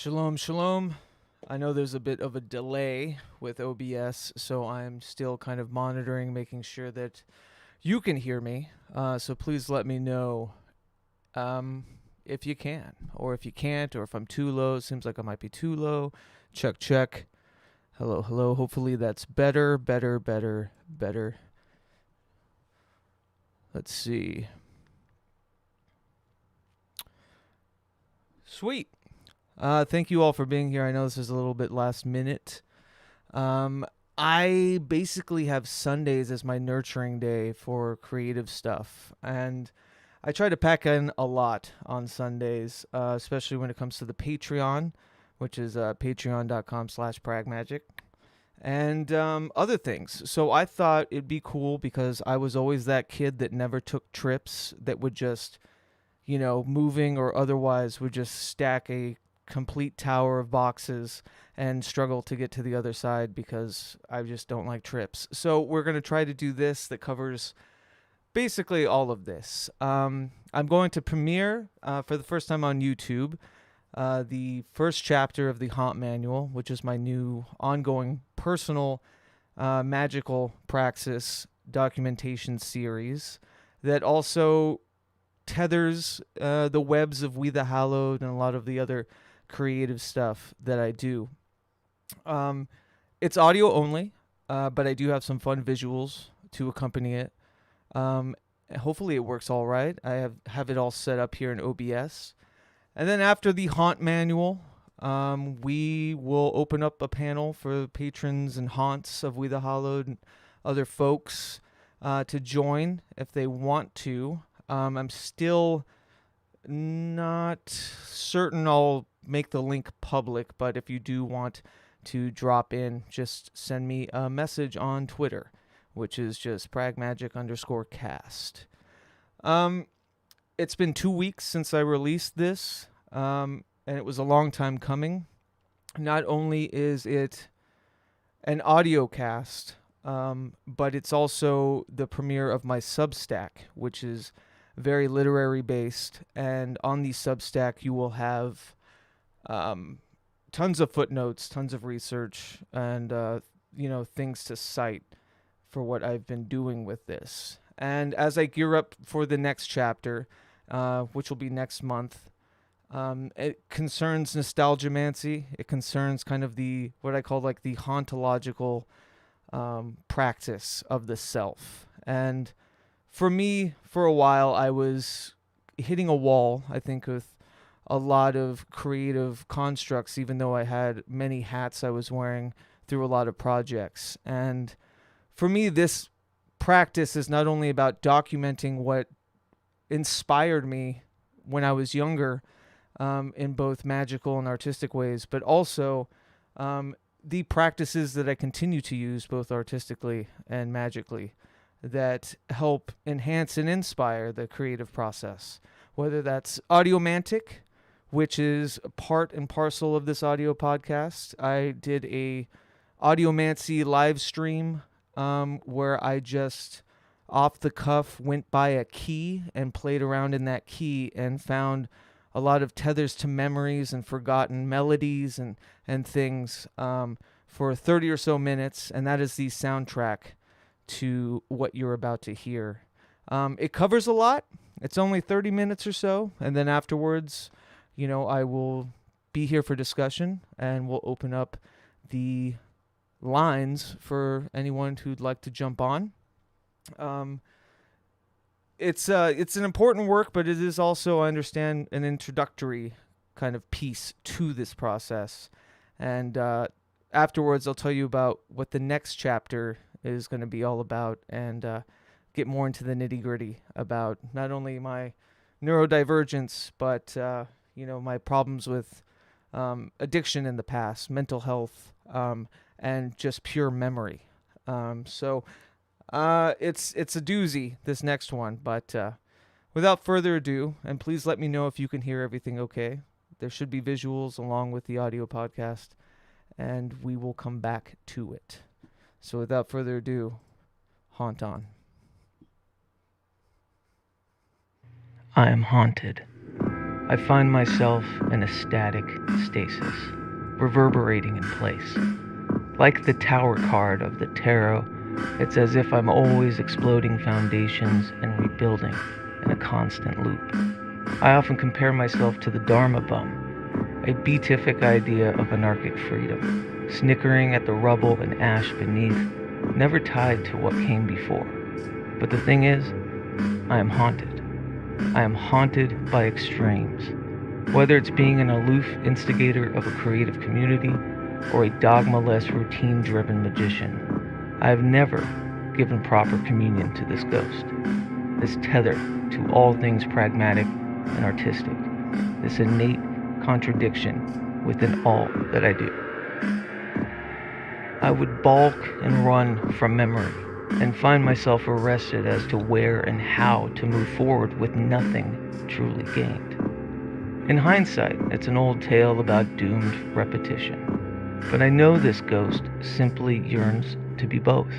Shalom, shalom. I know there's a bit of a delay with OBS, so I'm still kind of monitoring, making sure that you can hear me. So please let me know if you can, or if you can't, or if I'm too low. It seems like I might be too low. Check, check. Hello, hello. Hopefully that's better. Let's see. Sweet. Thank you all for being here. I know this is a little bit last minute. I basically have Sundays as my nurturing day for creative stuff, and I try to pack in a lot on Sundays, especially when it comes to the Patreon, which is patreon.com/pragmagic, and other things. So I thought it'd be cool because I was always that kid that never took trips, that would just, moving or otherwise, would just stack a complete tower of boxes and struggle to get to the other side because I just don't like trips. So we're going to try to do this that covers basically all of this. I'm going to premiere for the first time on YouTube the first chapter of the Haunt Manual, which is my new ongoing personal magical praxis documentation series that also tethers the webs of We the Hallowed and a lot of the other creative stuff that I do. It's audio only, but I do have some fun visuals to accompany it. Hopefully it works all right. I have it all set up here in OBS. And then after the Haunt Manual, we will open up a panel for patrons and haunts of We the Hallowed and other folks to join if they want to. I'm still not certain I'll make the link public, but if you do want to drop in, just send me a message on Twitter, which is just pragmagic_cast. It's been 2 weeks since I released this, and it was a long time coming. Not only is it an audio cast, but it's also the premiere of my Substack, which is very literary based, and on the Substack you will have tons of footnotes, tons of research, and things to cite for what I've been doing with this. And as I gear up for the next chapter, which will be next month, it concerns nostalgiamancy. It concerns kind of the what I call like the hauntological practice of the self. And for me, for a while, I was hitting a wall, I think, with a lot of creative constructs, even though I had many hats I was wearing through a lot of projects. And for me, this practice is not only about documenting what inspired me when I was younger in both magical and artistic ways, but also the practices that I continue to use both artistically and magically that help enhance and inspire the creative process, whether that's audiomantic, which is part and parcel of this audio podcast. I did a audiomancy live stream where I just off the cuff went by a key and played around in that key and found a lot of tethers to memories and forgotten melodies and things for 30 or so minutes, and that is the soundtrack to what you're about to hear. It covers a lot. It's only 30 minutes or so, and then afterwards, I will be here for discussion, and we'll open up the lines for anyone who'd like to jump on. It's an important work, but it is also, I understand, an introductory kind of piece to this process. And afterwards, I'll tell you about what the next chapter is going to be all about, and get more into the nitty-gritty about not only my neurodivergence, but my problems with addiction in the past, mental health, and just pure memory. So it's a doozy, this next one. But without further ado, and please let me know if you can hear everything okay. There should be visuals along with the audio podcast, and we will come back to it. So without further ado, haunt on. I am haunted. I find myself in a static stasis, reverberating in place. Like the tower card of the tarot, it's as if I'm always exploding foundations and rebuilding in a constant loop. I often compare myself to the Dharma bum, a beatific idea of anarchic freedom, snickering at the rubble and ash beneath, never tied to what came before. But the thing is, I am haunted. I am haunted by extremes. Whether it's being an aloof instigator of a creative community or a dogma-less, routine-driven magician, I have never given proper communion to this ghost, this tether to all things pragmatic and artistic, this innate contradiction within all that I do. I would balk and run from memory and find myself arrested as to where and how to move forward with nothing truly gained. In hindsight, it's an old tale about doomed repetition. But I know this ghost simply yearns to be both,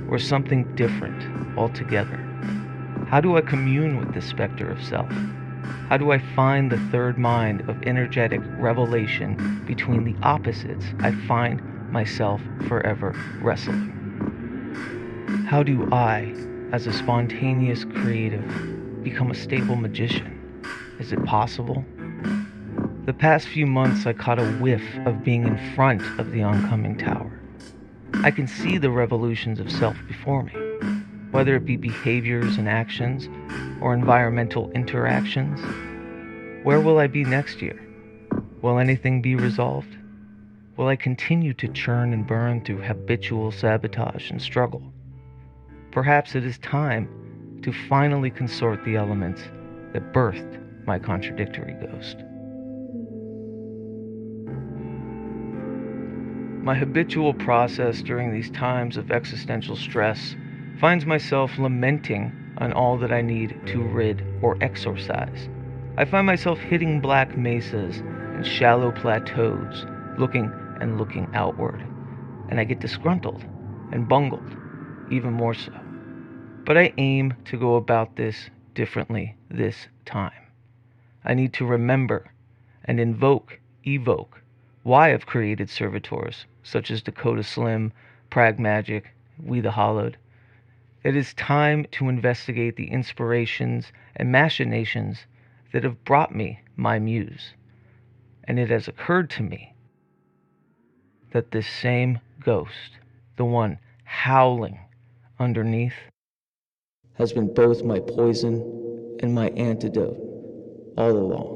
or something different altogether. How do I commune with the specter of self? How do I find the third mind of energetic revelation between the opposites I find myself forever wrestling? How do I, as a spontaneous creative, become a stable magician? Is it possible? The past few months I caught a whiff of being in front of the oncoming tower. I can see the revolutions of self before me, whether it be behaviors and actions or environmental interactions. Where will I be next year? Will anything be resolved? Will I continue to churn and burn through habitual sabotage and struggle? Perhaps it is time to finally consort the elements that birthed my contradictory ghost. My habitual process during these times of existential stress finds myself lamenting on all that I need to rid or exorcise. I find myself hitting black mesas and shallow plateaus, looking outward, and I get disgruntled and bungled, even more so. But I aim to go about this differently this time. I need to remember and evoke why I've created servitors such as Dakota Slim, Prag Magic, We the Hollowed. It is time to investigate the inspirations and machinations that have brought me my muse. And it has occurred to me that this same ghost, the one howling underneath, has been both my poison and my antidote all along.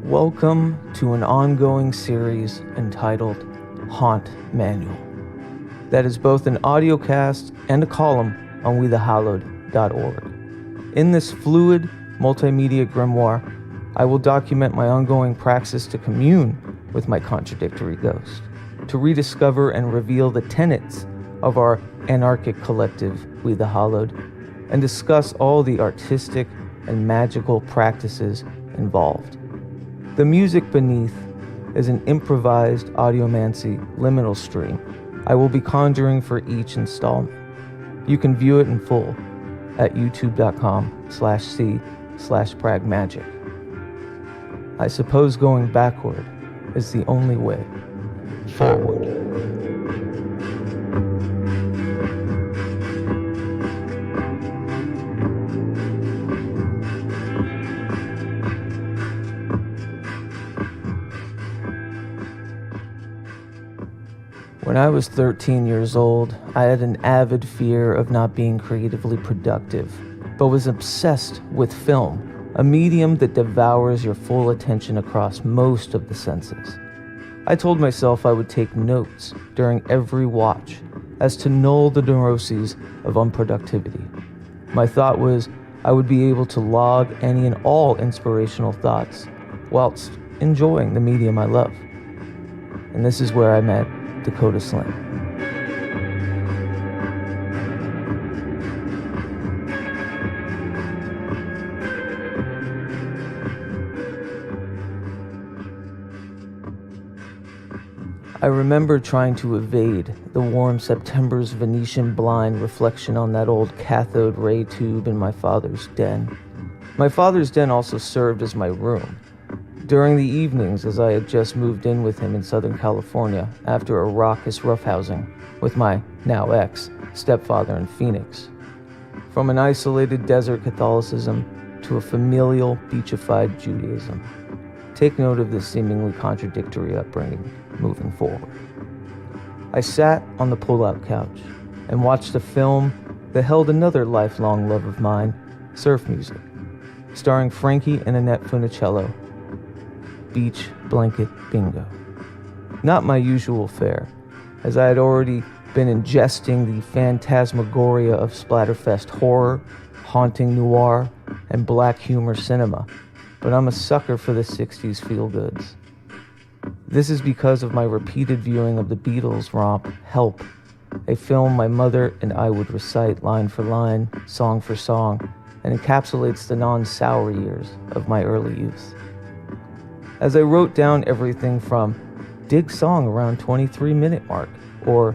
Welcome to an ongoing series entitled Haunt Manual. That is both an audiocast and a column on wethehallowed.org. In this fluid multimedia grimoire, I will document my ongoing praxis to commune with my contradictory ghost, to rediscover and reveal the tenets of our anarchic collective, We the Hollowed, and discuss all the artistic and magical practices involved. The music beneath is an improvised audiomancy liminal stream I will be conjuring for each installment. You can view it in full at youtube.com/c/pragmagic. I suppose going backward is the only way forward. When I was 13 years old, I had an avid fear of not being creatively productive, but was obsessed with film, a medium that devours your full attention across most of the senses. I told myself I would take notes during every watch as to null the neuroses of unproductivity. My thought was I would be able to log any and all inspirational thoughts whilst enjoying the medium I love. and this is where I met Dakota Slim. I remember trying to evade the warm September's Venetian blind reflection on that old cathode ray tube in my father's den. My father's den also served as my room. During the evenings, as I had just moved in with him in Southern California after a raucous roughhousing with my now ex stepfather in Phoenix. From an isolated desert Catholicism to a familial beachified Judaism. Take note of this seemingly contradictory upbringing moving forward. I sat on the pull-out couch and watched a film that held another lifelong love of mine, surf music, starring Frankie and Annette Funicello, Beach Blanket Bingo. Not my usual fare, as I had already been ingesting the phantasmagoria of splatterfest horror, haunting noir, and black humor cinema, but I'm a sucker for the 60s feel-goods. This is because of my repeated viewing of the Beatles' romp, Help, a film my mother and I would recite line for line, song for song, and encapsulates the non-sour years of my early youth. As I wrote down everything from dig song around 23-minute mark, or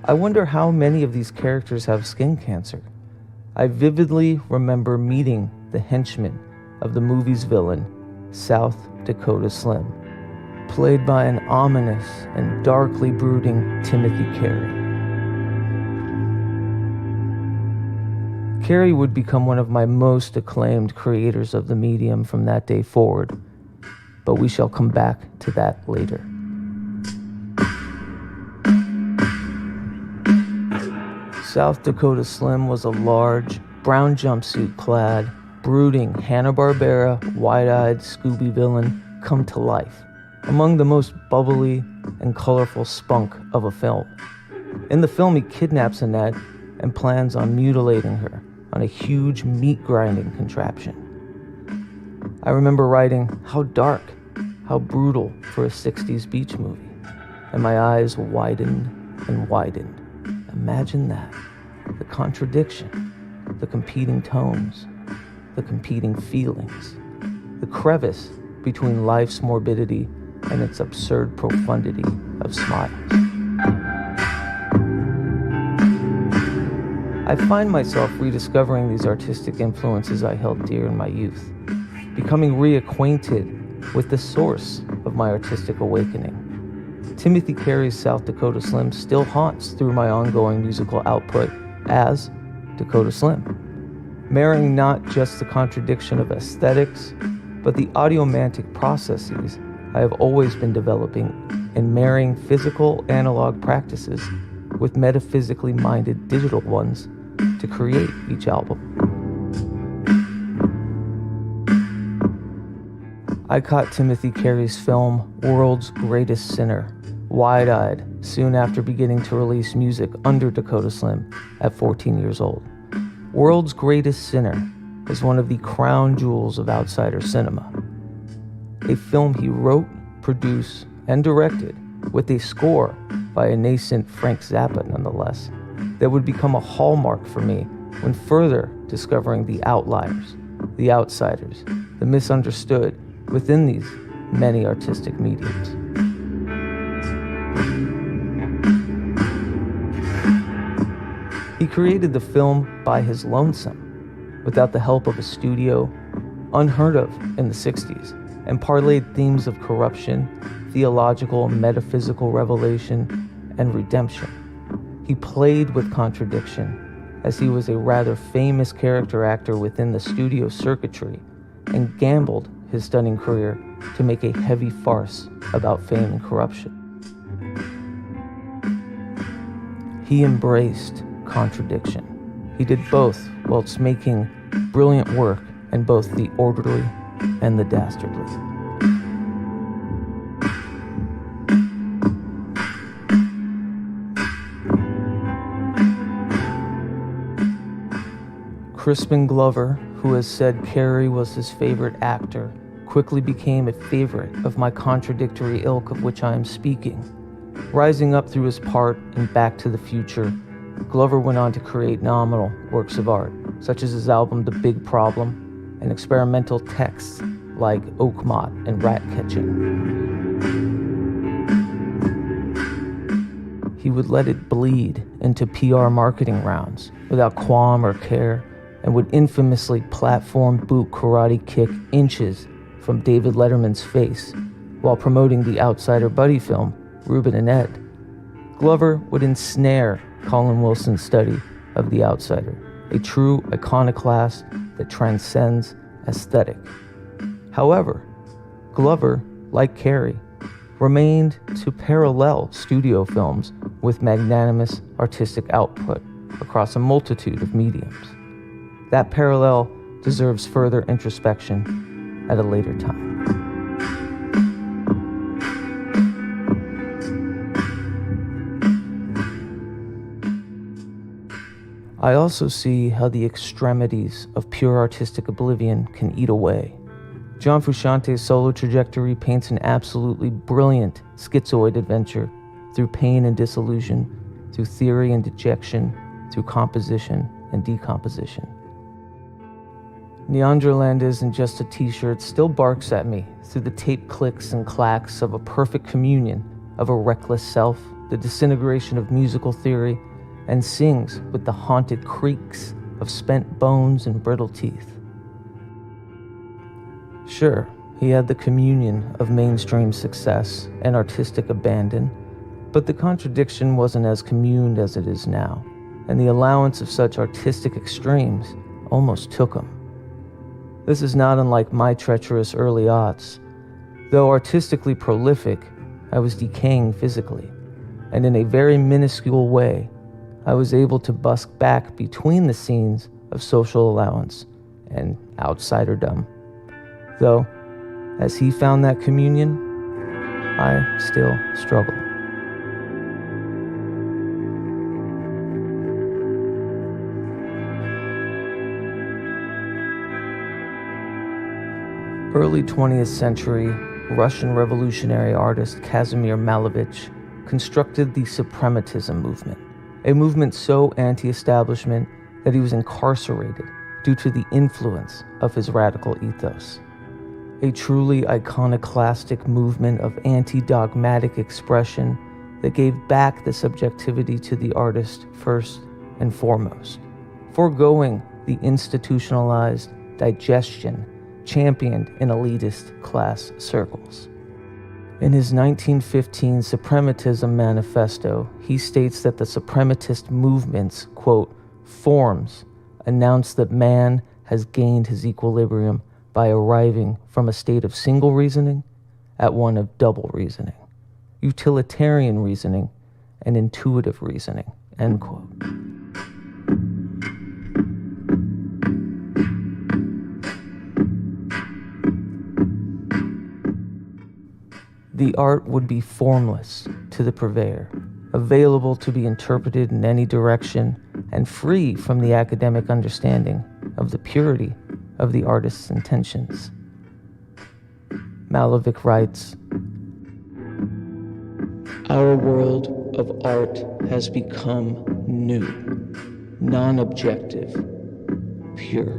I wonder how many of these characters have skin cancer, I vividly remember meeting the henchman of the movie's villain, South Dakota Slim, played by an ominous and darkly brooding Timothy Carey. Carey would become one of my most acclaimed creators of the medium from that day forward, but we shall come back to that later. South Dakota Slim was a large, brown jumpsuit-clad, brooding Hanna-Barbera, wide-eyed Scooby villain come to life, among the most bubbly and colorful spunk of a film. In the film, he kidnaps Annette and plans on mutilating her on a huge meat-grinding contraption. I remember writing, how dark, how brutal for a 60s beach movie, and my eyes widened and widened. Imagine that, the contradiction, the competing tones, the competing feelings, the crevice between life's morbidity and its absurd profundity of smiles. I find myself rediscovering these artistic influences I held dear in my youth, becoming reacquainted with the source of my artistic awakening. Timothy Carey's South Dakota Slim still haunts through my ongoing musical output as Dakota Slim, marrying not just the contradiction of aesthetics, but the audiomantic processes I have always been developing in marrying physical analog practices with metaphysically minded digital ones to create each album. I caught Timothy Carey's film World's Greatest Sinner wide-eyed soon after beginning to release music under Dakota Slim at 14 years old. World's Greatest Sinner is one of the crown jewels of outsider cinema. A film he wrote, produced, and directed with a score by a nascent Frank Zappa nonetheless, that would become a hallmark for me when further discovering the outliers, the outsiders, the misunderstood within these many artistic mediums. He created the film by his lonesome, without the help of a studio, unheard of in the 60s, and parlayed themes of corruption, theological and metaphysical revelation, and redemption. He played with contradiction, as he was a rather famous character actor within the studio circuitry, and gambled his stunning career to make a heavy farce about fame and corruption. He embraced contradiction. He did both whilst making brilliant work in both the orderly and the dastardly. Crispin Glover, who has said Carey was his favorite actor, quickly became a favorite of my contradictory ilk of which I am speaking. Rising up through his part in Back to the Future, Glover went on to create nominal works of art, such as his album The Big Problem, and experimental texts like Oakmont and Rat Catching. He would let it bleed into PR marketing rounds without qualm or care, and would infamously platform boot karate kick inches from David Letterman's face while promoting the Outsider buddy film, Ruben and Ed. Glover would ensnare Colin Wilson's study of the Outsider, a true iconoclast that transcends aesthetic. However, Glover, like Carey, remained to parallel studio films with magnanimous artistic output across a multitude of mediums. That parallel deserves further introspection at a later time. I also see how the extremities of pure artistic oblivion can eat away. John Frusciante's solo trajectory paints an absolutely brilliant schizoid adventure through pain and disillusion, through theory and dejection, through composition and decomposition. Neanderland isn't just a t-shirt, still barks at me through the tape clicks and clacks of a perfect communion of a reckless self, the disintegration of musical theory, and sings with the haunted creaks of spent bones and brittle teeth. Sure, he had the communion of mainstream success and artistic abandon, but the contradiction wasn't as communed as it is now, and the allowance of such artistic extremes almost took him. This is not unlike my treacherous early aughts. Though artistically prolific, I was decaying physically, and in a very minuscule way, I was able to busk back between the scenes of social allowance and outsiderdom. Though, as he found that communion, I still struggle. Early 20th century Russian revolutionary artist Kazimir Malevich constructed the suprematism movement, a movement so anti-establishment that he was incarcerated due to the influence of his radical ethos. A truly iconoclastic movement of anti-dogmatic expression that gave back the subjectivity to the artist first and foremost, foregoing the institutionalized digestion championed in elitist class circles. In his 1915 Suprematism Manifesto, he states that the suprematist movement's, quote, forms announce that man has gained his equilibrium by arriving from a state of single reasoning at one of double reasoning, utilitarian reasoning, and intuitive reasoning, end quote. The art would be formless to the purveyor, available to be interpreted in any direction, and free from the academic understanding of the purity of the artist's intentions. Malevich writes, "Our world of art has become new, non-objective, pure."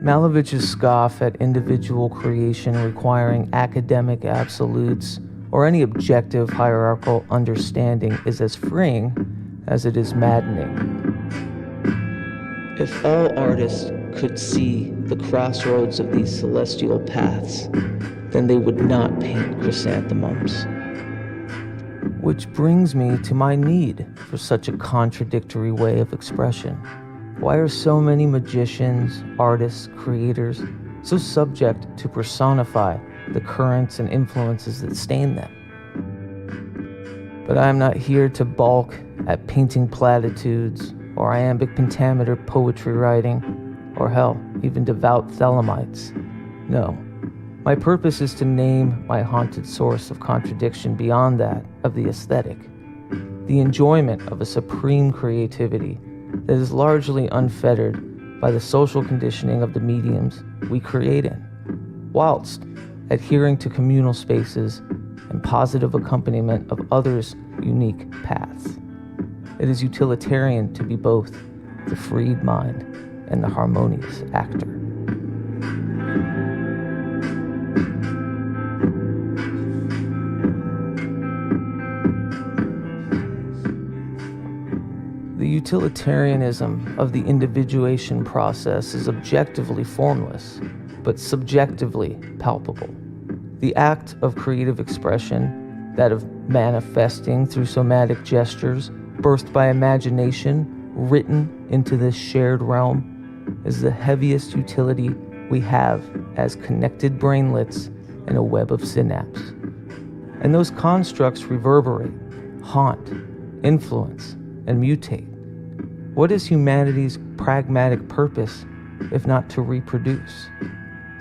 Malevich's scoff at individual creation requiring academic absolutes or any objective hierarchical understanding is as freeing as it is maddening. If all artists could see the crossroads of these celestial paths, then they would not paint chrysanthemums. Which brings me to my need for such a contradictory way of expression. Why are so many magicians, artists, creators so subject to personify the currents and influences that stain them? But I am not here to balk at painting platitudes or iambic pentameter poetry writing, or hell, even devout Thelemites. No, my purpose is to name my haunted source of contradiction beyond that of the aesthetic, the enjoyment of a supreme creativity that is largely unfettered by the social conditioning of the mediums we create in, whilst adhering to communal spaces and positive accompaniment of others' unique paths. It is utilitarian to be both the freed mind and the harmonious actor. The utilitarianism of the individuation process is objectively formless, but subjectively palpable. The act of creative expression, that of manifesting through somatic gestures, birthed by imagination, written into this shared realm, is the heaviest utility we have as connected brainlets in a web of synapse. And those constructs reverberate, haunt, influence, and mutate. What is humanity's pragmatic purpose if not to reproduce?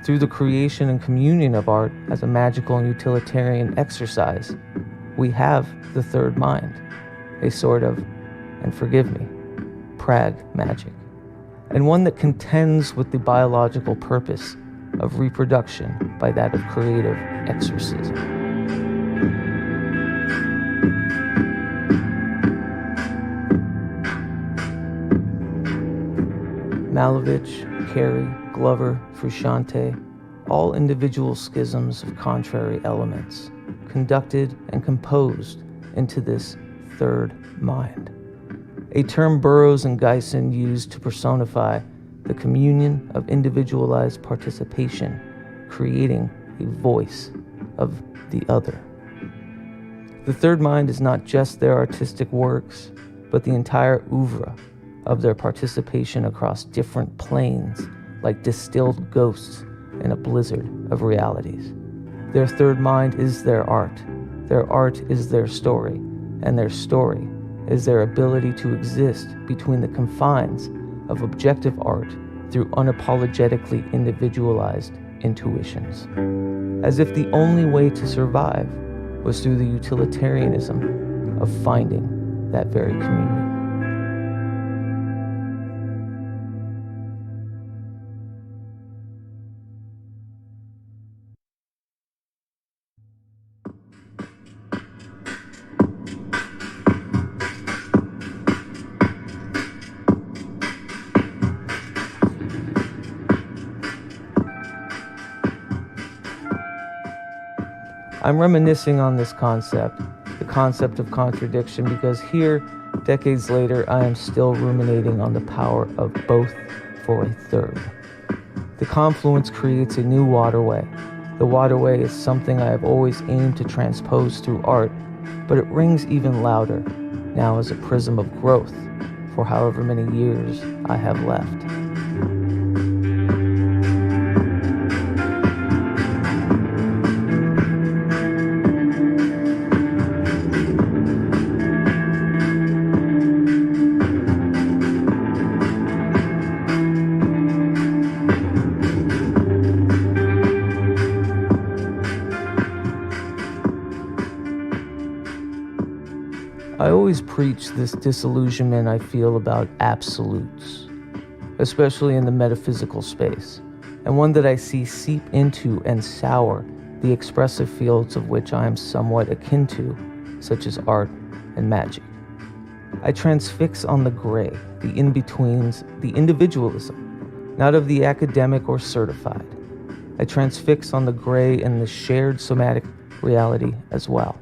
Through the creation and communion of art as a magical and utilitarian exercise, we have the third mind, a sort of, and forgive me, prag-magic, and one that contends with the biological purpose of reproduction by that of creative exorcism. Malevich, Carey, Glover, Frusciante, all individual schisms of contrary elements, conducted and composed into this third mind, a term Burroughs and Geisen used to personify the communion of individualized participation, creating a voice of the other. The third mind is not just their artistic works, but the entire oeuvre of their participation across different planes, like distilled ghosts in a blizzard of realities. Their third mind is their art is their story, and their story is their ability to exist between the confines of objective art through unapologetically individualized intuitions, as if the only way to survive was through the utilitarianism of finding that very communion. I'm reminiscing on this concept, the concept of contradiction, because here, decades later, I am still ruminating on the power of both for a third. The confluence creates a new waterway. The waterway is something I have always aimed to transpose through art, but it rings even louder now as a prism of growth for however many years I have left. I always preach this disillusionment I feel about absolutes, especially in the metaphysical space, and one that I see seep into and sour the expressive fields of which I am somewhat akin to, such as art and magic. I transfix on the gray, the in-betweens, the individualism, not of the academic or certified. I transfix on the gray and the shared somatic reality as well.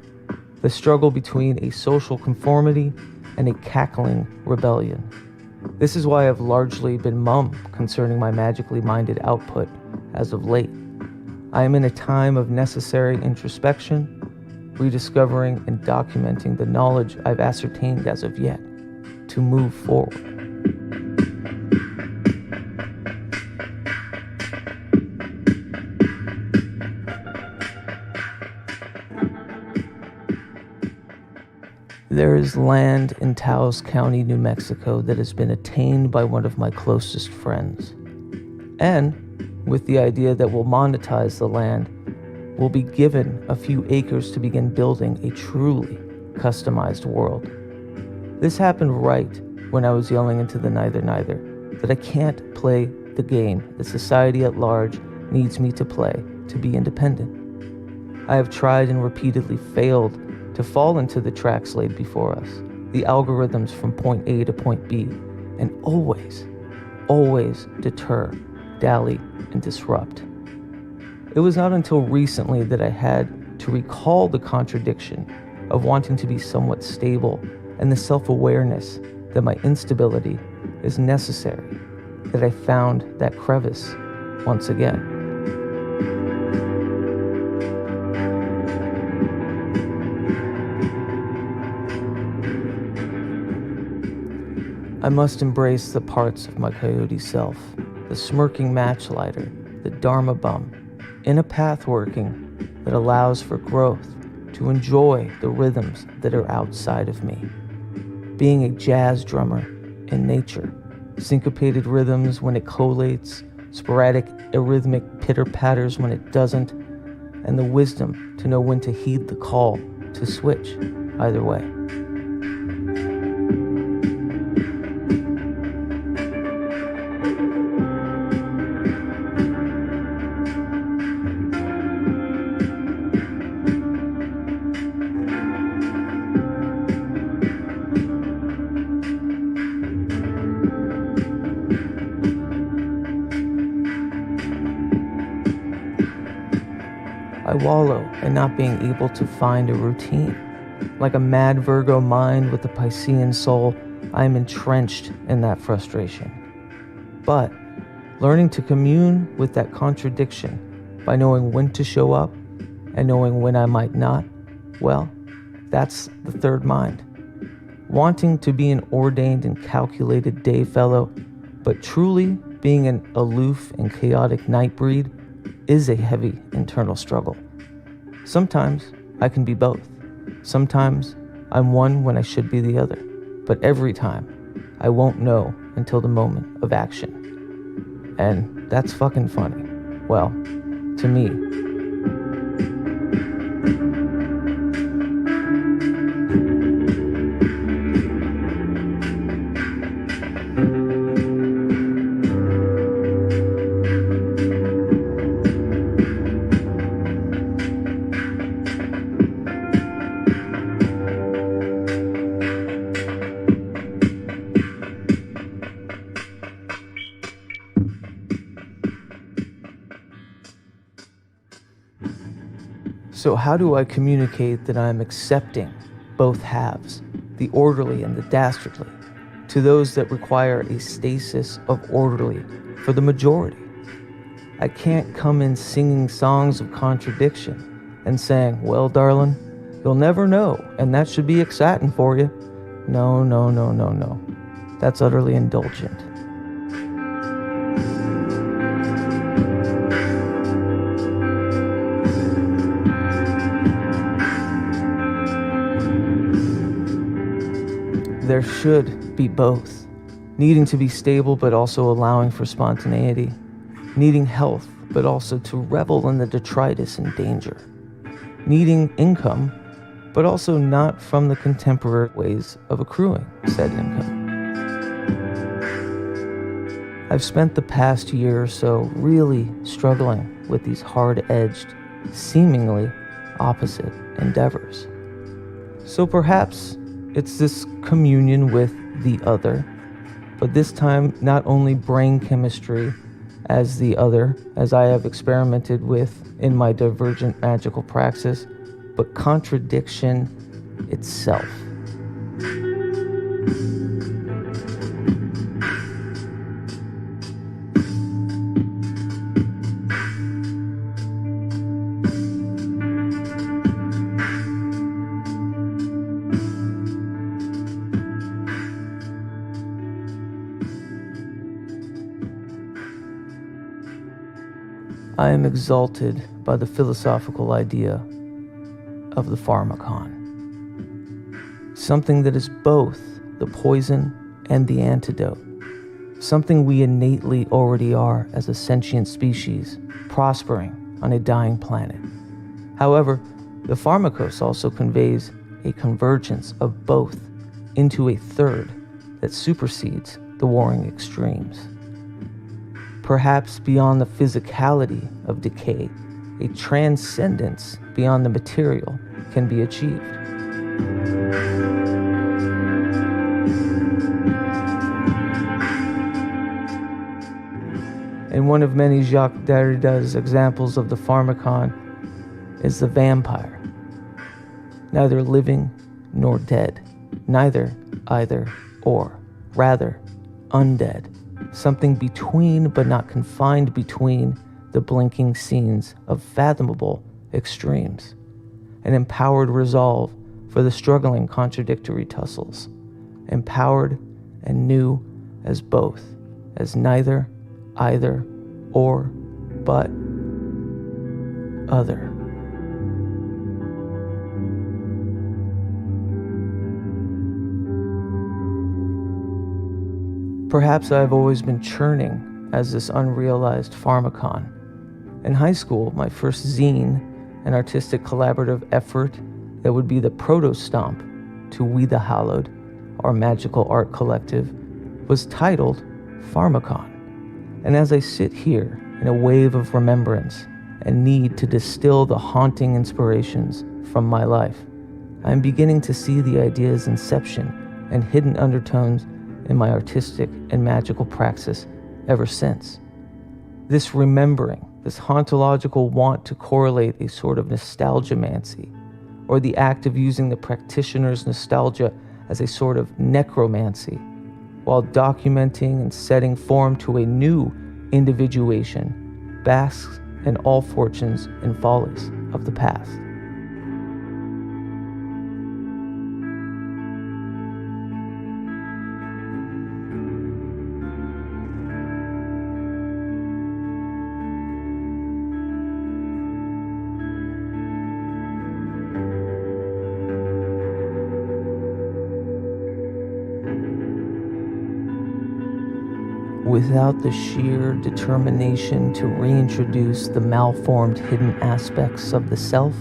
The struggle between a social conformity and a cackling rebellion. This is why I've largely been mum concerning my magically minded output as of late. I am in a time of necessary introspection, rediscovering and documenting the knowledge I've ascertained as of yet, to move forward. There is land in Taos County, New Mexico that has been attained by one of my closest friends. And with the idea that we'll monetize the land, we'll be given a few acres to begin building a truly customized world. This happened right when I was yelling into the neither, that I can't play the game that society at large needs me to play to be independent. I have tried and repeatedly failed to fall into the tracks laid before us, the algorithms from point A to point B, and always deter, dally, and disrupt. It was not until recently that I had to recall the contradiction of wanting to be somewhat stable and the self-awareness that my instability is necessary, that I found that crevice once again. I must embrace the parts of my coyote self, the smirking match lighter, the dharma bum, in a path working that allows for growth, to enjoy the rhythms that are outside of me. Being a jazz drummer in nature, syncopated rhythms when it collates, sporadic arrhythmic pitter-patters when it doesn't, and the wisdom to know when to heed the call to switch either way. I wallow in not being able to find a routine. Like a mad Virgo mind with a Piscean soul, I am entrenched in that frustration. But learning to commune with that contradiction by knowing when to show up and knowing when I might not, well, that's the third mind. Wanting to be an ordained and calculated day fellow, but truly being an aloof and chaotic night breed is a heavy internal struggle. Sometimes I can be both. Sometimes I'm one when I should be the other. But every time, I won't know until the moment of action. And that's fucking funny. Well, to me. So how do I communicate that I'm accepting both halves, the orderly and the dastardly, to those that require a stasis of orderly for the majority? I can't come in singing songs of contradiction and saying, well, darling, you'll never know, and that should be exciting for you. No. That's utterly indulgent. There should be both. Needing to be stable but also allowing for spontaneity. Needing health but also to revel in the detritus and danger. Needing income but also not from the contemporary ways of accruing said income. I've spent the past year or so really struggling with these hard-edged, seemingly opposite endeavors. So perhaps it's this communion with the other, but this time not only brain chemistry as the other, as I have experimented with in my divergent magical praxis, but contradiction itself. I am exalted by the philosophical idea of the pharmacon. Something that is both the poison and the antidote. Something we innately already are as a sentient species, prospering on a dying planet. However, the pharmakos also conveys a convergence of both into a third that supersedes the warring extremes. Perhaps beyond the physicality of decay, a transcendence beyond the material can be achieved. And one of many Jacques Derrida's examples of the pharmacon is the vampire. Neither living nor dead, neither, either, or, rather, undead, something between but not confined between the blinking scenes of fathomable extremes, an empowered resolve for the struggling contradictory tussles, empowered and new as both, as neither, either, or, but, other. Perhaps I've always been churning as this unrealized pharmacon. In high school, my first zine, an artistic collaborative effort that would be the proto-stomp to We the Hallowed, our magical art collective, was titled Pharmacon. And as I sit here in a wave of remembrance and need to distill the haunting inspirations from my life, I am beginning to see the idea's inception and hidden undertones in my artistic and magical praxis ever since. This remembering, this hauntological want to correlate a sort of nostalgiamancy, or the act of using the practitioner's nostalgia as a sort of necromancy, while documenting and setting form to a new individuation, basks in all fortunes and follies of the past. Without the sheer determination to reintroduce the malformed hidden aspects of the self,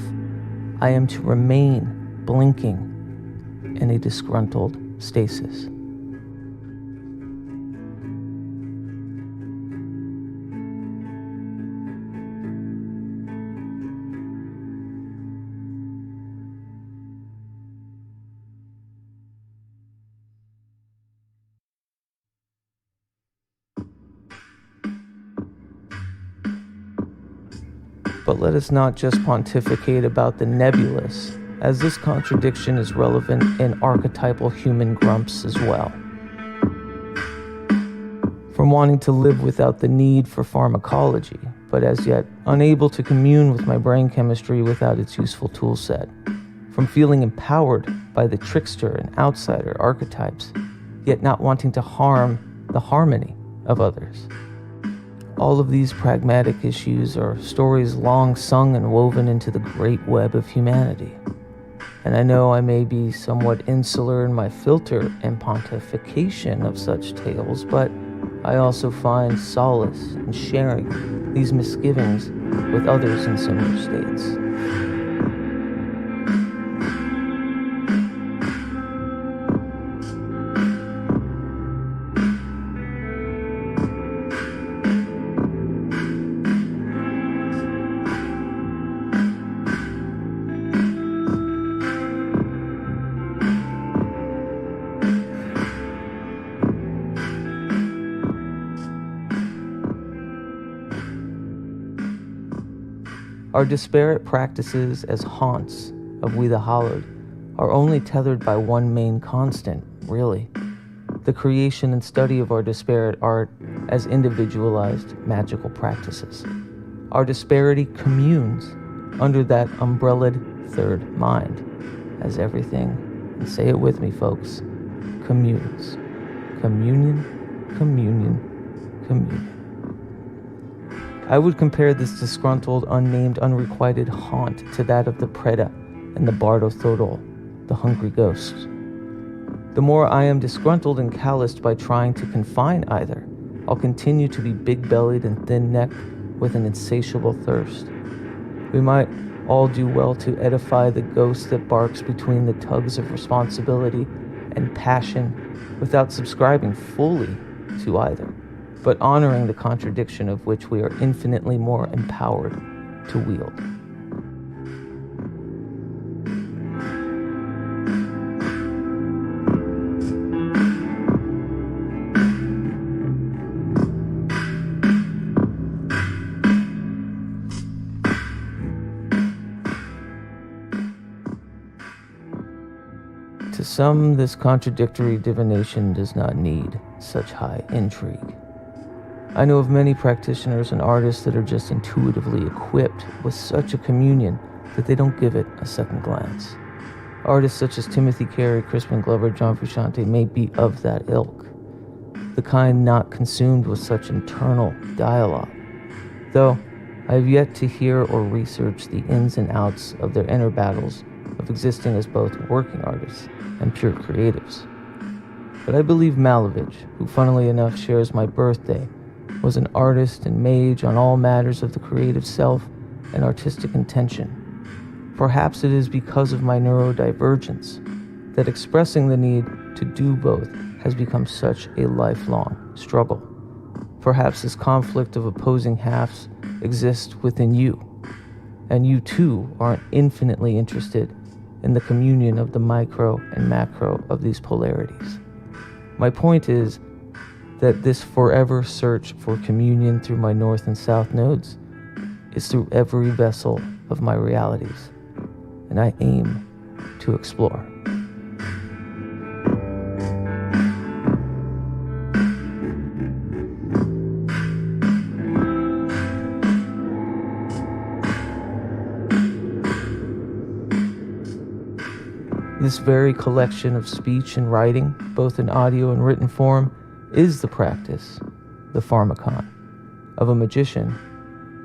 I am to remain blinking in a disgruntled stasis. But let us not just pontificate about the nebulous, as this contradiction is relevant in archetypal human grumps as well. From wanting to live without the need for pharmacology, but as yet unable to commune with my brain chemistry without its useful tool set. From feeling empowered by the trickster and outsider archetypes, yet not wanting to harm the harmony of others. All of these pragmatic issues are stories long sung and woven into the great web of humanity. And I know I may be somewhat insular in my filter and pontification of such tales, but I also find solace in sharing these misgivings with others in similar states. Our disparate practices as haunts of We the Hallowed are only tethered by one main constant, really. The creation and study of our disparate art as individualized magical practices. Our disparity communes under that umbrellaed third mind, as everything, and say it with me folks, communes. Communion, communion, communion. I would compare this disgruntled, unnamed, unrequited haunt to that of the Preda and the Bardo Thodol, the hungry ghosts. The more I am disgruntled and calloused by trying to confine either, I'll continue to be big-bellied and thin-necked with an insatiable thirst. We might all do well to edify the ghost that barks between the tugs of responsibility and passion without subscribing fully to either, but honoring the contradiction of which we are infinitely more empowered to wield. To some, this contradictory divination does not need such high intrigue. I know of many practitioners and artists that are just intuitively equipped with such a communion that they don't give it a second glance. Artists such as Timothy Carey, Crispin Glover, John Frusciante may be of that ilk, the kind not consumed with such internal dialogue. Though I have yet to hear or research the ins and outs of their inner battles of existing as both working artists and pure creatives. But I believe Malevich, who funnily enough shares my birthday, was an artist and mage on all matters of the creative self and artistic intention. Perhaps it is because of my neurodivergence that expressing the need to do both has become such a lifelong struggle. Perhaps this conflict of opposing halves exists within you, and you too are infinitely interested in the communion of the micro and macro of these polarities. My point is that this forever search for communion through my north and south nodes is through every vessel of my realities, and I aim to explore. This very collection of speech and writing, both in audio and written form, is the practice, the pharmacon, of a magician,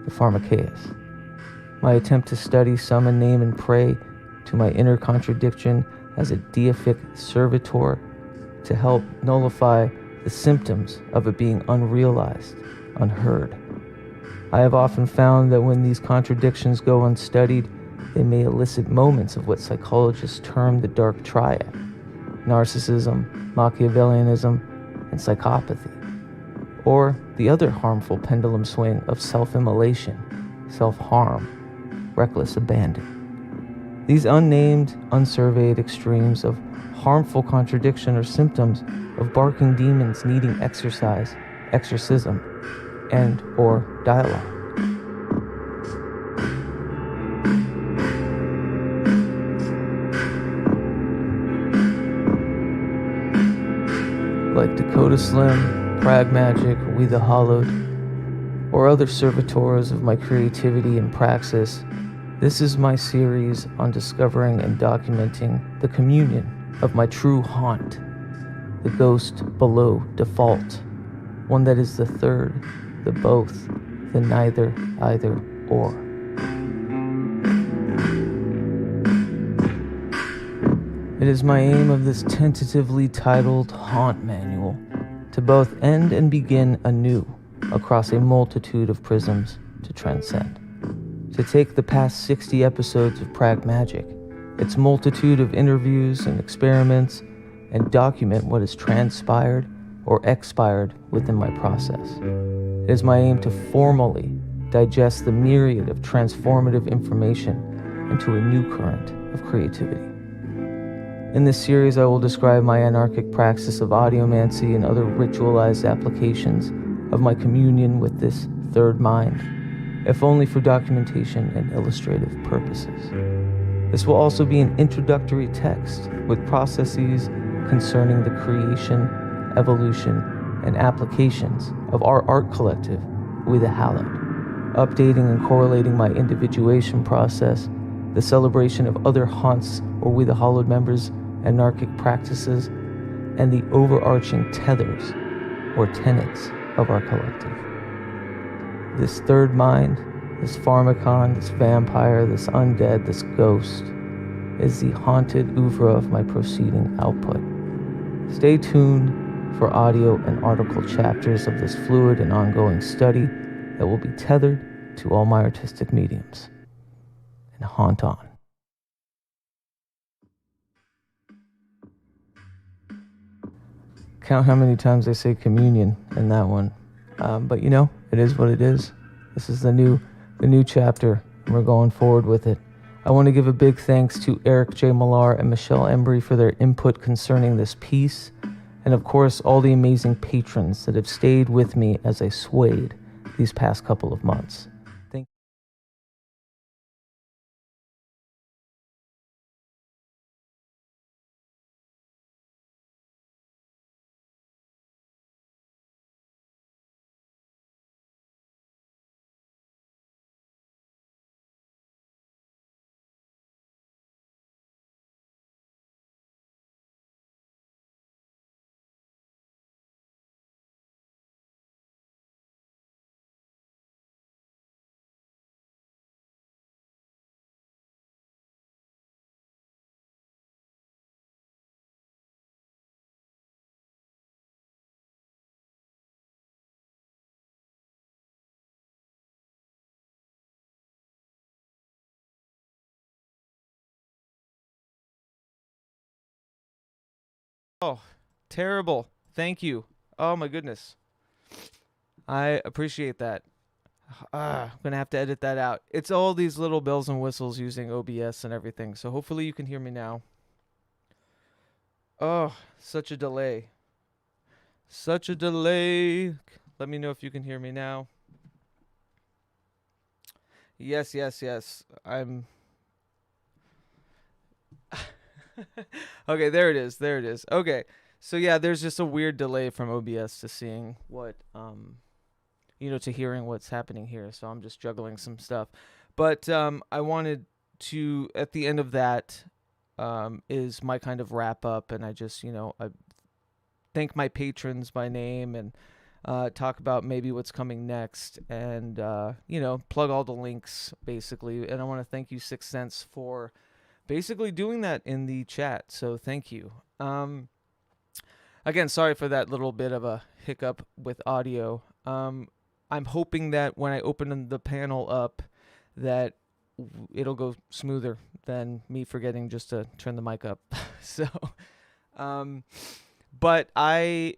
the pharmakeus. My attempt to study, summon, name, and pray to my inner contradiction as a deific servitor to help nullify the symptoms of it being unrealized, unheard. I have often found that when these contradictions go unstudied, they may elicit moments of what psychologists term the dark triad: narcissism, Machiavellianism, and psychopathy, or the other harmful pendulum swing of self-immolation, self-harm, reckless abandon. These unnamed, unsurveyed extremes of harmful contradiction are symptoms of barking demons needing exercise, exorcism, and or dialogue. Like Dakota Slim, Prag Magic, We the Hollowed, or other servitors of my creativity and praxis, this is my series on discovering and documenting the communion of my true haunt, the ghost below default, one that is the third, the both, the neither, either, or. It is my aim of this tentatively titled Haunt Manual to both end and begin anew across a multitude of prisms to transcend. To take the past 60 episodes of Prag Magic, its multitude of interviews and experiments, and document what has transpired or expired within my process. It is my aim to formally digest the myriad of transformative information into a new current of creativity. In this series, I will describe my anarchic praxis of audiomancy and other ritualized applications of my communion with this third mind, if only for documentation and illustrative purposes. This will also be an introductory text with processes concerning the creation, evolution, and applications of our art collective, We the Hallowed, updating and correlating my individuation process, the celebration of other haunts or We the Hallowed members' anarchic practices, and the overarching tethers or tenets of our collective. This third mind, this pharmacon, this vampire, this undead, this ghost, is the haunted oeuvre of my proceeding output. Stay tuned for audio and article chapters of this fluid and ongoing study that will be tethered to all my artistic mediums. And haunt on. count how many times I say communion in that one. But it is what it is. This is the new chapter, and we're going forward with it. I want to give a big thanks to Eric J. Millar and Michelle Embry for their input concerning this piece, and of course all the amazing patrons that have stayed with me as I swayed these past couple of months. Thank Oh, terrible. Thank you. Oh my goodness. I appreciate that. I'm gonna have to edit that out. It's all these little bells and whistles using OBS and everything. So hopefully you can hear me now. Oh, such a delay. Such a delay. Let me know if you can hear me now. Yes, yes, yes. I'm Okay, there it is. There it is. Okay. So yeah, there's just a weird delay from OBS to seeing what to hearing what's happening here. So I'm just juggling some stuff. But I wanted to at the end of that is my kind of wrap up, and I just, I thank my patrons by name and talk about maybe what's coming next, and plug all the links basically. And I want to thank you Sixth Sense for basically doing that in the chat. So thank you. Again, sorry for that little bit of a hiccup with audio. I'm hoping that when I open the panel up, that it'll go smoother than me forgetting just to turn the mic up. So, but I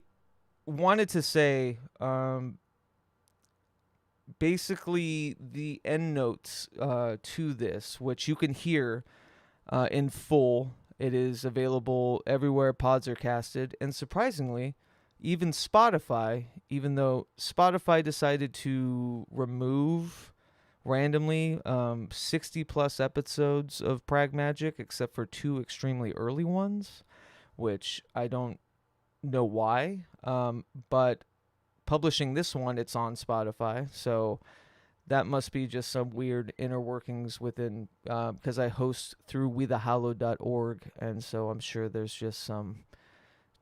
wanted to say, basically the end notes to this, which you can hear in full. It is available everywhere pods are casted, and surprisingly, even Spotify, even though Spotify decided to remove randomly 60 plus episodes of Prag Magic, except for 2 extremely early ones, which I don't know why. But publishing this one, it's on Spotify, so that must be just some weird inner workings within, because I host through wethehallowed.org, and so I'm sure there's just some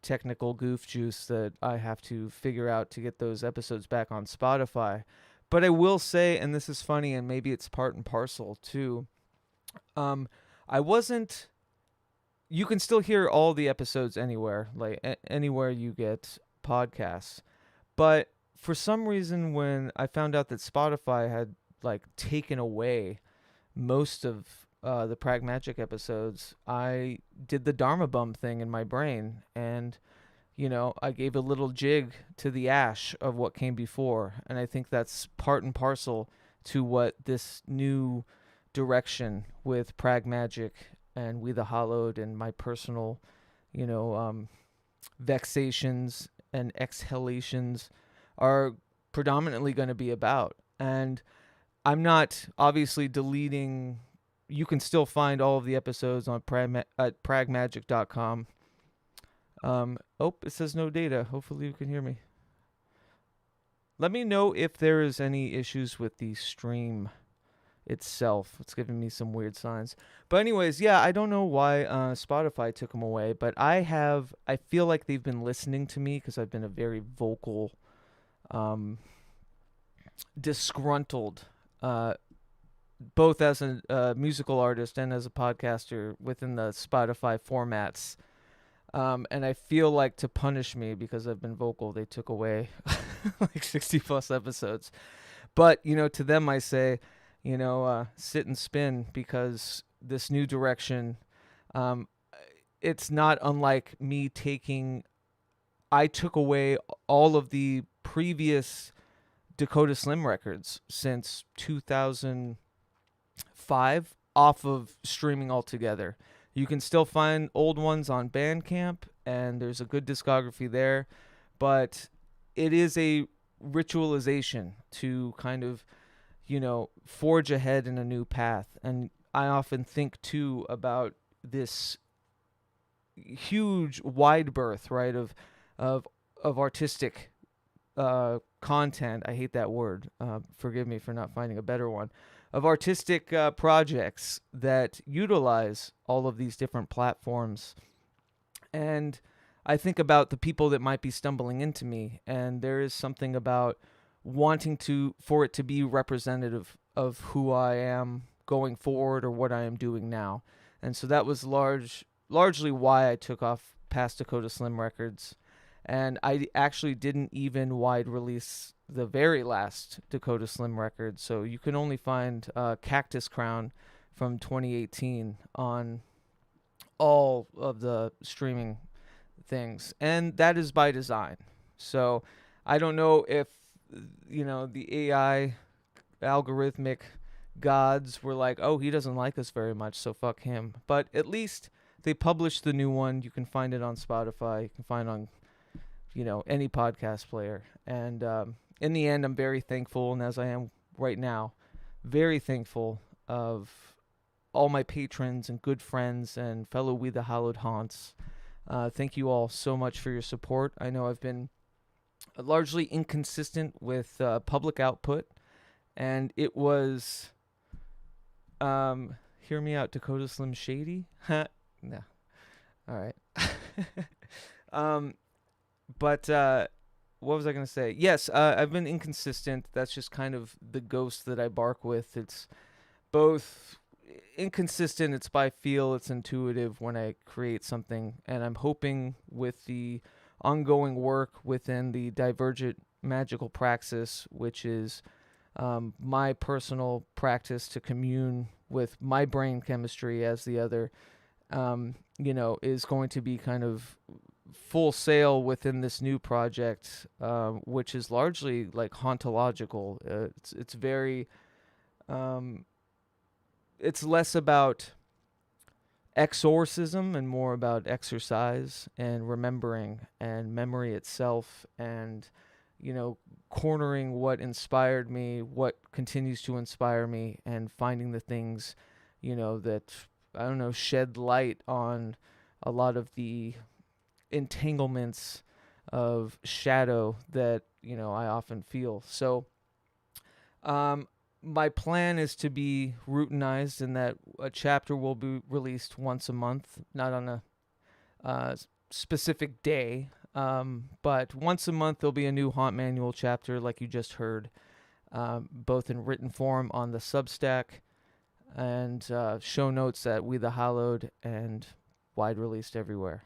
technical goof juice that I have to figure out to get those episodes back on Spotify. But I will say, and this is funny, and maybe it's part and parcel too, I wasn't. You can still hear all the episodes anywhere, like anywhere you get podcasts. But for some reason, when I found out that Spotify had like taken away most of the Pragmagic episodes, I did the Dharma Bum thing in my brain, and I gave a little jig to the ash of what came before, and I think that's part and parcel to what this new direction with Pragmagic and We the Hollowed and my personal, you know, um, vexations and exhalations are predominantly going to be about. And I'm not obviously deleting. You can still find all of the episodes on at pragmagic.com. It says no data. Hopefully you can hear me. Let me know if there is any issues with the stream itself. It's giving me some weird signs. But anyways, yeah, I don't know why Spotify took them away, but I feel like they've been listening to me because I've been a very vocal, disgruntled, both as a musical artist and as a podcaster within the Spotify formats. And I feel like to punish me because I've been vocal, they took away like 60 plus episodes. But, to them I say, sit and spin, because this new direction, it's not unlike me taking I took away all of the previous Dakota Slim records since 2005 off of streaming altogether. You can still find old ones on Bandcamp, and there's a good discography there, but it is a ritualization to kind of, forge ahead in a new path. And I often think too about this huge wide berth, right, of of artistic content. I hate that word. Forgive me for not finding a better one. Of artistic projects that utilize all of these different platforms. And I think about the people that might be stumbling into me, and there is something about wanting to for it to be representative of who I am going forward or what I am doing now. And so that was largely why I took off past Dakota Slim Records. And I actually didn't even wide release the very last Dakota Slim record. So you can only find Cactus Crown from 2018 on all of the streaming things. And that is by design. So I don't know if, the AI algorithmic gods were like, oh, he doesn't like us very much, so fuck him. But at least they published the new one. You can find it on Spotify. You can find it on, any podcast player. And in the end, I'm very thankful, and as I am right now, very thankful of all my patrons and good friends and fellow We the Hallowed Haunts. Thank you all so much for your support. I know I've been largely inconsistent with public output, and it was, hear me out, Dakota Slim Shady? No. All right. But what was I going to say? Yes, I've been inconsistent. That's just kind of the ghost that I bark with. It's both inconsistent, it's by feel, it's intuitive when I create something. And I'm hoping with the ongoing work within the Divergent Magical Praxis, which is my personal practice to commune with my brain chemistry as the other, is going to be kind of full sail within this new project, which is largely like hauntological. It's very, it's less about exorcism and more about exercise and remembering and memory itself, and cornering what inspired me, what continues to inspire me, and finding the things that, I don't know, shed light on a lot of the entanglements of shadow that I often feel. So my plan is to be routinized in that a chapter will be released once a month, not on a specific day, but once a month there'll be a new Haunt Manual chapter, like you just heard, both in written form on the Substack and show notes at We the Hallowed, and wide released everywhere.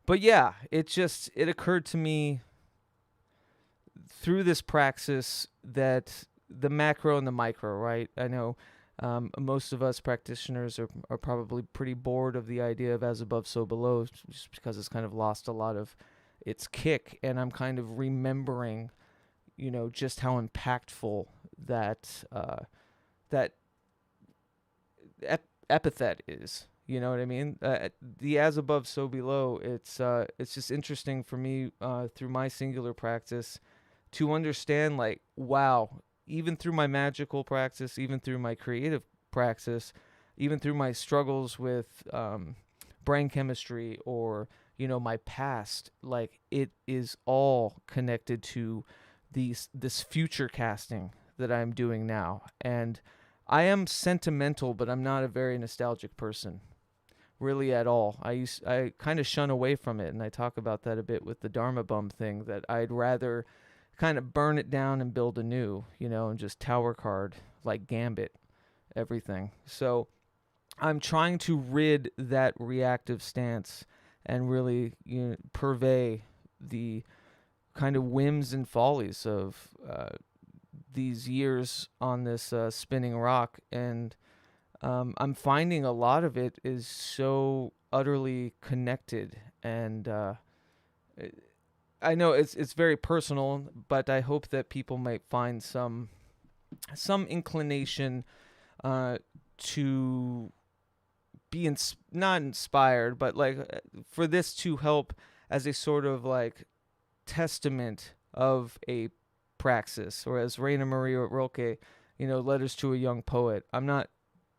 But yeah, it occurred to me through this praxis that the macro and the micro, right? I know most of us practitioners are probably pretty bored of the idea of as above, so below, just because it's kind of lost a lot of its kick. And I'm kind of remembering, just how impactful that epithet is. You know what I mean? The as above, so below. It's just interesting for me through my singular practice to understand, like, wow, even through my magical practice, even through my creative practice, even through my struggles with brain chemistry or my past, like, it is all connected to this future casting that I'm doing now. And I am sentimental, but I'm not a very nostalgic person, really, at all. I kind of shun away from it, and I talk about that a bit with the Dharma Bum thing, that I'd rather kind of burn it down and build anew, and just tower card, like Gambit, everything. So I'm trying to rid that reactive stance and really purvey the kind of whims and follies of these years on this spinning rock. And I'm finding a lot of it is so utterly connected. And I know it's very personal, but I hope that people might find some inclination uh, to be not inspired, but like for this to help as a sort of like testament of a praxis, or as Raina Maria Rilke, Letters to a Young Poet. I'm not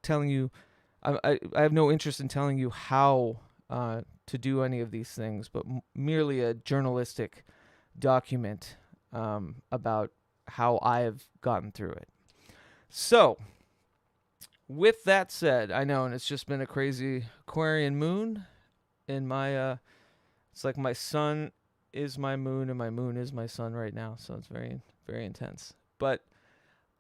telling you, I have no interest in telling you how to do any of these things, but merely a journalistic document about how I have gotten through it. So, with that said, I know, and it's just been a crazy Aquarian moon in my, it's like my sun is my moon and my moon is my sun right now. So it's very, very intense. But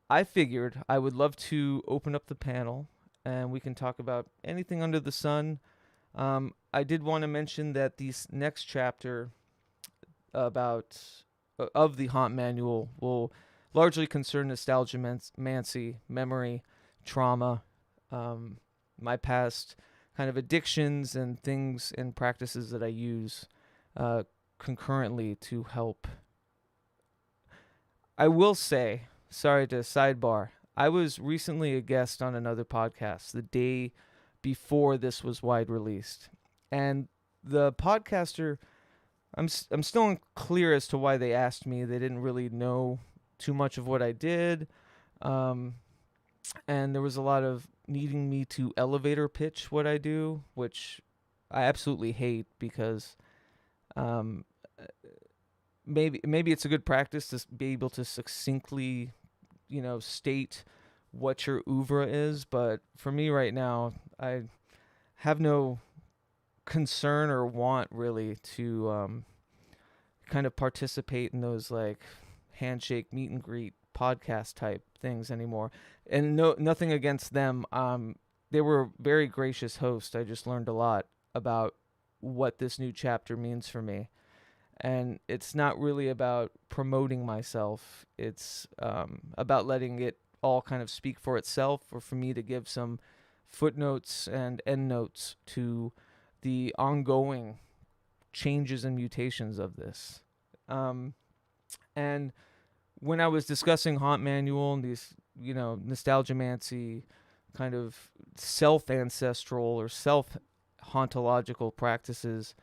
I figured I would love to open up the panel and we can talk about anything under the sun. I did want to mention that this next chapter about of the Haunt Manual will largely concern nostalgia, mancy, memory, trauma, my past kind of addictions and things and practices that I use concurrently to help. I will say, sorry to sidebar, I was recently a guest on another podcast the day before this was wide released. And the podcaster, I'm still unclear as to why they asked me. They didn't really know too much of what I did. And there was a lot of needing me to elevator pitch what I do, which I absolutely hate because um, maybe it's a good practice to be able to succinctly, state what your oeuvre is. But for me right now, I have no concern or want really to kind of participate in those like handshake meet and greet podcast type things anymore. And nothing against them. They were very gracious hosts. I just learned a lot about what this new chapter means for me. And it's not really about promoting myself. It's about letting it all kind of speak for itself, or for me to give some footnotes and endnotes to the ongoing changes and mutations of this. And when I was discussing Haunt Manual and these, nostalgiamancy kind of self-ancestral or self-hauntological practices,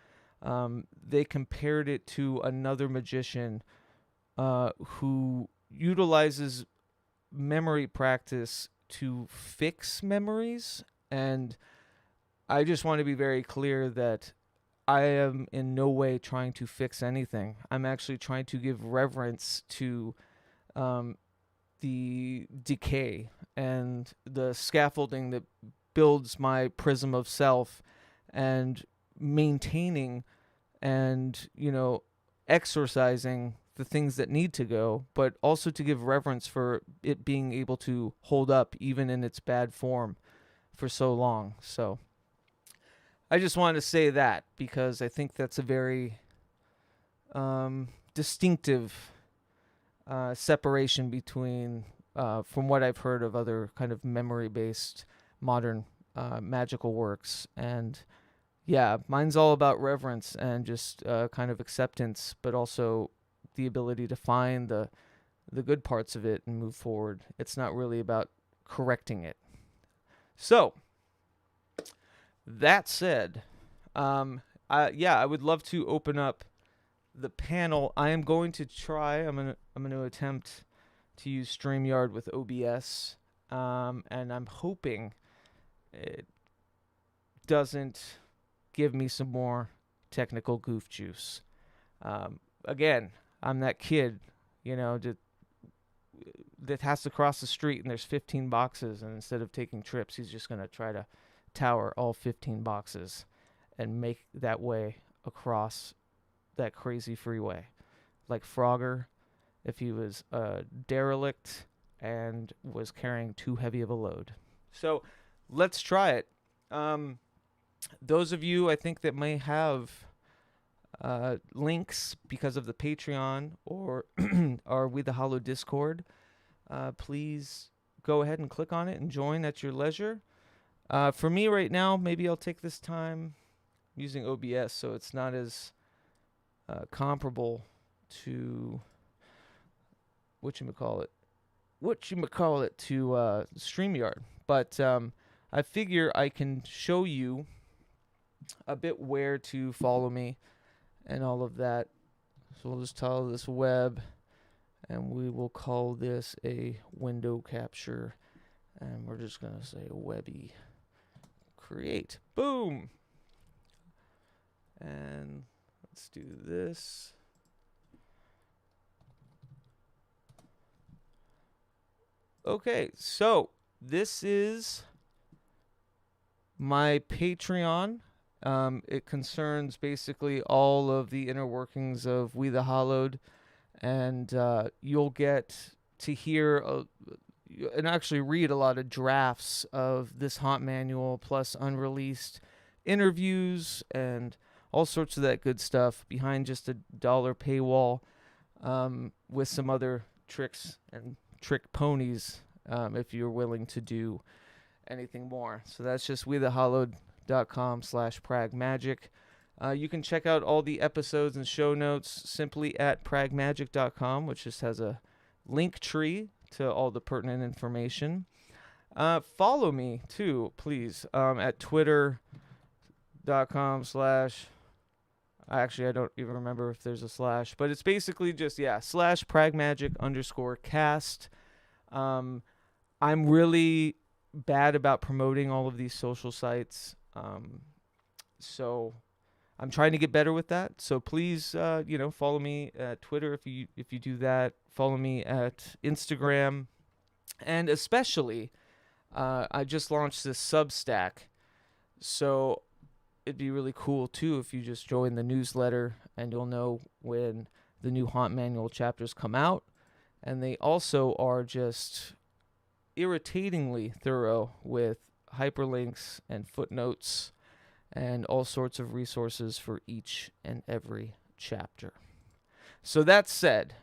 they compared it to another magician who utilizes memory practice to fix memories. And I just want to be very clear that I am in no way trying to fix anything. I'm actually trying to give reverence to the decay and the scaffolding that builds my prism of self, and maintaining and, exorcising the things that need to go, but also to give reverence for it being able to hold up even in its bad form for so long. So I just wanted to say that because I think that's a very distinctive separation between, from what I've heard of other kind of memory-based modern magical works. And yeah, mine's all about reverence and just kind of acceptance, but also the ability to find the good parts of it and move forward. It's not really about correcting it. So, that said, I would love to open up the panel. I am going to try. I'm gonna attempt to use StreamYard with OBS, and I'm hoping it doesn't give me some more technical goof juice. Again, I'm that kid, that has to cross the street and there's 15 boxes, and instead of taking trips, he's just gonna try to tower all 15 boxes and make that way across that crazy freeway, like Frogger if he was a derelict and was carrying too heavy of a load. So let's try it. Those of you I think that may have links because of the Patreon or our We the Hollow Discord, please go ahead and click on it and join at your leisure. For me right now, maybe I'll take this time using OBS, so it's not as comparable to whatchamacallit to StreamYard. But I figure I can show you a bit where to follow me and all of that. So we'll just title this web, and we will call this a window capture, and we're just gonna say Webby create. Boom. And let's do this. Okay, so this is my Patreon. It concerns basically all of the inner workings of We the Hollowed, and you'll get to hear and actually read a lot of drafts of this haunt manual, plus unreleased interviews and all sorts of that good stuff behind just $1 paywall, with some other tricks and trick ponies, if you're willing to do anything more. So that's just wethehollowed.com/pragmagic. You can check out all the episodes and show notes simply at pragmagic.com, which just has a link tree to all the pertinent information. Follow me too, please, at twitter.com/ actually, I don't even remember if there's a slash, but it's basically just, /pragmagic_cast. I'm really bad about promoting all of these social sites. So I'm trying to get better with that. So please, follow me at Twitter if you do that. Follow me at Instagram, and especially, I just launched this Substack. So it'd be really cool too if you just join the newsletter, and you'll know when the new Haunt Manual chapters come out. And they also are just irritatingly thorough with hyperlinks and footnotes and all sorts of resources for each and every chapter. So that said,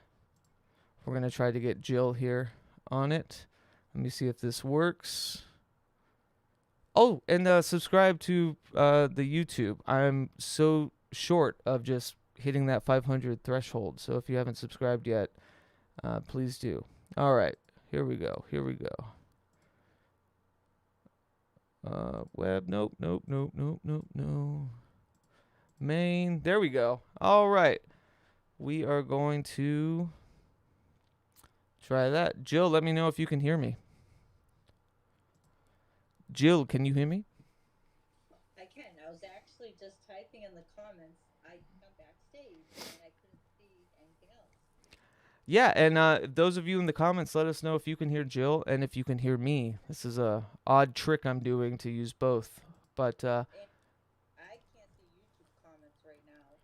we're going to try to get Jill here on it. Let me see if this works. Oh, and subscribe to the YouTube. I'm so short of just hitting that 500 threshold. So if you haven't subscribed yet, please do. All right, here we go. Web, nope. Main, there we go. All right, we are going to try that. Jill, let me know if you can hear me. Jill, can you hear me? I can. I was actually just typing in the comments. I come backstage and I couldn't see anything else. Yeah, and those of you in the comments, let us know if you can hear Jill and if you can hear me. This is a odd trick I'm doing to use both, but And I can't see YouTube comments right now.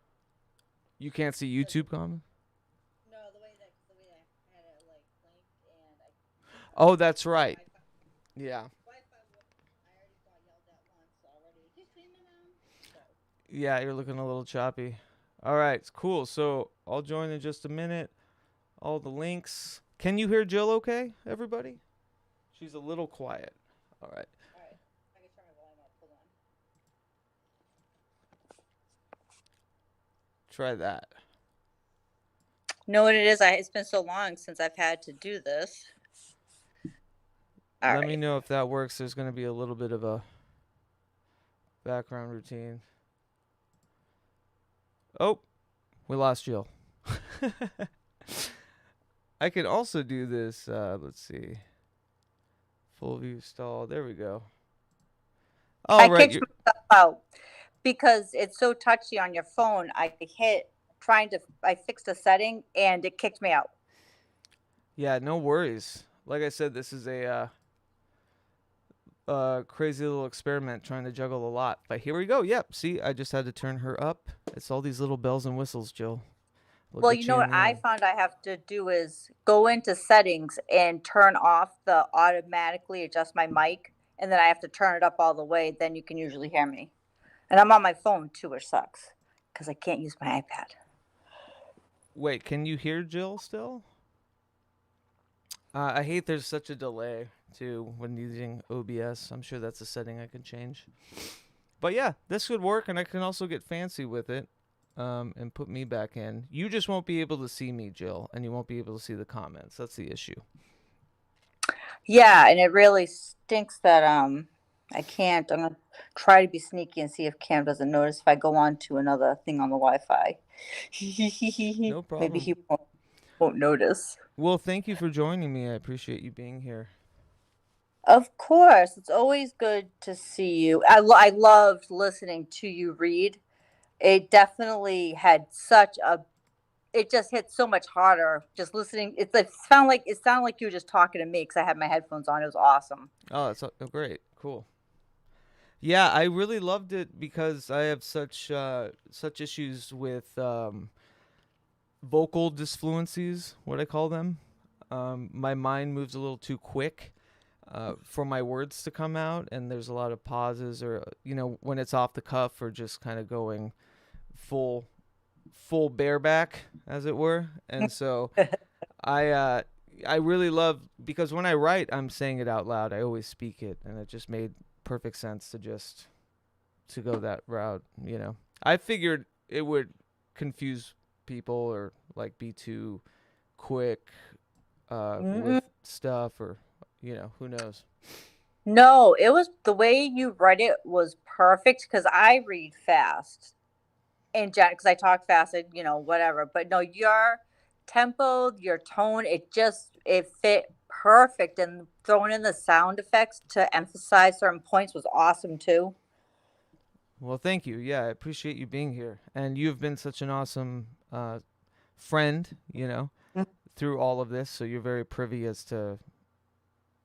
you can't see YouTube comments? No, the way that I had it like linked and I. Oh, that's right. Yeah. Wi-Fi. I already got yelled at once already. You streaming now? So. Yeah, you're looking a little choppy. All right, cool. So I'll join in just a minute. All the links. Can you hear Jill okay, everybody? She's a little quiet. All right. All right. I can turn my volume up. Hold on. Try that. Know what it is? It's been so long since I've had to do this. Let me know if that works. There's going to be a little bit of a background routine. Oh, we lost Jill. I can also do this. Let's see. Full view stall. There we go. Oh, I right. kicked myself out because it's so touchy on your phone. I fixed a setting and it kicked me out. Yeah, no worries. Like I said, this is a crazy little experiment trying to juggle a lot. But here we go. Yep. See, I just had to turn her up. It's all these little bells and whistles, Jill. Well, you know what I found I have to do is go into settings and turn off the automatically adjust my mic, and then I have to turn it up all the way. Then you can usually hear me. And I'm on my phone too, which sucks because I can't use my iPad. Wait, can you hear Jill still? I hate there's such a delay too when using OBS. I'm sure that's a setting I can change. But yeah, this would work, and I can also get fancy with it, and put me back in. You just won't be able to see me, Jill, and you won't be able to see the comments. That's the issue. Yeah, and it really stinks that I can't. I'm gonna try to be sneaky and see if Cam doesn't notice if I go on to another thing on the Wi-Fi. No Maybe problem. he won't notice. Well, thank you for joining me. I appreciate you being here. Of course, it's always good to see you. I loved listening to you read. It definitely had such a. It just hit so much harder just listening. It sounded like you were just talking to me because I had my headphones on. It was awesome. Oh, that's great. Cool. Yeah, I really loved it because I have such issues with vocal disfluencies, what I call them. My mind moves a little too quick for my words to come out, and there's a lot of pauses, or when it's off the cuff, or just kind of going full bareback, as it were. And so I I really love, because when I write, I'm saying it out loud. I always speak it, and it just made perfect sense to go that route. I figured it would confuse people, or like be too quick Mm-mm. with stuff, or who knows. No, it was the way you read it was perfect because I read fast in general because I talk fast and whatever. But no, your tempo, your tone, it fit perfect, and throwing in the sound effects to emphasize certain points was awesome too. Well, thank you. Yeah, I appreciate you being here, and you've been such an awesome friend, through all of this. So you're very privy as to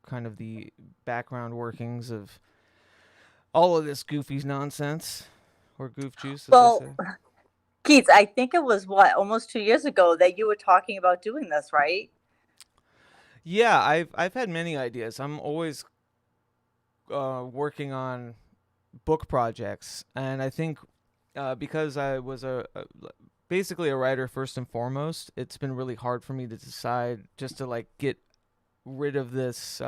kind of the background workings of all of this goofy nonsense, or goof juice, as they Well, say. Keith, I think it was what almost 2 years ago that you were talking about doing this, right? Yeah, I've had many ideas. I'm always working on book projects, and I think because I was basically a writer first and foremost, it's been really hard for me to decide just to like get rid of this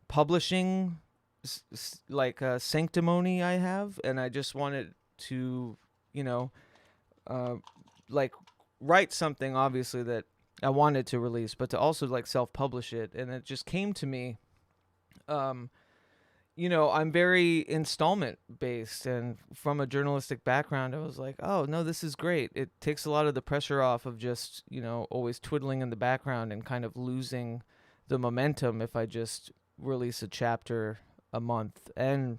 publishing sanctimony I have, and I just wanted to, you know, uh, like write something obviously that I wanted to release, but to also like self-publish it, and it just came to me. Um, I'm very installment based, and from a journalistic background, I was like, oh, no, this is great. It takes a lot of the pressure off of just, always twiddling in the background and kind of losing the momentum if I just release a chapter a month. And,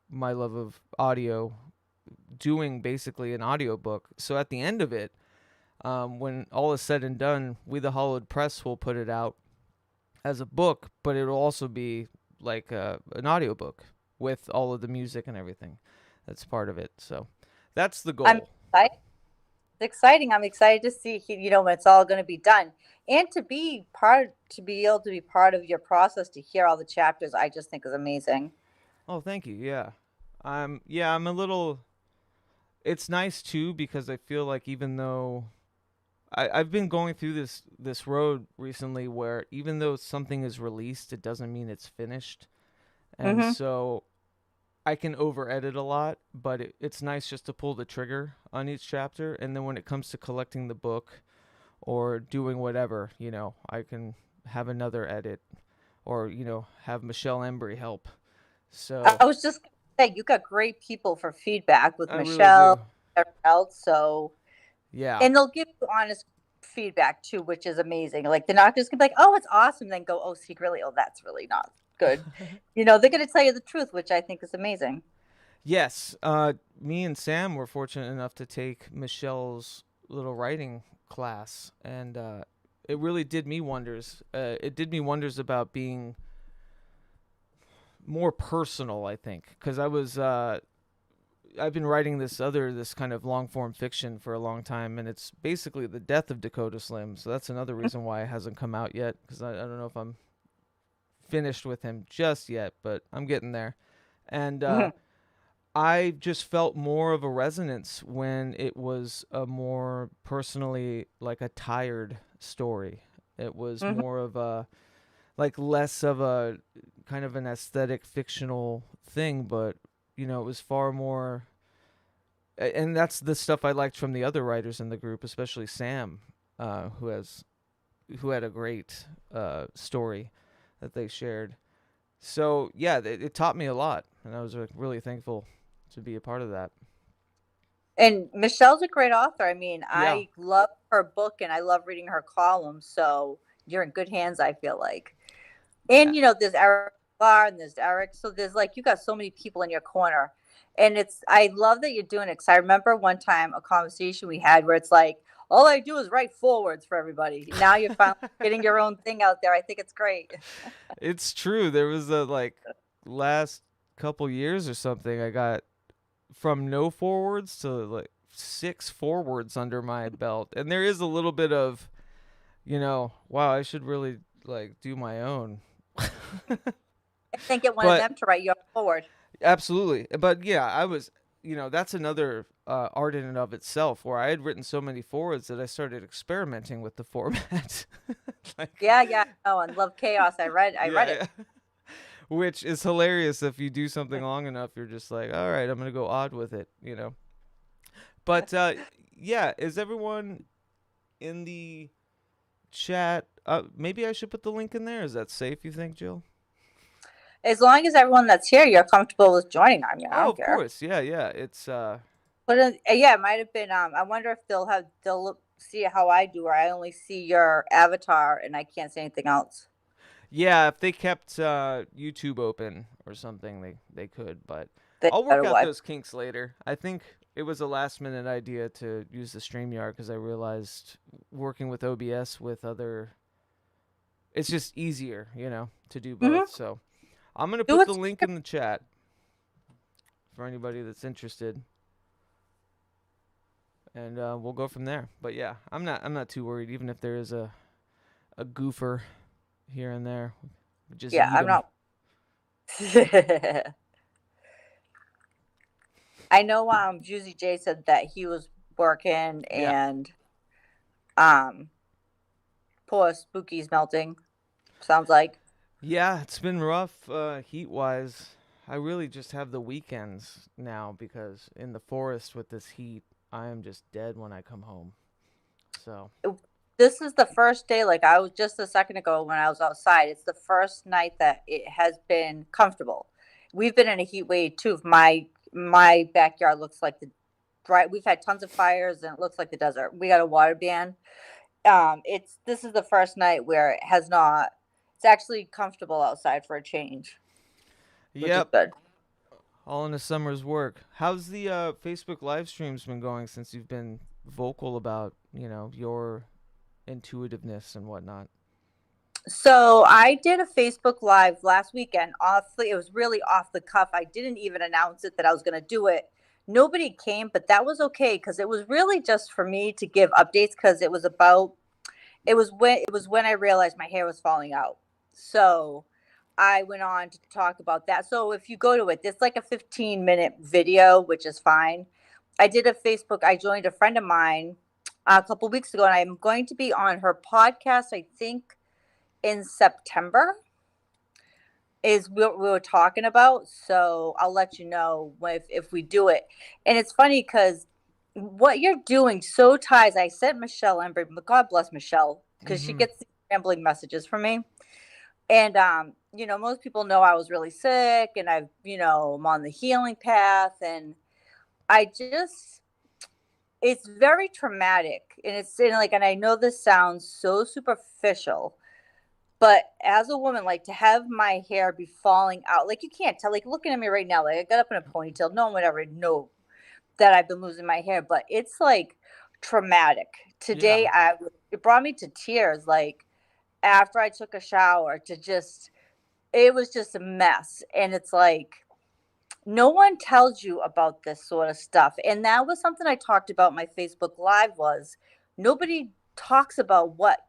my love of audio, doing basically an audiobook. So at the end of it, when all is said and done, We the Hollowed Press will put it out as a book, but it'll also be like an audiobook with all of the music and everything that's part of it. So that's the I'm goal. excited. It's exciting. I'm excited to see, when it's all going to be done, and to be able to be part of your process to hear all the chapters. I just think is amazing. Oh, thank you. Yeah. I'm a little, it's nice too, because I feel like even though I've been going through this road recently where even though something is released, it doesn't mean it's finished. And Hmm. so I can over edit a lot, but it's nice just to pull the trigger on each chapter. And then when it comes to collecting the book or doing whatever, I can have another edit, or, have Michelle Embry help. So I was just going to say you got great people for feedback with I really do. Michelle, everyone else. So, Yeah. and they'll give you honest feedback too, which is amazing. Like they're not just gonna be like, "Oh, it's awesome," then go, "Oh, secretly, oh, that's really not good." They're gonna tell you the truth, which I think is amazing. Yes. Me and Sam were fortunate enough to take Michelle's little writing class, and it really did me wonders. It did me wonders about being more personal, I think, because I've been writing this kind of long form fiction for a long time, and it's basically the death of Dakota Slim. So that's another reason why it hasn't come out yet, because I don't know if I'm finished with him just yet, but I'm getting there. And Mhm. I just felt more of a resonance when it was a more personally, like, a tired story. It was Mhm. more of a, like, less of a kind of an aesthetic fictional thing, but it was far more, and that's the stuff I liked from the other writers in the group, especially Sam, who had a great story that they shared. So yeah, it taught me a lot, and I was really thankful to be a part of that. And Michelle's a great author. I mean, Yeah, I love her book and I love reading her columns. So you're in good hands, I feel like. yeah, And there's Eric Barr and there's Eric. So there's like you got so many people in your corner. And I love that you're doing it because I remember one time a conversation we had where it's like, all I do is write forwards for everybody. Now you're finally getting your own thing out there. I think it's great. it's true. There was a like last couple years or something. I got from no forwards to like 6 forwards under my belt, and there is a little bit of, wow, I should really like do my own. I think get one of But them to write your forward. absolutely. But yeah, I was, that's another art in and of itself where I had written so many forwards that I started experimenting with the format. Like, Yeah, yeah. Oh, and Love Chaos. I read it. yeah, which is hilarious if you do something long enough, you're just like, all right, I'm going to go odd with it. But yeah, is everyone in the chat? Maybe I should put the link in there. Is that safe, you think, Jill? As long as everyone that's here, you're comfortable with joining. I mean, I Oh, don't of care. course. Yeah, yeah. It's But yeah, it might have been. I wonder if they'll see how I do, or I only see your avatar and I can't see anything else. yeah, if they kept YouTube open or something, they could, but They I'll work better out wipe. those kinks later. I think it was a last minute idea to use the StreamYard because I realized working with OBS with other, it's just easier, to do both. Mm-hmm. So I'm gonna Do put it. the link in the chat for anybody that's interested, and we'll go from there. But yeah, I'm not too worried, even if there is a goofer here and there. Just Yeah, eat I'm them. not. I know. Juicy J said that he was working Yeah. and poor Spooky's melting. Sounds like. Yeah, it's been rough heat wise. I really just have the weekends now because in the forest with this heat, I am just dead when I come home. So, This is the first day, like I was just a second ago when I was outside. It's the first night that it has been comfortable. We've been in a heat wave too. My backyard looks like the right. We've had tons of fires and it looks like the desert. We got a water ban. This is the first night where it has not. It's actually comfortable outside for a change, which is yep, good. all in the summer's work. How's the Facebook live streams been going since you've been vocal about, your intuitiveness and whatnot? So I did a Facebook Live last weekend. It was really off the cuff. I didn't even announce it that I was going to do it. Nobody came, but that was okay because it was really just for me to give updates because it was when I realized my hair was falling out. So I went on to talk about that. So if you go to it, it's like a 15-minute video, which is fine. I joined a friend of mine a couple weeks ago, and I'm going to be on her podcast, I think in September is what we were talking about. So I'll let you know if we do it. And it's funny because what you're doing so ties. I sent Michelle Embry, but God bless Michelle because she Mm-hmm. gets these rambling messages from me. And most people know I was really sick, and I'm on the healing path, and I just it's very traumatic, and I know this sounds so superficial, but as a woman, like to have my hair be falling out, like you can't tell, like looking at me right now, like I got up in a ponytail. No one would ever know that I've been losing my hair, but it's like traumatic. Yeah. Today, it brought me to tears. Like after I took a shower, it was just a mess, and it's like no one tells you about this sort of stuff, and that was something I talked about in my Facebook Live. Was nobody talks about what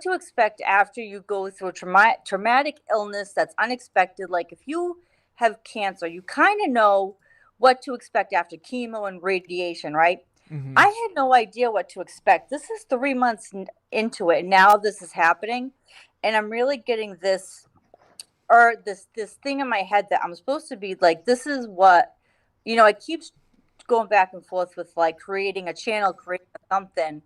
to expect after you go through a traumatic illness that's unexpected. Like if you have cancer, you kind of know what to expect after chemo and radiation, right? Mm-hmm. I had no idea what to expect. This is 3 months into it. And now this is happening. And I'm really getting this or this thing in my head that I'm supposed to be like, this is what, I keep going back and forth with like creating a channel, creating something.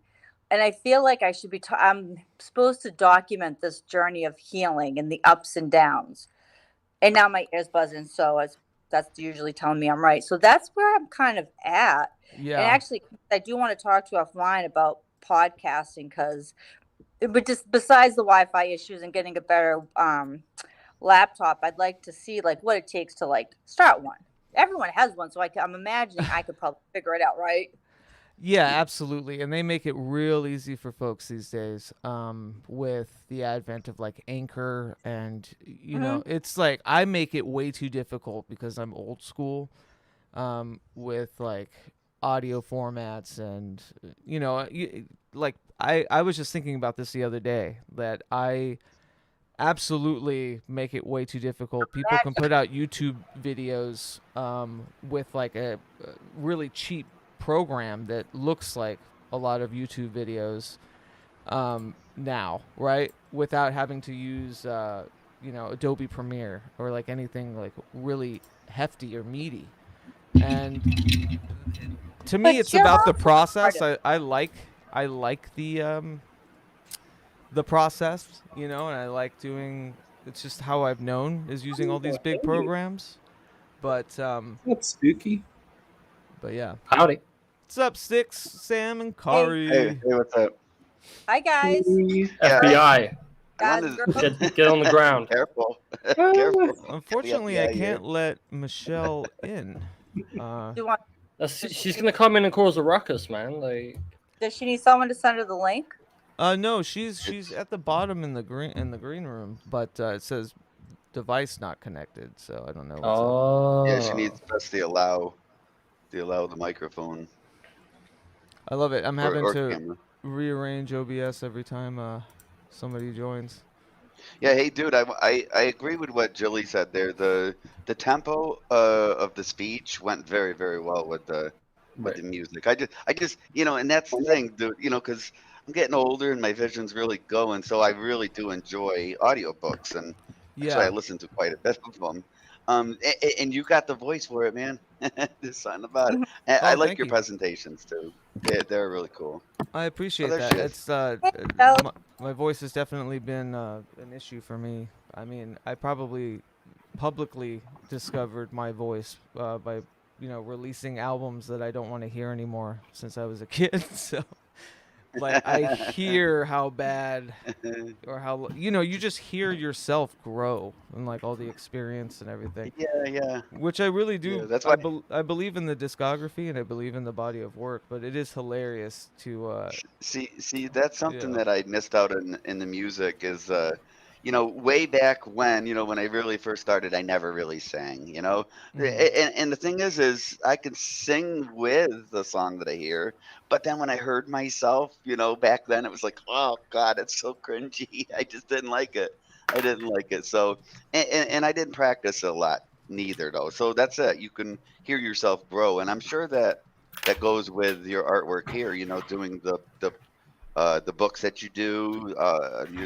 And I feel like I should be, I'm supposed to document this journey of healing and the ups and downs. And now my ears buzzing. So that's usually telling me I'm right. So that's where I'm kind of at. And Yeah. actually, I do want to talk to you offline about podcasting because, but just besides the Wi-Fi issues and getting a better laptop, I'd like to see like what it takes to like start one. Everyone has one, so I'm imagining I could probably figure it out, right? Yeah, absolutely. And they make it real easy for folks these days, with the advent of like Anchor. And, Mm-hmm. it's like I make it way too difficult because I'm old school, with like audio formats. And, like I was just thinking about this the other day that I absolutely make it way too difficult. People can put out YouTube videos, with like a really cheap program that looks like a lot of YouTube videos, now, right? Without having to use, Adobe Premiere or like anything like really hefty or meaty. And to me, But it's you're about the also process. artist. I like the process, and I like doing. It's just how I've known is using all these big Hey, programs. But what's spooky? yeah. Howdy. What's up, Sticks, Sam, and Hey, Kari? What's up? hi guys, Hey. Yeah, FBI. I guys and wanted girls. Get on the ground. careful, Ah, careful. Unfortunately, I FBI here. can't let Michelle in. Do you want? She's gonna come in and cause a ruckus, man. Like, Does she need someone to send her the link? No, she's at the bottom in the green room, but it says device not connected, so I don't know what's up. Yeah, she oh, needs us to allow the microphone I love it. I'm having or to camera. rearrange OBS every time somebody joins. Yeah, hey, dude, I agree with what Jilly said there. The tempo of the speech went very, very well with the right. music. I just and that's the thing, dude. Because I'm getting older and my vision's really going, so I really do enjoy audiobooks, and actually I Yeah. listen to quite a bit of them. And you got the voice for it, man. There's something about it. Mhm. And I Oh, like thank your you. presentations too. They're really cool. I appreciate Other that. shit. It's Hello. my voice has definitely been an issue for me. I mean, I probably publicly discovered my voice by releasing albums that I don't want to hear anymore since I was a kid. So like I hear how bad or how you just hear yourself grow and like all the experience and everything, Yeah. which I really Yeah, do. that's why. I believe in the discography and I believe in the body of work, but it is hilarious to See, that's something yeah. that I missed out in the music is, way back when I really first started, I never really sang. Mhm. And the thing is I can sing with the song that I hear, but then when I heard myself, back then it was like, oh God, it's so cringy. I just didn't like it. I didn't like it. So, and I didn't practice a lot neither though. So that's it. You can hear yourself grow, and I'm sure that goes with your artwork here. Doing the books that you do,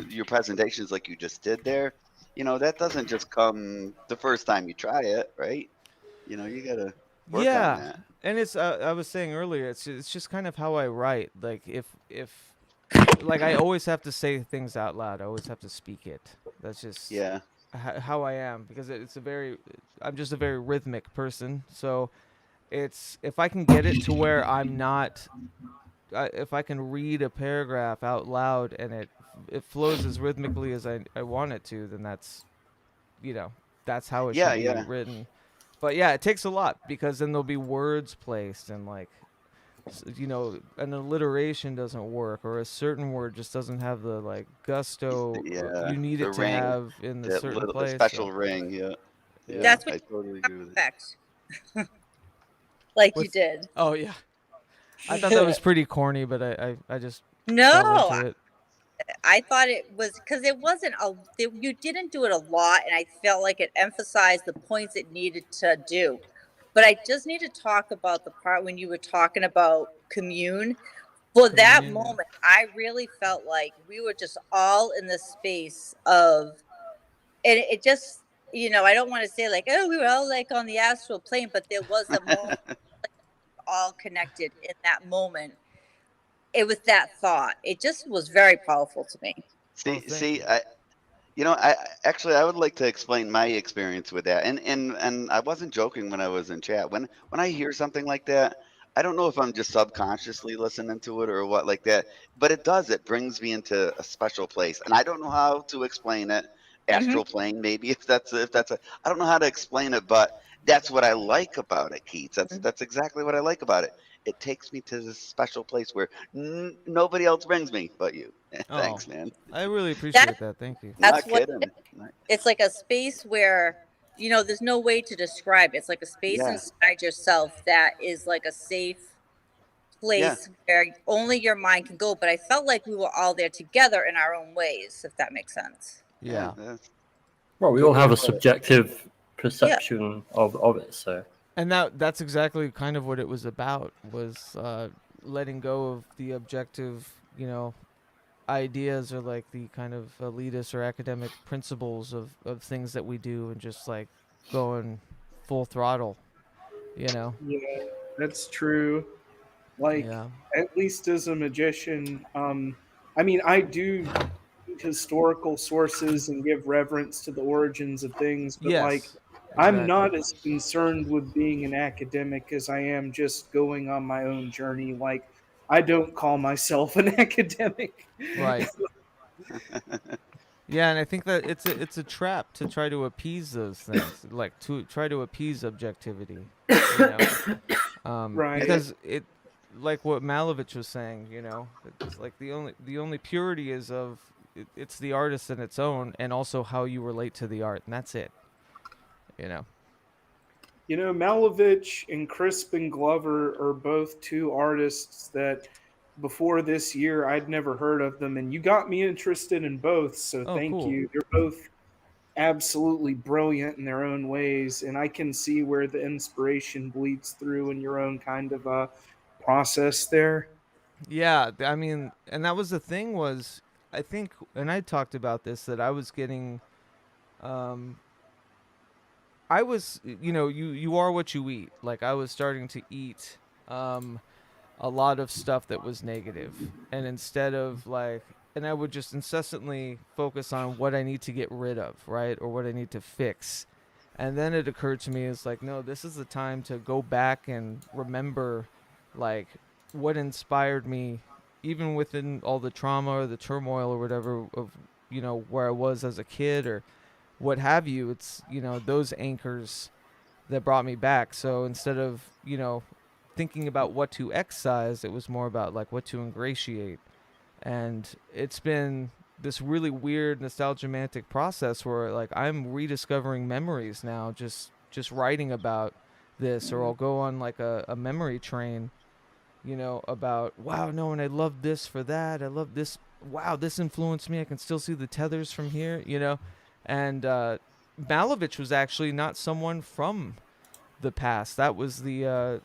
your presentations like you just did there. That doesn't just come the first time you try it, right? You gotta work on Yeah, that. and it's I was saying earlier, it's just kind of how I write. Like if like I always have to say things out loud. I always have to speak it. That's just Yeah, how I am because I'm just a very rhythmic person. So it's if I can get it to where I'm not if I can read a paragraph out loud and it flows as rhythmically as I want it to, then you know that's how it should be yeah. written. But yeah, it takes a lot because then there'll be words placed and like an alliteration doesn't work or a certain word just doesn't have the like gusto Yeah, you need the it to ring, have in the certain the place. So special ring. Yeah, yeah. That's what I you totally agree with it. expect, like you What's did. Oh yeah. I thought that was pretty corny, but I just fell No, into it. I thought it was because it wasn't you didn't do it a lot, and I felt like it emphasized the points it needed to do. But I just need to talk about the part when you were talking about commune. For that Communion, yeah. moment, I really felt like we were just all in the space of, and it just I don't want to say like, oh, we were all like on the astral plane, but there was a moment all connected in that moment. It was that thought. It just was very powerful to me. Oh, See, thank see, you. I actually I would like to explain my experience with that. And I wasn't joking when I was in chat. When I hear something like that, I don't know if I'm just subconsciously listening to it or what like that, but it does. It brings me into a special place. And I don't know how to explain it. Hmm. Astral plane, maybe if that's a I don't know how to explain it, but that's what I like about it, Keats. That's exactly what I like about it. It takes me to this special place where nobody else brings me but you. Oh, Thanks, man. I really That appreciate that. Thank you. that's Not what kidding. Not- it's like, a space where there's no way to describe it. It's like a space Yeah, inside yourself that is like a safe yeah, place where only your mind can go. But I felt like we were all there together in our own ways, if that makes sense. yeah. Yeah. That's Well, we good all way have to a put it. subjective Yeah. perception of it, so And that's exactly kind of what it was about, was letting go of the objective, ideas, or like the kind of elitist or academic principles of things that we do, and just like going full throttle, you know? Yeah, that's true. Like, Yeah. at least as a magician, I mean, I do historical sources and give reverence to the origins of things, but like, Yes, I'm exactly. not as concerned with being an academic as I am just going on my own journey. Like, I don't call myself an academic. Right. Yeah, and I think that it's a trap to try to appease those things, like to try to appease objectivity, you know? Right. I, Because it, like what Malevich was saying, it's like the only purity is it's the artist in its own, and also how you relate to the art, and that's it, you know. Malevich and Crispin Glover are both two artists that before this year I'd never heard of them, and you got me interested in both, so Oh, thank cool. you. They're both absolutely brilliant in their own ways, and I can see where the inspiration bleeds through in your own kind of process there. Yeah, I mean, and that was the thing, was I think, and I talked about this, that I was getting, um, I was, you are what you eat. Like, I was starting to eat, um, a lot of stuff that was negative, and instead of like, and I would just incessantly focus on what I need to get rid of, right, or what I need to fix. And then it occurred to me, it's like, no, this is the time to go back and remember, like, what inspired me, even within all the trauma or the turmoil or whatever of, where I was as a kid or what have you. It's, those anchors that brought me back. So instead of, thinking about what to excise, it was more about like what to ingratiate. And it's been this really weird nostalgimantic process where like I'm rediscovering memories now, just writing about this, or I'll go on like a memory train, about, wow, no, and I love this for that. I love this. Wow, this influenced me. I can still see the tethers from here. And Malevich was actually not someone from the past. That was the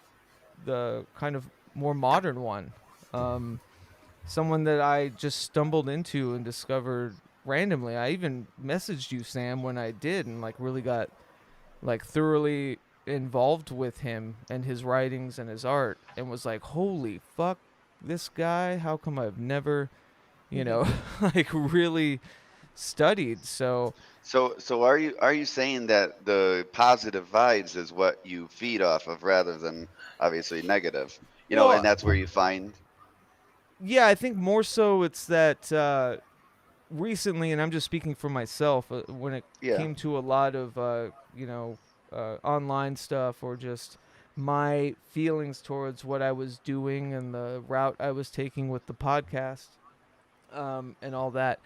kind of more modern one. Someone that I just stumbled into and discovered randomly. I even messaged you, Sam, when I did, and like really got like thoroughly involved with him and his writings and his art, and was like, holy fuck, this guy, how come I've never, like really studied. So so are you saying that the positive vibes is what you feed off of rather than obviously negative? And well, that's where you find yeah, I think more so it's that recently, and I'm just speaking for myself, when it yeah. came to a lot of online stuff, or just my feelings towards what I was doing and the route I was taking with the podcast, and all that,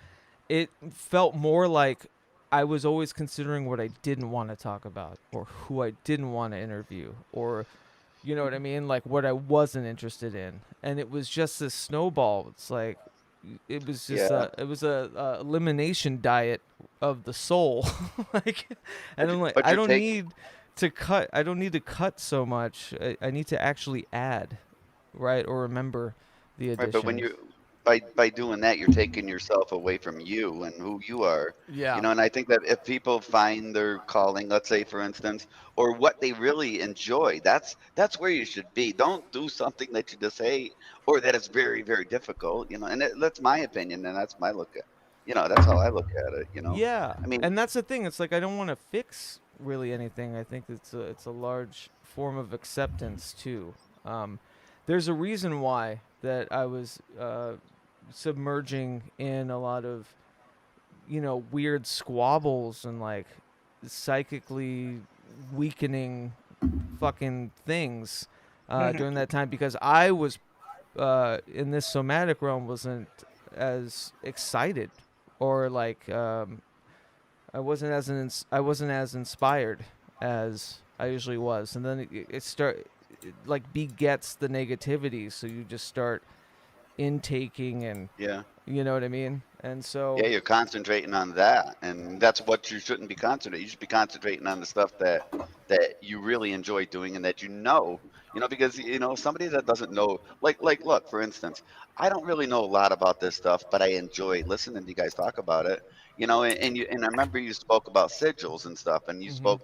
it felt more like I was always considering what I didn't want to talk about, or who I didn't want to interview, or you know what I mean, like what I wasn't interested in, and it was just this snowball. It's like it was just Yeah. a elimination diet of the soul, like, and But I'm like, but I you're don't take need to cut. I don't need to cut so much. I need to actually add, right, or remember the right, but when additions. by doing that, you're taking yourself away from you and who you are. Yeah. And I think that if people find their calling, let's say for instance, or what they really enjoy, that's where you should be. Don't do something that you just hate or that is very, very difficult. And that's my opinion, and that's my look at. That's how I look at it. Yeah, I mean, and that's the thing. It's like I don't want to fix really anything. I think it's a large form of acceptance too. Um, there's a reason why that I was submerging in a lot of weird squabbles and like psychically weakening fucking things Mhm. during that time because I was in this somatic realm wasn't as excited or like I wasn't as inspired as I usually was, and then it like begets the negativity, so you just start intaking and yeah. you know what I mean, and Yeah, so you're concentrating on that, and that's what you shouldn't be concentrating. You should be concentrating on the stuff that you really enjoy doing and that because somebody that doesn't know, like look, for instance, I don't really know a lot about this stuff, but I enjoy listening to you guys talk about it. And I remember you spoke about sigils and stuff, and you hmm spoke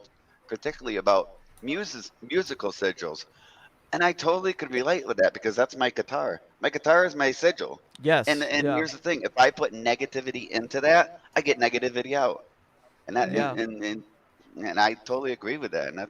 particularly about musical sigils. And I totally could relate with that because that's my guitar. My guitar is my sigil. And yes, and yeah, here's the thing: if I put negativity into that, I get negativity out. And that yeah. and I totally agree with that. And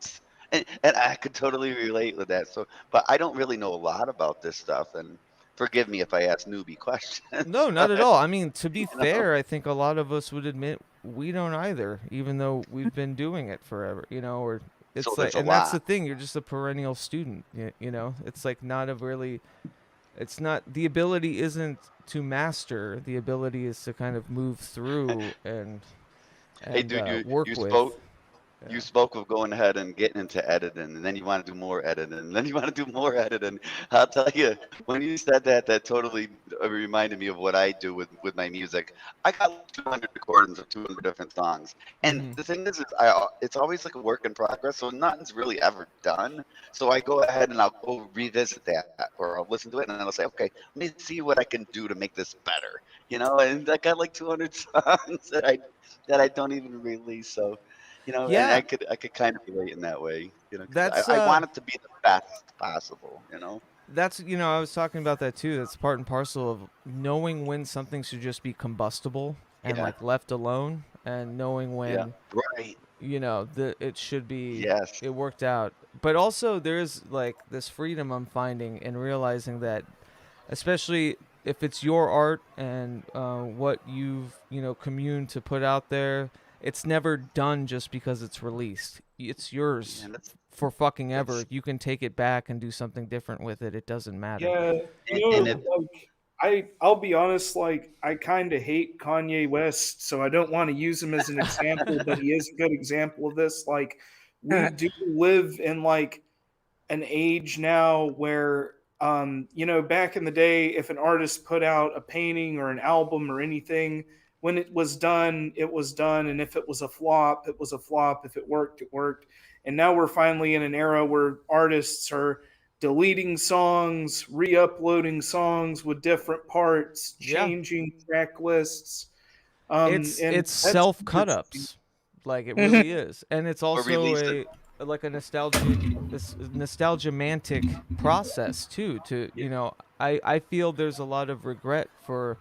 I could totally relate with that. So, but I don't really know a lot about this stuff. And forgive me if I ask newbie questions. No, not at But all. I mean, to be you know, fair, I think a lot of us would admit we don't either, even though we've been doing it forever, or so it's like, there's a and that's the lot. thing, you're just a perennial student, it's like not a really, it's not, the ability isn't to master, the ability is to kind of move through and, Hey, dude, work you with. spoke you Yeah. spoke of going ahead and getting into editing, and then you want to do more editing, and then you want to do more editing. I'll tell you, when you said that, that totally reminded me of what I do with my music. I got like 200 recordings of 200 different songs, and hmm the thing is it's always like a work in progress, so nothing's really ever done. So I go ahead and I'll go revisit that, or I'll listen to it, and then I'll say, okay, let me see what I can do to make this better. And I got like 200 songs that I don't even release. So and Yeah, I could kind of relate in that way, because I, that's I want it to be the best possible. that's I was talking about that too. That's part and parcel of knowing when something should just be combustible and Yeah, like left alone, and knowing yeah, when right. it should be Yes, it worked out. But also there's like this freedom I'm finding in realizing that, especially if it's your art and what you've communed to put out there, it's never done just because it's released. It's yours and that's for fucking ever. that's You can take it back and do something different with it. It doesn't matter. Yeah, and it like I'll be honest, like I kind of hate Kanye West, so I don't want to use him as an example, but he is a good example of this. Like we do live in like an age now where back in the day if an artist put out a painting or an album or anything, when it was done it was done, and if it was a flop it was a flop, if it worked it worked. And now we're finally in an era where artists are deleting songs, re-uploading songs with different parts, Yeah. changing track lists, and It's that's self cut interesting. ups, like it really is, and it's or also release it. like a nostalgia mantic process too. To I feel there's a lot of regret for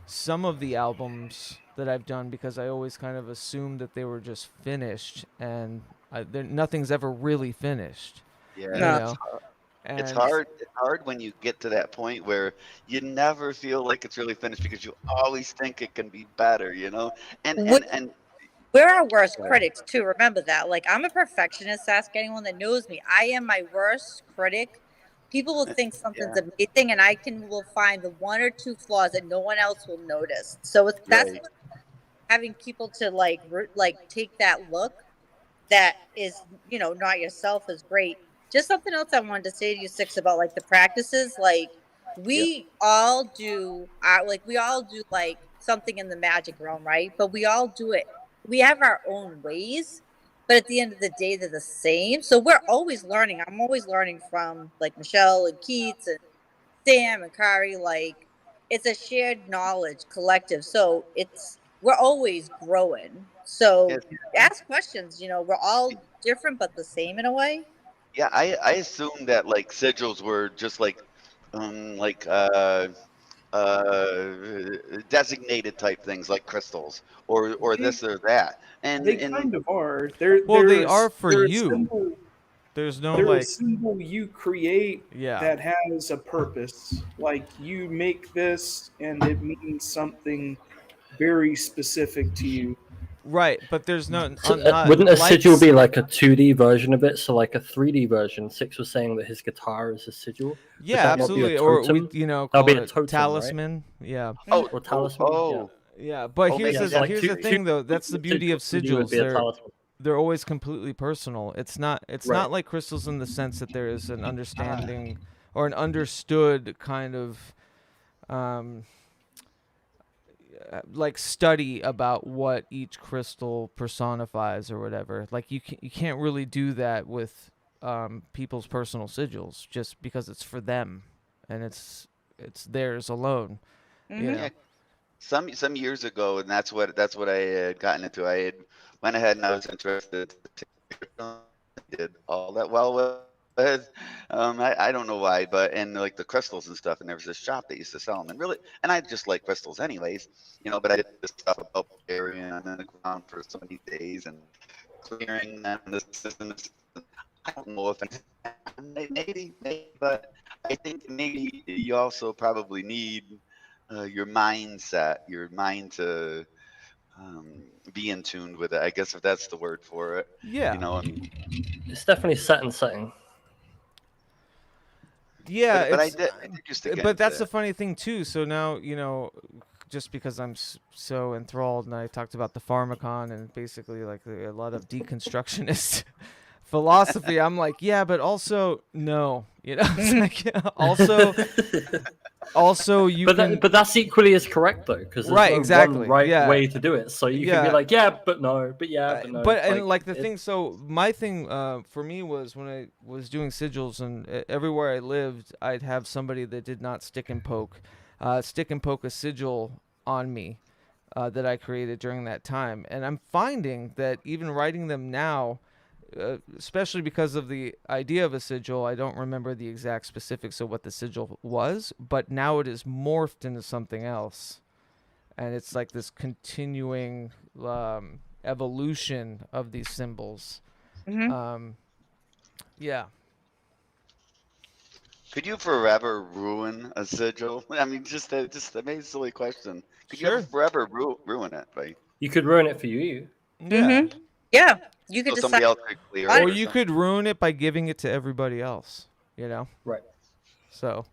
some of the albums that I've done because I always kind of assumed that they were just finished, and nothing's ever really finished, you Yeah, No. know. it's And hard. It's hard when you get to that point where you never feel like it's really finished because you always think it can be better. And We- and and We're our worst go ahead. critics too. Remember that. Like I'm a perfectionist. Ask anyone that knows me. I am my worst critic. People will think something's Yeah, amazing, and I will find the one or two flaws that no one else will notice. So that's right. having people to like take that look that is not yourself is great. Just something else I wanted to say to you, Six, about like the practices. Like Yep. we all do like something in the magic realm, right? But we all do it. We have our own ways, but at the end of the day they're the same. So we're always learning. I'm always learning from like Michelle and Keats and Sam and Kari. Like it's a shared knowledge collective. So we're always growing. So Yes. ask questions. We're all different but the same in a way. Yeah, I assume that like sigils were just like designated type things like crystals or They this or that. they And kind of are. They're Well, they they're a, are for they're a you. symbol. There's no They're a like, symbol you create yeah, that has a purpose. Like you make this, and it means something very specific to you. right. But there's no So, not wouldn't a sigil likes. be like a 2D version of it? So like a 3D version. Six was saying that his guitar is a sigil. Would Yeah, that not be a absolutely. Or we, totem? That'll call be it a a totem, right? talisman. Yeah. oh Or oh talisman? Yeah. oh Yeah, but oh here's Yeah, maybe the so that like here's the two thing though. That's the beauty of 3D would sigils. be a talisman. They're always completely personal. It's Right. not like crystals in the sense that there is an understanding or an understood kind of um, like study about what each crystal personifies or whatever. Like you can't really do that with people's personal sigils just because it's for them and it's theirs alone. You Mm-hmm. yeah, know. some years ago, and that's what I had gotten into. I had went ahead and I was interested to take did all that well with. I don't know why, but and like the crystals and stuff, and there was this shop that used to sell them, and really, and I just like crystals anyways, but I did this stuff about burying them in the ground for so many days and clearing them. This. I don't know if it's maybe, but I think maybe you also probably need your mindset, your mind to be in tune with it. I guess if that's the word for it. Yeah. I mean, It's definitely set and setting. Yeah, but I it's did used to get but into that's the that. funny thing too. So now, just because I'm so enthralled and I talked about the pharmacon and basically like a lot of deconstructionist philosophy, I'm like, yeah, but also no, it's like also you can But that's equally as correct though, because there's right, no one exactly. right Yeah. way to do it. So you can be Yeah. like, yeah, but no, but yeah, but no. But and Like like the it, thing, so my thing for me was when I was doing sigils and everywhere I lived, I'd have somebody that did not stick and poke a sigil on me that I created during that time, and I'm finding that even writing them now, especially because of the idea of a sigil, I don't remember the exact specifics of what the sigil was, but now it is morphed into something else, and it's like this continuing evolution of these symbols. Mm-hmm. Yeah. Could you forever ruin a sigil? I mean, just a maybe silly question. Could you ever Sure. forever ruin it? Right? you could ruin it for you. Yeah. Mm-hmm. Yeah. You could So decide. somebody else could clear on it Or or you something. could ruin it by giving it to everybody else, Right. So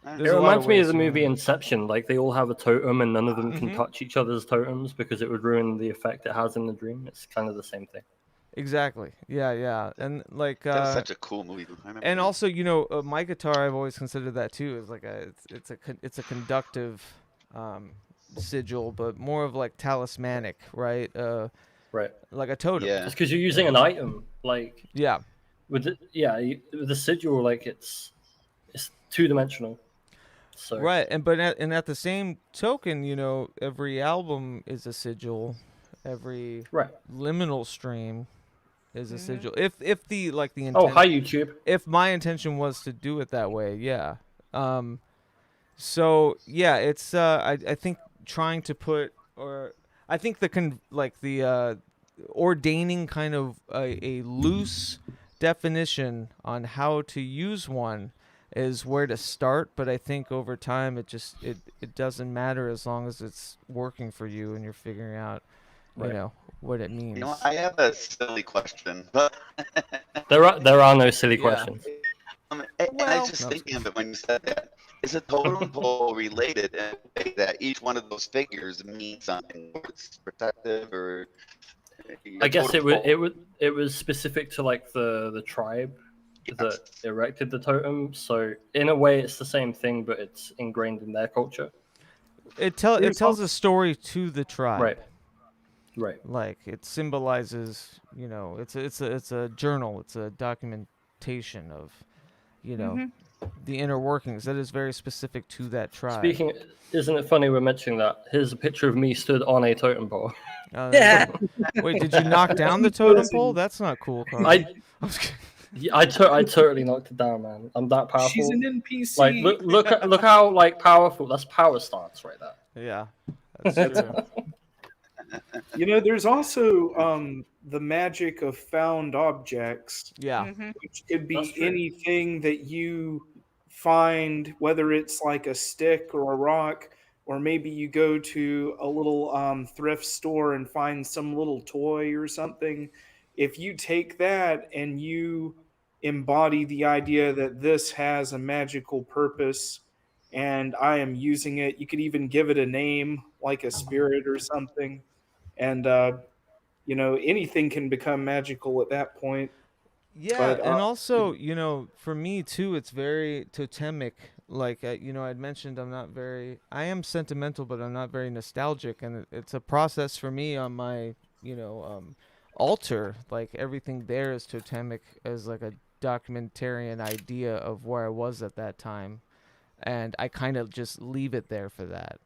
Eh, It there's a lot of reminds me of ways the to ruin movie it. Inception. Like they all have a totem, and none of them can Mhm. touch each other's totems because it would ruin the effect it has in the dream. It's kind of the same thing. Exactly. Yeah, yeah. And like that was such a cool movie. I remember and that. also, my guitar I've always considered that too is like it's a conductive sigil, but more of like talismanic, right? Right. Like a totem. Yeah. Just because you're using an item, like Yeah. with the sigil, like it's 2-dimensional. So Right. And at the same token, every album is a sigil. Every right. liminal stream is a Mhm. sigil. If the like the Oh, intent hi YouTube. if my intention was to do it that way, yeah. So yeah, it's I think trying to put or I think the ordaining kind of a loose definition on how to use one is where to start, but I think over time it doesn't matter as long as it's working for you and you're figuring out Right. what it means. I have a silly question, but There are no silly Yeah. questions. and I Well, was just no, thinking of it when you said that. Is a totem pole related in a way that each one of those figures means something? Or it's protective, or I a guess totem pole? it was specific to like the tribe that erected the totem. So in a way, it's the same thing, but it's ingrained in their culture. it There's tells a story to the tribe. Right. Right. Like it symbolizes, it's a journal, it's a documentation of, you know, Mhm. the inner workings. That is very specific to that tribe. Speaking, isn't it funny we're mentioning that? Here's a picture of me stood on a totem pole. There you go. Wait, did you knock down the totem pole? That's not cool, Carl. I I totally knocked it down, man. I'm that powerful. She's an NPC. Like look how like powerful. That's power stance right there. Yeah, that's true. You know, there's also the magic of found objects, Yeah, which could be That's true. anything that you find, whether it's like a stick or a rock, or maybe you go to a little thrift store and find some little toy or something. If you take that and you embody the idea that this has a magical purpose and I am using it, you could even give it a name like a spirit or something. And you know, anything can become magical at that point. yeah, But and also, for me too, it's very totemic. Like, I'd mentioned I am sentimental, but I'm not very nostalgic, and it's a process for me on my, altar. Like everything there is totemic as like a documentarian idea of where I was at that time, and I kind of just leave it there for that,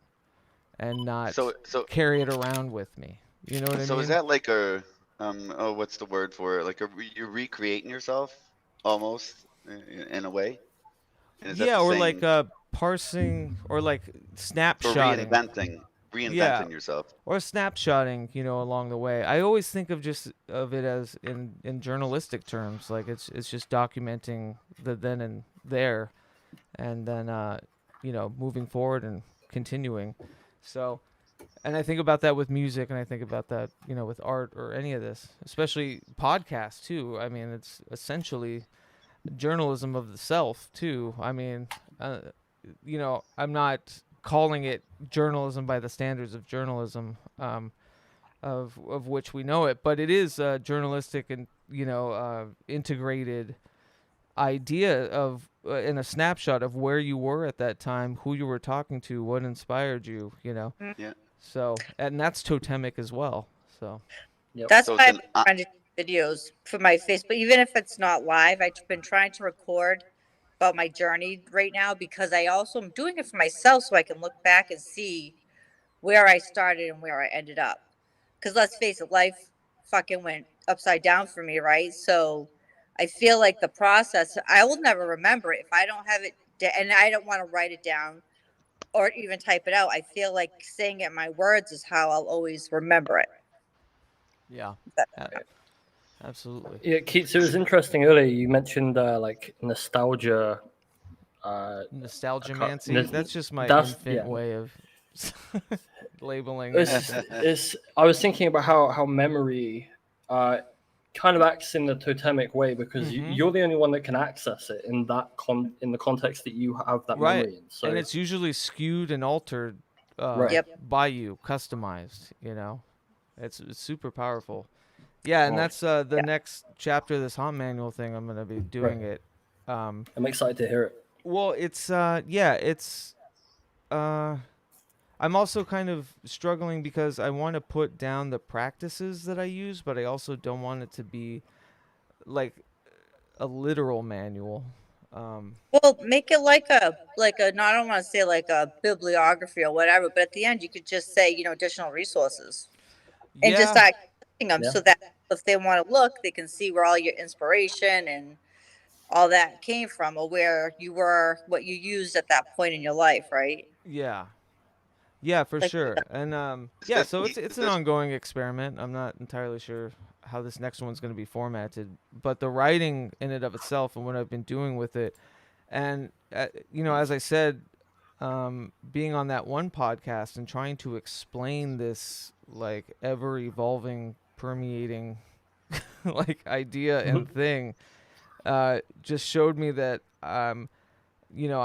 and not So carry it around with me. You know what I so mean? is that like a oh, what's the word for it? Like you're recreating yourself almost in a way? And is that Yeah, the or like same parsing, or like for snapshotting. Yeah, reinventing yourself? or snapshotting, along the way. I always think of it as in journalistic terms, like it's just documenting the then and there, and then moving forward and continuing. So, and I think about that with music, and I think about that, with art or any of this, especially podcasts too. I mean, it's essentially journalism of the self too. I mean, uh, I'm not calling it journalism by the standards of journalism, of which we know it, but it is journalistic and integrated idea of in a snapshot of where you were at that time, who you were talking to, what inspired you. Yeah. So, and that's totemic as well. So, Yep. That's So why it's I've been trying to do videos for my Facebook, even if it's not live. I've been trying to record about my journey right now because I also am doing it for myself so I can look back and see where I started and where I ended up. Because let's face it, life fucking went upside down for me, right? So I feel like the process, I will never remember it if I don't have it, and I don't want to write it down or even type it out. I feel like saying it in my words is how I'll always remember it. yeah, absolutely. Yeah, Keats, it was interesting earlier. You mentioned like nostalgia. Nostalgia can't- mancy. nos- That's just my that's- infant yeah. way of labeling. I was thinking about how memory kind of acts in the totemic way because Mhm. you're the only one that can access it in that in the context that you have that Right. memory in. So And it's usually skewed and altered Right. Yep. by you, customized. It's super powerful. Yeah, and Well, that's the next chapter of this haunt manual thing. I'm gonna be doing it. I'm excited to hear it. Well, it's I'm also kind of struggling because I want to put down the practices that I use, but I also don't want it to be like a literal manual. Well, make it like a no, I don't want to say like a bibliography or whatever, but at the end you could just say, additional resources and just Yeah, start clicking them Yeah. so that if they want to look, they can see where all your inspiration and all that came from or where you were, what you used at that point in your life, right? yeah. Yeah, for Like, sure. And Is yeah, this so is it's an this ongoing experiment. I'm not entirely sure how this next one's going to be formatted, but the writing in and of itself and what I've been doing with it, and as I said, being on that one podcast and trying to explain this like ever evolving, permeating like idea and thing, just showed me that I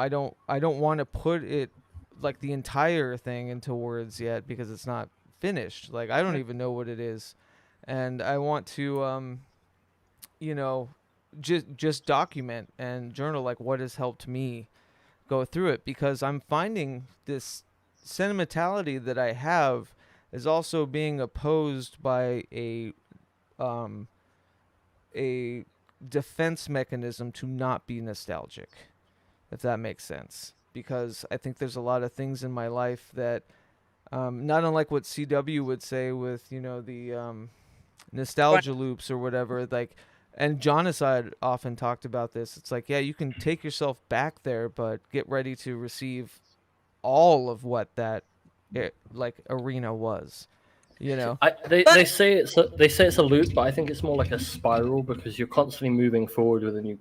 don't want to put it like the entire thing into words yet because it's not finished. Like I don't even know what it is, and I want to you know just document and journal like what has helped me go through it, because I'm finding this sentimentality that I have is also being opposed by um a defense mechanism to not be nostalgic. if that makes sense. Because I think there's a lot of things in my life that, not unlike what CW would say with, the nostalgia loops or whatever, like, and Jonaside often talked about this. It's like, yeah, you can take yourself back there, but get ready to receive all of what that like arena was, you know. They say it's a loop, but I think it's more like a spiral because you're constantly moving forward with a new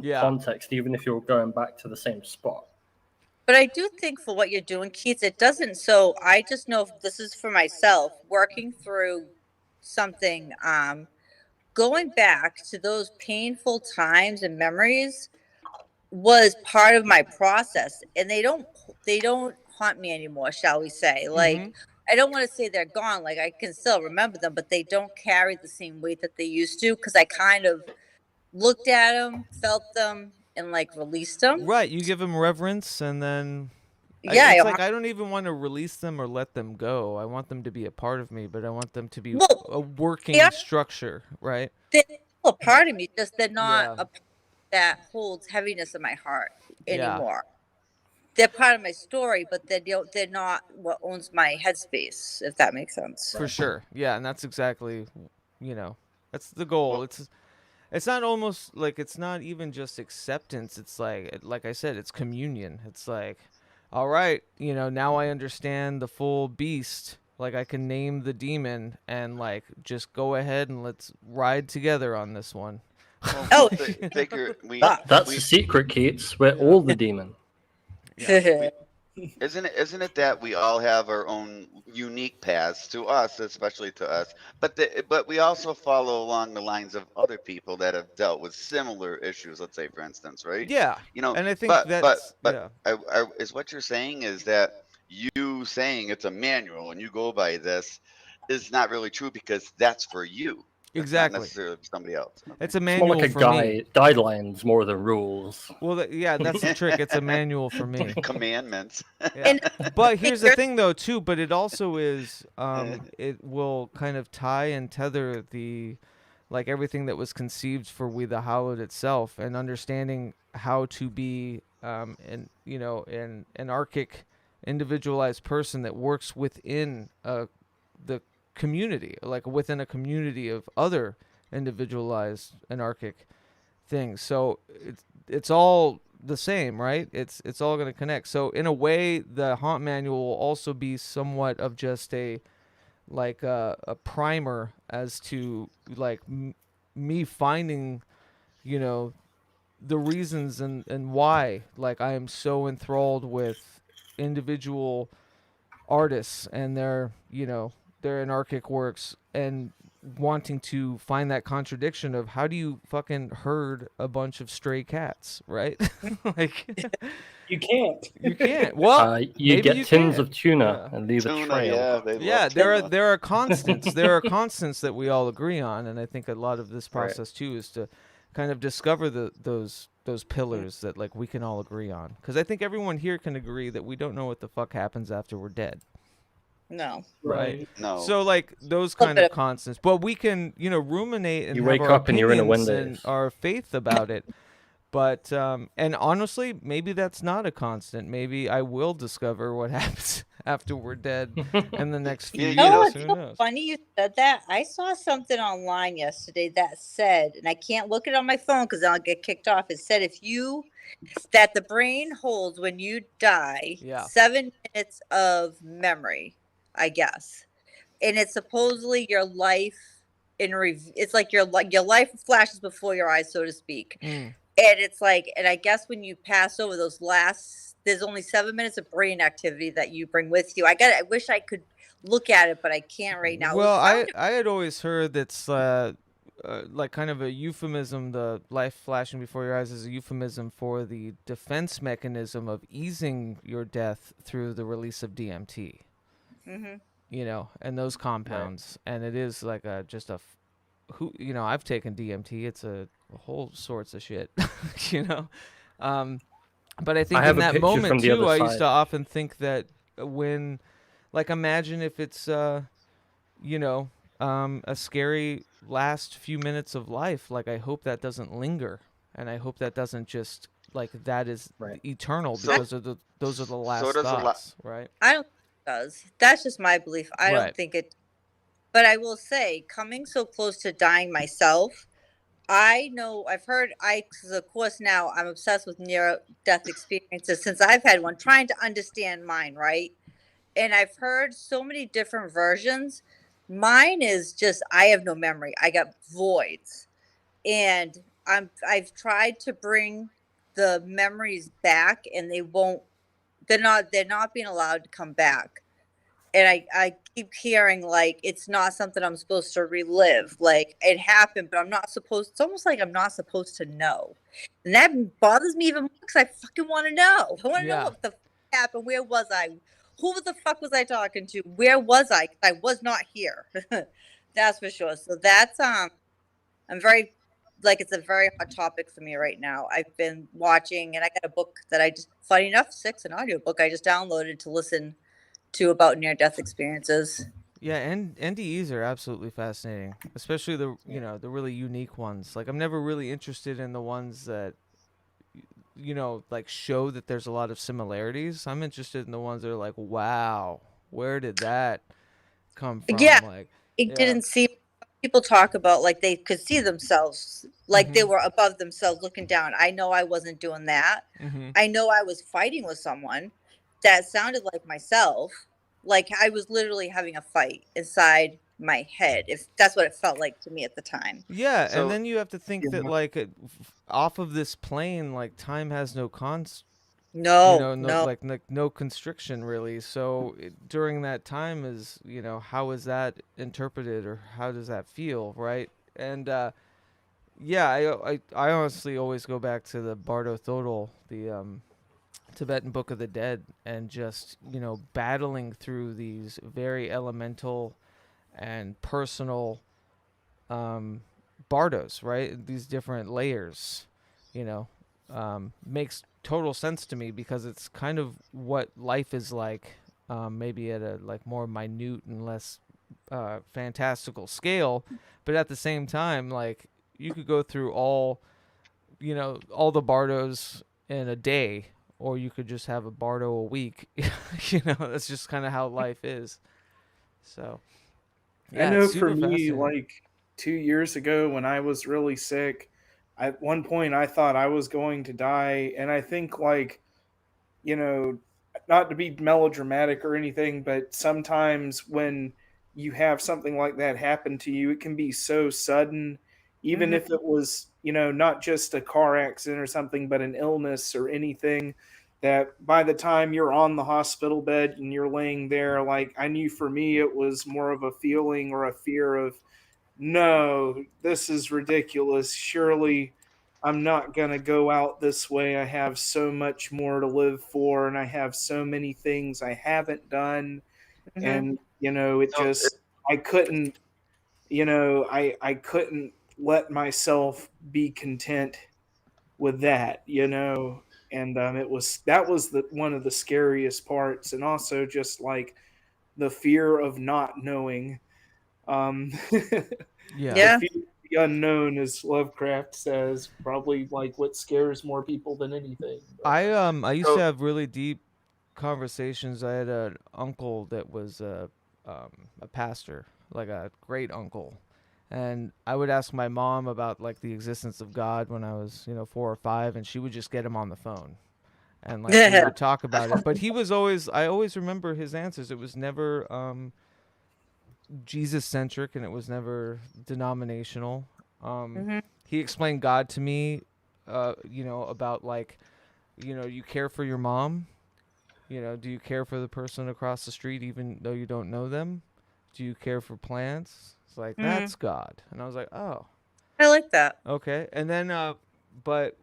Yeah. context, even if you're going back to the same spot. But I do think for what you're doing, Keith, it doesn't. So I just know this is for myself, working through something, going back to those painful times and memories was part of my process, and they don't haunt me anymore, shall we say. Like, Mhm. I don't want to say they're gone, like I can still remember them, but they don't carry the same weight that they used to, because I kind of looked at them, felt them, and like released them. Right, you give them reverence, and then Yeah, it's like I don't even want to release them or let them go. I want them to be a part of me, but I want them to be well, a working yeah, structure, right? they're still a part of me, just they're not Yeah. a part that holds heaviness in my heart Yeah. anymore. They're part of my story, but they're not what owns my headspace, if that makes sense. For sure. Yeah, and that's exactly, that's the goal. Well, It's not almost like it's not even just acceptance. It's like I said, it's communion. It's like, all right, now I understand the full beast. Like I can name the demon and like just go ahead and let's ride together on this one. Oh, figure That's we the secret, Keats. We're Yeah. all the demon. we isn't it that we all have our own unique paths to us, especially to us, but we also follow along the lines of other people that have dealt with similar issues. Let's say, for instance, right? Yeah, You know, and I think but but that's but yeah, is what you're saying is that you saying it's a manual and you go by this is not really true because that's for you. That's not exactly. necessarily for somebody else. It's a It's more like manual a for me. guidelines more than rules. Well, yeah, that's the trick. It's a manual for me. Commandments. Yeah. and But here's the you're- thing though too, but it also is it will kind of tie and tether the like everything that was conceived for We the Hallowed itself, and understanding how to be an anarchic individualized person that works within the community, like within a community of other individualized anarchic things. So it's all the same, right? It's all going to connect. So in a way, the haunt manual will also be somewhat of just a primer as to like me finding, you know, the reasons and why like I am so enthralled with individual artists and their anarchic works, and wanting to find that contradiction of how do you fucking herd a bunch of stray cats, right? Like You can't. you can't. Well, You maybe get you tins can. of tuna Yeah. and leave a Tuna, trail. yeah, they Yeah, love there are tuna. there are constants. There are constants that we all agree on, and I think a lot of this Right. process too is to kind of discover those pillars that like we can all agree on. Because I think everyone here can agree that we don't know what the fuck happens after we're dead. no. Right. No. So like those Little kind bit of constants, but we can ruminate and You have wake our up and you're in a opinions and Wendy's. our faith about it. But and honestly, maybe that's not a constant. Maybe I will discover what happens after we're dead in the next few You You know know, years. what's Who so knows? funny you said that? I saw something online yesterday that said, and I can't look it on my phone because I'll get kicked off. It said that the brain holds when you die Yeah. 7 minutes of memory, I guess, and it's supposedly your life it's like your life flashes before your eyes, so to speak. Mm. And it's like, and I guess when you pass over there's only 7 minutes of brain activity that you bring with you. I wish I could look at it, but I can't right now. It Well, I sounded, I had always heard that's like kind of a euphemism. The life flashing before your eyes is a euphemism for the defense mechanism of easing your death through the release of DMT. Mhm. And those compounds, and it is like I've taken DMT. It's a whole sorts of shit, you know. Um, but I think have in a that picture from moment the too, other I used side. to often think that when, like, imagine if it's a scary last few minutes of life. Like, I hope that doesn't linger, and I hope that doesn't just like that is Right. eternal So- because of those are the last does a lot- thoughts, right? I don't think it does. That's just my belief. I Right. don't think it. But I will say, coming so close to dying myself, I know I've heard. Because of course now I'm obsessed with near death experiences since I've had one, trying to understand mine, right? And I've heard so many different versions. Mine is just I have no memory. I got voids, and I've tried to bring the memories back, and they won't. They're not being allowed to come back. And I keep hearing like it's not something I'm supposed to relive. Like it happened, but I'm not supposed. It's almost like I'm not supposed to know, and that bothers me even more because I fucking want to know. I want to know Yeah. what the fuck happened. Where was I? Who the fuck was I talking to? Where was I? 'Cause I was not here. That's for sure. So that's I'm very like it's a very hot topic for me right now. I've been watching, and I got a book that I just funny enough, an audiobook I just downloaded to listen to about near death experiences. Yeah, and NDEs are absolutely fascinating, especially the the really unique ones. Like I'm never really interested in the ones that like show that there's a lot of similarities. I'm interested in the ones that are like, wow, where did that come from? Yeah, Like, it yeah. didn't seem people talk about like they could see themselves like they Mhm. were above themselves looking down. I know I wasn't doing that. Mhm. I know I was fighting with someone that sounded like myself. Like I was literally having a fight inside my head. If that's what it felt like to me at the time. Yeah, and So- then you have to think that Yeah. like off of this plane, like time has no No, no no. like no constriction really. So during that time is how is that interpreted or how does that feel, right? And yeah, I honestly always go back to the Bardo Thodol, the Tibetan Book of the Dead, and just battling through these very elemental and personal bardos, right? These different layers, you know, makes total sense to me because it's kind of what life is like, maybe at a like more minute and less fantastical scale, but at the same time, like you could go through all the bardos in a day, or you could just have a bardo a week. That's just kind of how life is. So, I yeah, know it's for super me, fascinating. like 2 years ago when I was really sick, at one point I thought I was going to die. And I think, like, you know, not to be melodramatic or anything, but sometimes when you have something like that happen to you, it can be so sudden, even Mhm. if it was, not just a car accident or something, but an illness or anything, that by the time you're on the hospital bed and you're laying there, like I knew for me, it was more of a feeling or a fear of, no, this is ridiculous. Surely I'm not going to go out this way. I have so much more to live for, and I have so many things I haven't done. Mhm. And, it So, just, I couldn't, I couldn't let myself be content with that. And that was one of the scariest parts. And also just like the fear of not knowing. The Yeah. Yeah. fear of the unknown, as Lovecraft says, probably like what scares more people than anything. But I used to so have really deep conversations. I had an uncle that was a pastor, like a great uncle, and I would ask my mom about like the existence of God when I was 4 or 5, and she would just get him on the phone, and like we would talk about it. But he was always I always remember his answers. It was never Jesus centric, and it was never denominational. Mhm. He explained God to me, about like you care for your mom. Do you care for the person across the street even though you don't know them? Do you care for plants? It's like Mhm. that's God. And I was like, "Oh, I like that. okay." And then but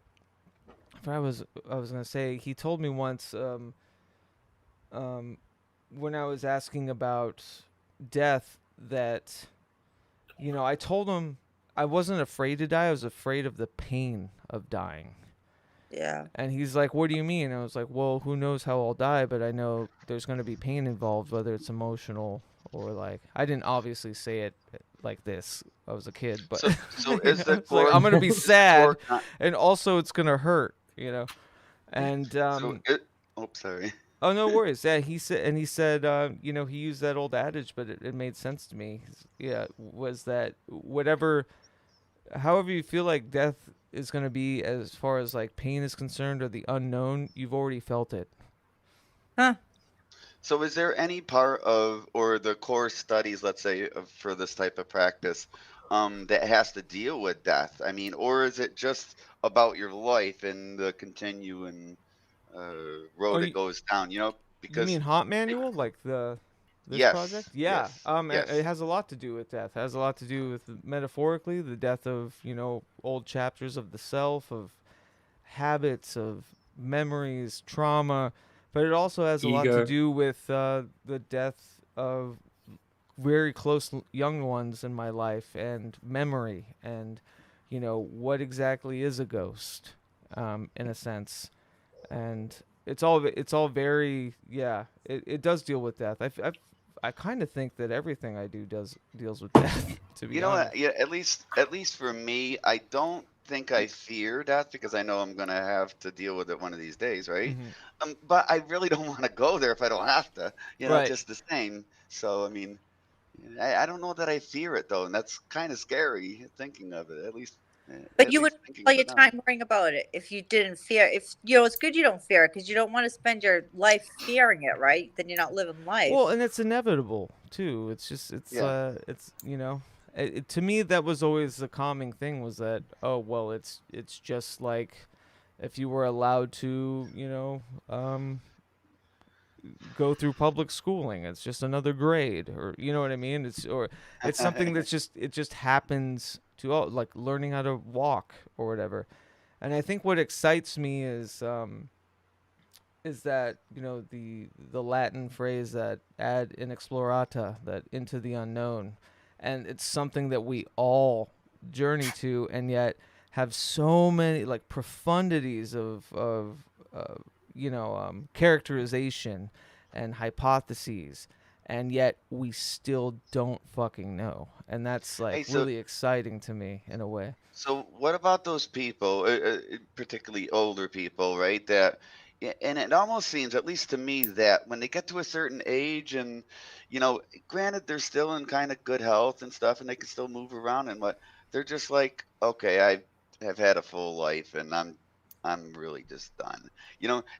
if I was going to say he told me once um when I was asking about death that I told him I wasn't afraid to die. I was afraid of the pain of dying. Yeah. And he's like, "What do you mean?" And I was like, "Well, who knows how I'll die, but I know there's going to be pain involved, whether it's emotional or like I didn't obviously say it like this. I was a kid, but so is the it's like I'm core going to be is the sad core con- and also it's going to hurt." you know. And So it. Oh, sorry. oh, no worries. Yeah, he said, he used that old adage, but it made sense to me. Yeah, was that whatever, however you feel like death is going to be as far as like pain is concerned or the unknown, you've already felt it. Huh. So is there any part of or the core studies, let's say, for this type of practice, that has to deal with death? I mean, or is it just about your life and the continuing Oh, road it goes down? you Because mean Haunt it, Manual, like this project? yes, Yeah. yes, It yes. has a lot to do with death. It has a lot to do with metaphorically the death of old chapters of the self, of habits, of memories, trauma, but it also has a lot to Ego. do with the death of very close young ones in my life and memory and what exactly is a ghost, in a sense. And it's all very, yeah, it does deal with death. I kind of think that everything I do deals with death, to be You know honest. what? Yeah, at least for me, I don't think I fear death because I know I'm gonna have to deal with it one of these days, right? Hmm. But I really don't want to go there if I don't have to, Right. just the same. So I mean, I don't know that I fear it though, and that's kind of scary thinking of it. But At you would least thinking all of your it now. time worrying about it if you didn't fear. If it's good you don't fear it because you don't want to spend your life fearing it, right? Then you're not living Well, life. and it's inevitable too. Yeah. It's to me that was always the calming thing, was that, oh well, it's just like if you were allowed to, go through public schooling. It's just another grade, or you know what I mean. It's something that's just, it just happens to all, like learning how to walk or whatever. And I think what excites me is that the Latin phrase, that ad inexplorata, that into the unknown, and it's something that we all journey to, and yet have so many like profundities of characterization and hypotheses, and yet we still don't fucking know, and that's like Hey, so really exciting to me in a way. So what about those people, particularly older people, right? And it almost seems, at least to me, that when they get to a certain age, and granted they're still in kind of good health and stuff, and they can still move around and what, they're just like, okay, I have had a full life, and I'm really just done,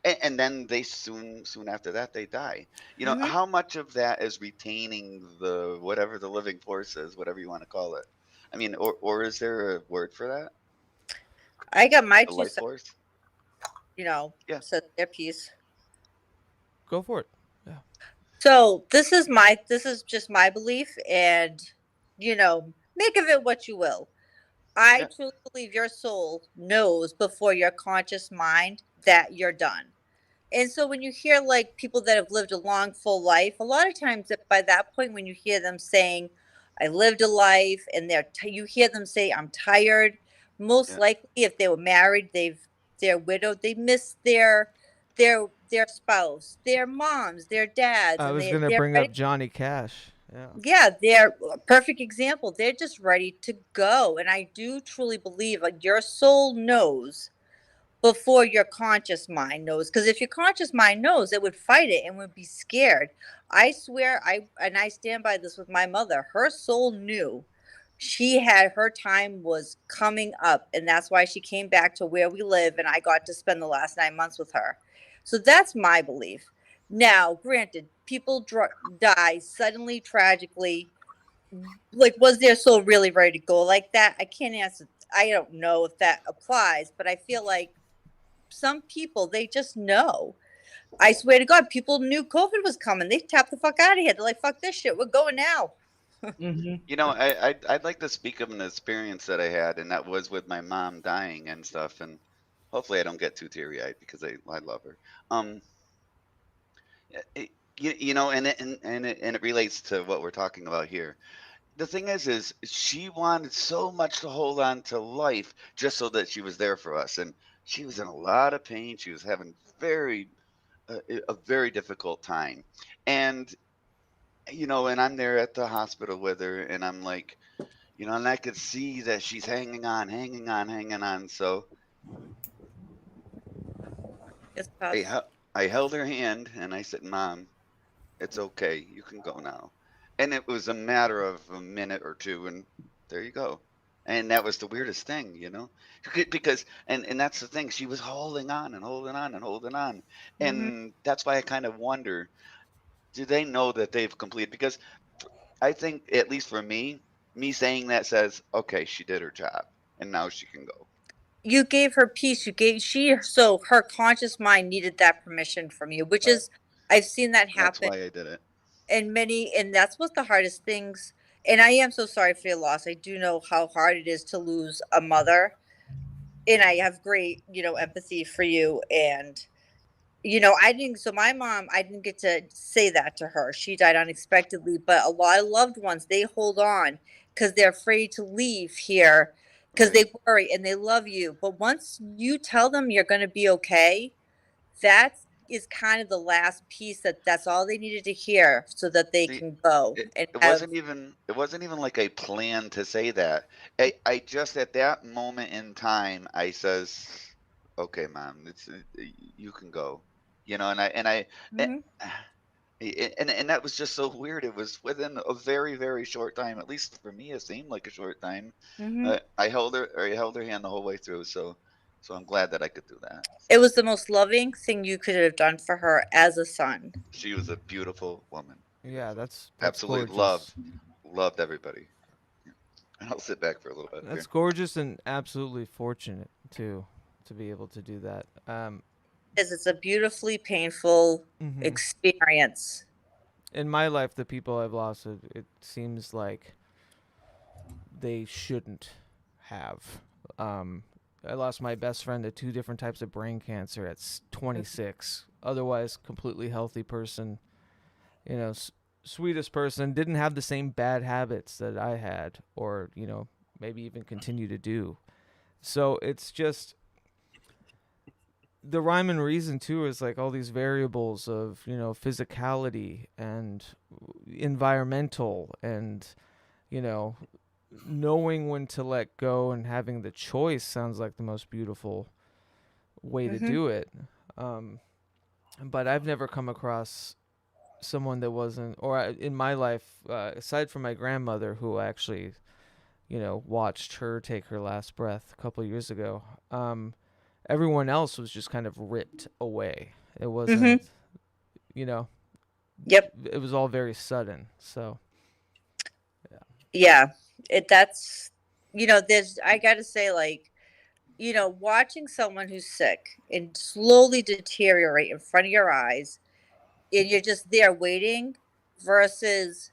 and then they soon after that they die. Hmm. How much of that is retaining the whatever the living force is, whatever you want to call it? I mean, or is there a word for that? I got my The two life cents, force? Yeah. said their piece. Go for it. Yeah. So this is just my belief, and make of it what you will. I Yeah. truly believe your soul knows before your conscious mind that you're done. And so when you hear like people that have lived a long, full life, a lot of times by that point, when you hear them saying, I lived a life, and you hear them say, I'm tired, most Yeah. likely if they were married, they're widowed, they miss their spouse, their moms, their dads, I and was gonna they're bring ready. up Johnny Cash. Yeah. Yeah, they're a perfect example. They're just ready to go. And I do truly believe like your soul knows before your conscious mind knows, because if your conscious mind knows, it would fight it and would be scared. I swear, I stand by this with my mother. Her soul knew she had her time was coming up, and that's why she came back to where we live, and I got to spend the last 9 months with her. So that's my belief. Now granted, people die suddenly, tragically. Like, was their soul really ready to go like that? I can't answer. I don't know if that applies, but I feel like some people, they just know. I swear to God, people knew COVID was coming. They tapped the fuck out of here. They're like, fuck this shit. We're going now. Hmm. I'd like to speak of an experience that I had, and that was with my mom dying and stuff. And hopefully, I don't get too teary eyed because I love her. Um, it, and it relates to what we're talking about here. The thing is she wanted so much to hold on to life just so that she was there for us, and she was in a lot of pain. She was having a very difficult time, and and I'm there at the hospital with her, and I'm like, and I could see that she's hanging on, hanging on, hanging on. So It's I, tough. hel- I held her hand and I said, Mom, it's okay. You can go now. And it was a matter of a minute or two, and there you go. And that was the weirdest thing, because and that's the thing. She was holding on and holding on and holding on, Hmm. and that's why I kind of wonder: do they know that they've completed? Because I think, at least for me saying that says, okay, she did her job, and now she can go. You gave her peace. So her conscious mind needed that permission from you, which Right. is, I've seen that That's happen why I did it. and that's what the hardest things. And I am so sorry for your loss. I do know how hard it is to lose a mother, and I have great, empathy for you. And I didn't. So my mom, I didn't get to say that to her. She died unexpectedly, but a lot of loved ones, they hold on because they're afraid to leave here because Right. they worry and they love you. But once you tell them you're going to be okay, that is kind of the last piece that's all they needed to hear so that they See, can go it, and it have. wasn't even like I planned to say that. I just at that moment in time I says, "Okay, mom, you can go," and Hmm. and that was just so weird. It was within a very very short time. At least for me, it seemed like a short time. Hmm. I held her hand the whole way through. So I'm glad that I could do that. It was the most loving thing you could have done for her as a son. She was a beautiful woman. Yeah, Beautiful. that's Absolutely gorgeous. loved everybody. And I'll sit back for a little bit That's here. gorgeous and absolutely fortunate too to be able to do that. Is it's a beautifully painful Mhm. experience. In my life, the people I've lost, it seems like they shouldn't have. Um, I lost my best friend to two different types of brain cancer at 26. Otherwise, completely healthy person. You know, sweetest person. Didn't have the same bad habits that I had, or maybe even continue to do. So it's just the rhyme and reason too is like all these variables of physicality and environmental and you know knowing when to let go and having the choice sounds like the most beautiful way to Hmm. do it. um, but I've never come across someone that wasn't, or in my life, aside from my grandmother, who actually watched her take her last breath a couple years ago. Everyone else was just kind of ripped away. It Hmm. wasn't, you know, Yep. it was all very sudden. So, yeah. Yeah. That's, there's, I got to say, like, watching someone who's sick and slowly deteriorate in front of your eyes, and you're just there waiting versus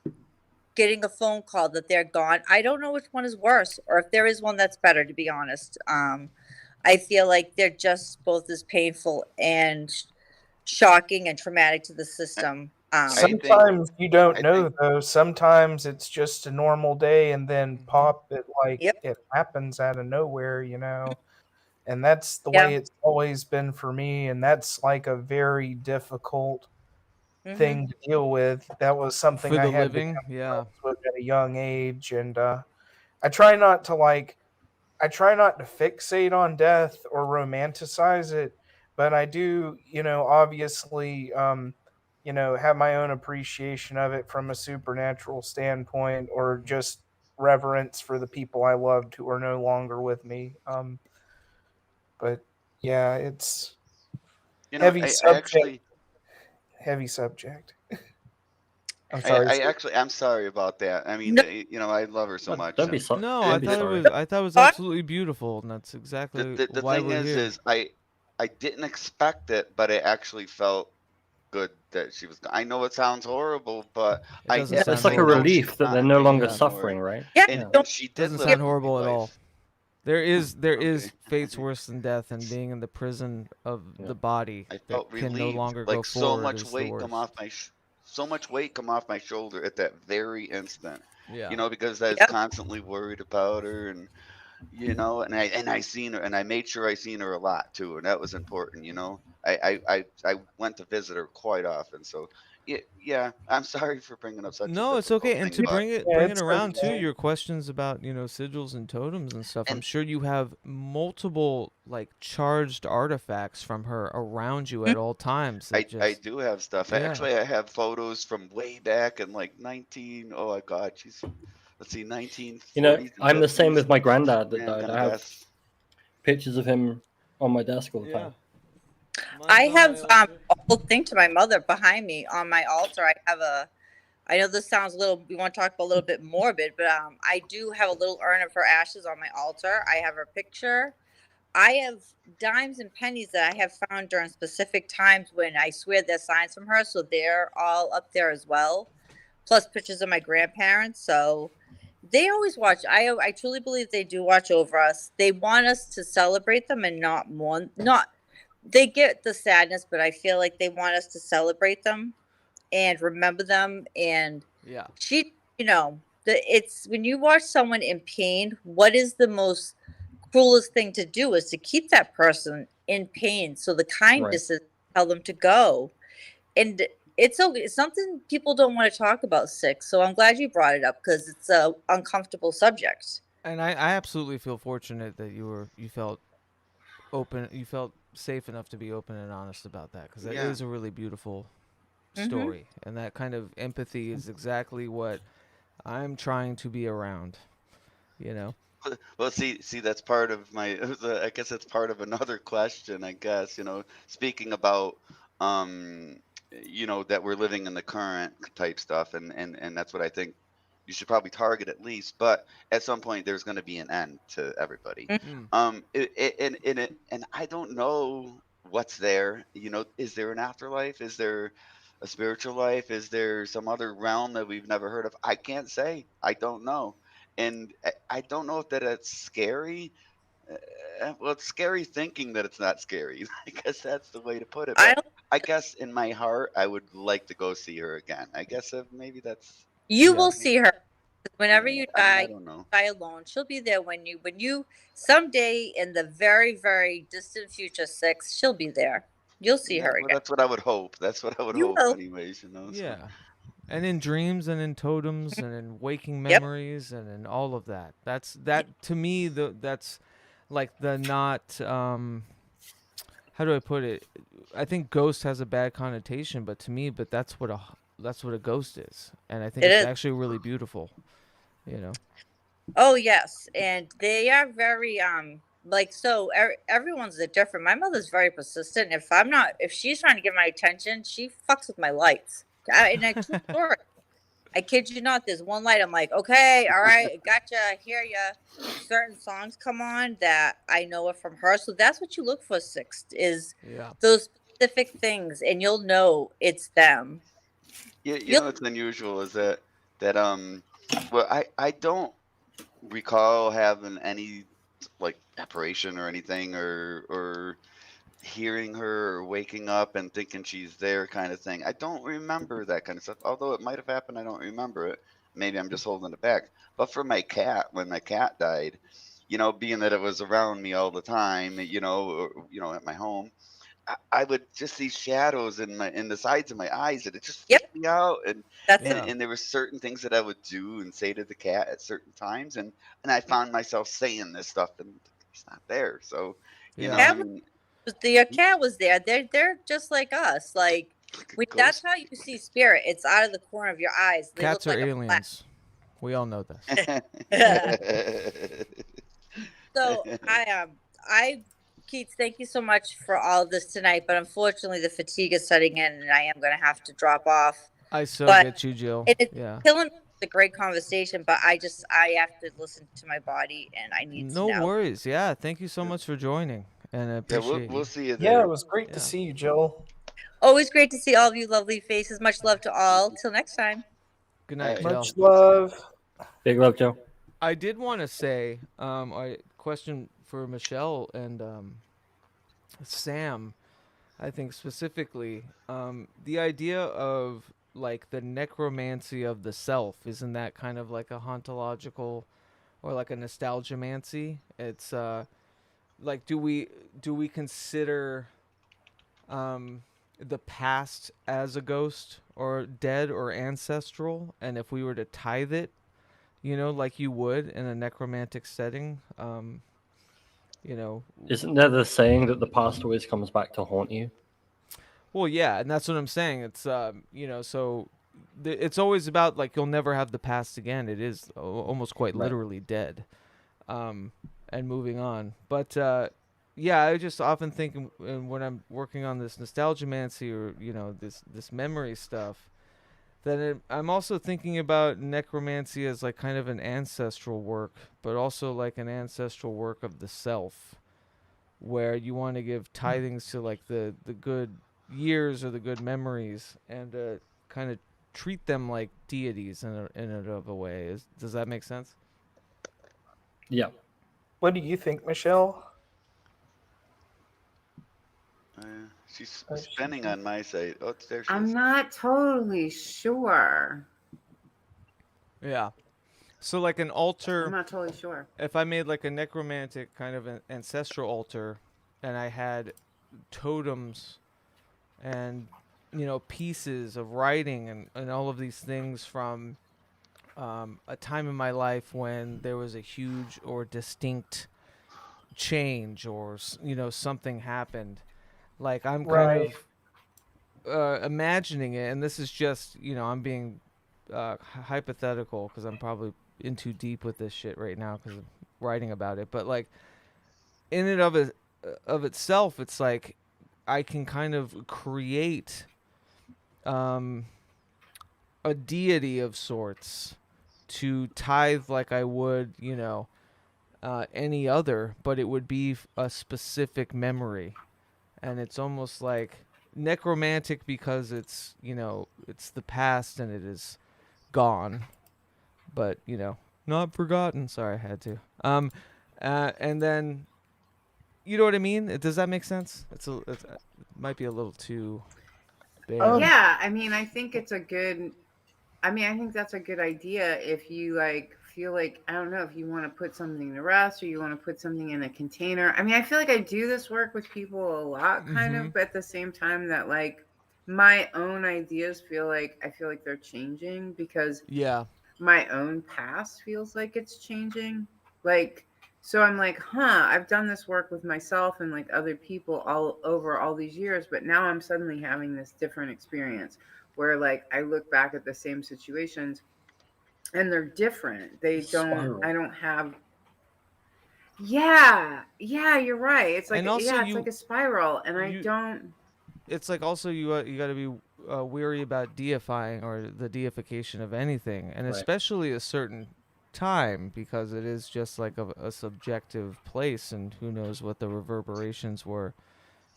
getting a phone call that they're gone. I don't know which one is worse, or if there is one that's better, to be honest. I feel like they're just both as painful and shocking and traumatic to the I, system. I think Sometimes you don't I know think though. Sometimes it's just a normal day and then Hmm. pop it like Yep. it happens out of nowhere. And that's the Yeah. way it's always been for me, and that's like a very difficult Hmm. thing to deal with. That was something For I the had living, become yeah. friends with at a young age, and I try not to like I try not to fixate on death or romanticize it, but I do, obviously, have my own appreciation of it from a supernatural standpoint, or Mhm. just reverence for the people I loved who are no longer with me. But yeah, it's heavy I subject. actually Heavy subject. I'm I, sorry. I actually I'm sorry about that. I mean, No. I love her so Oh, much, don't be and so. No, Don't be sorry. I thought it was What? absolutely beautiful, and that's exactly the why thing we're here. is I didn't expect it, but it actually felt good that she was. I know it sounds horrible, but It I doesn't Yeah, it's sound like a definitely know horrible. she relief that they're wanted no to be longer Yeah, anymore, suffering, right? Yeah. and Yeah. Don't. she did doesn't live a sound happy horrible at all. life. There is Okay, fates worse than death, and being in the prison of Yeah. the body I that felt can no relieved, longer go like so forward much is the weight come worst. off so much weight come off my shoulder at that very instant. Yeah. Because I was Yep. constantly worried about her, and and I seen her, and I made sure I seen her a lot too, and that was important. I went to visit her quite often, so yeah. I'm sorry for bringing up such a No, it's difficult okay. And thing, to but Yeah, bring it it's around too, okay. your questions about, sigils and totems and stuff. I'm and sure you have multiple like charged artifacts from her around you at all times that I just do have stuff. yeah. Actually, I have photos from way back in like 19. Oh my God, she's let's see, You know, 1940s and I'm the same 50s. with my granddad that Yeah, I'm died. gonna I have guess. pictures of him on my desk all the Yeah. time. I Mine's on my have altar. a whole thing to my mother behind me on my altar. I have a. I know this sounds a little. We want to talk about a little bit morbid, but I do have a little urn of her ashes on my altar. I have her picture. I have dimes and pennies that I have found during specific times when I swear they're signs from her, so they're all up there as well. Plus pictures of my grandparents. So they always watch. I truly believe they do watch over us. They want us to celebrate them and not mourn. Not they get the sadness, but I feel like they want us to celebrate them and remember them. And Yeah. she, it's when you watch someone in pain, what is the most cruelest thing to do is to keep that person in pain. So the Right. kindness is tell them to go. And it's okay. It's something people don't want to talk about sick. So I'm glad you brought it up because it's a uncomfortable subject. And I absolutely feel fortunate that you felt open, you felt safe enough to be open and honest about that because that Yeah. is a really beautiful Hmm. story, and that kind of empathy is exactly what I'm trying to be around. You know. Well, see, that's part of my. I guess that's part of another question. I guess speaking about, um, that we're living in the current type stuff, and that's what I think you should probably target at least. But at some point, there's going to be an end to everybody. Mm. And I don't know what's there. Is there an afterlife? Is there a spiritual life? Is there some other realm that we've never heard of? I can't say. I don't know, and I don't know if that's scary. Well, it's scary thinking that it's not scary. I guess that's the way to put it. I But don't. I guess in my heart, I would like to go see her again. I guess maybe that's You Yeah. will see her whenever yeah. you I mean, I die. don't know. Die alone. She'll be there when you someday in the very very distant future six. She'll be there. You'll see Yeah, her well, again. that's what I would hope. That's what I would You hope, will. anyways. So Yeah. And in dreams and in totems and in waking Yep. memories and in all of that. That to me that's like the not how do I put it? I think ghost has a bad connotation, but to me, that's what a ghost is. And I think It it's is. actually really beautiful, you know. Oh yes, and they are very like so. Everyone's a different. My mother's very persistent. If she's trying to get my attention, she fucks with my lights. And I true story. I kid you not. There's one light. I'm like, okay, all right, gotcha. I hear ya. Certain songs come on that I know are from her. So that's what you look for. Sixth is Yeah. those specific things, and you'll know it's them. yeah, You'll what's unusual is that well, I don't recall having any like apparition or anything or hearing her or waking up and thinking she's there kind of thing. I don't remember that kind of stuff. Although it might have happened, I don't remember it. Maybe I'm just holding it back. But for my cat, when my cat died, being that it was around me all the time, at my home, I would just see shadows in the sides of my eyes, and it just yep. freaked me out. And That's and it. Yeah. and there were certain things that I would do and say to the cat at certain times, and I found myself saying this stuff, and he's not there. So, Yeah. I Cat was mean, the cat was there. They're just like us. Like like a that's ghost. how you see spirit. It's out of the corner of your eyes. They Cats look are like a aliens. We all know this. flash. So I Keith, thank you so much for all of this tonight. But unfortunately, the fatigue is setting in, and I am going to have to drop off. I so But get you, Jill. it's Yeah. killing me. It's a great conversation, but I have to listen to my body, and I need to No now. worries. Yeah. Thank you so much for joining, and I Yeah, we'll appreciate you. we'll see you Yeah, there. it was great to Yeah. see you, Joel. Always great to see all of you lovely faces. Much love to all. Till next time. Good All night, right. Jill. Much love. Big love, Joe. I did want to say, a question for Michelle and Sam. I think specifically, the idea of like the necromancy of the self, isn't that kind of like a hauntological or like a nostalgiamancy? It's like do we consider the past as a ghost or dead or ancestral, and if we were to tithe it, like you would in a necromantic setting, you know, Isn't there the saying that the past always comes back to haunt you? well, yeah, and that's what I'm saying. It's so it's always about like you'll never have the past again. It is almost quite Right. literally dead, um, and moving on. But yeah, I just often think when I'm working on this nostalgiamancy or this memory stuff, that I'm also thinking about necromancy as like kind of an ancestral work, but also like an ancestral work of the self, where you want to give tithings to like the good years or the good memories, and kind of treat them like deities in of a way. Does that make sense? Yeah. What do you think, Michelle? She's Oh, spinning on my side. Oh, there she I'm is. not totally sure. Yeah. So like an altar, I'm not totally sure. if I made like a necromantic kind of an ancestral altar, and I had totems and pieces of writing and all of these things from a time in my life when there was a huge or distinct change, or something happened, like I'm kind right. of imagining it, and this is just I'm being hypothetical because I'm probably in too deep with this shit right now because I'm writing about it, but like in and of itself, it's like I can kind of create um, a deity of sorts to tithe like I would, any other, but it would be a specific memory. And it's almost like necromantic because it's the past and it is gone, but, not forgotten. Sorry, I had to. And then, you know what I mean? Does that make sense? It might be a little too bare. Yeah, I mean, I think it's a good. I mean, I think that's a good idea if you like feel like I don't know if you want to put something to rest or you want to put something in a container. I mean, I feel like I do this work with people a lot, kind Mm-hmm. of, but at the same time that like my own ideas I feel like they're changing because Yeah. my own past feels like it's changing. Like, so I'm like, huh, I've done this work with myself and like other people all over all these years, but now I'm suddenly having this different experience where like I look back at the same situations and they're different. I Spiral. don't have, yeah, you're right. It's And like, also yeah, it's like a spiral. And I you don't, it's like also you got to be weary about deifying or the deification of anything, and Right. especially a certain time, because it is just like a subjective place, and who knows what the reverberations were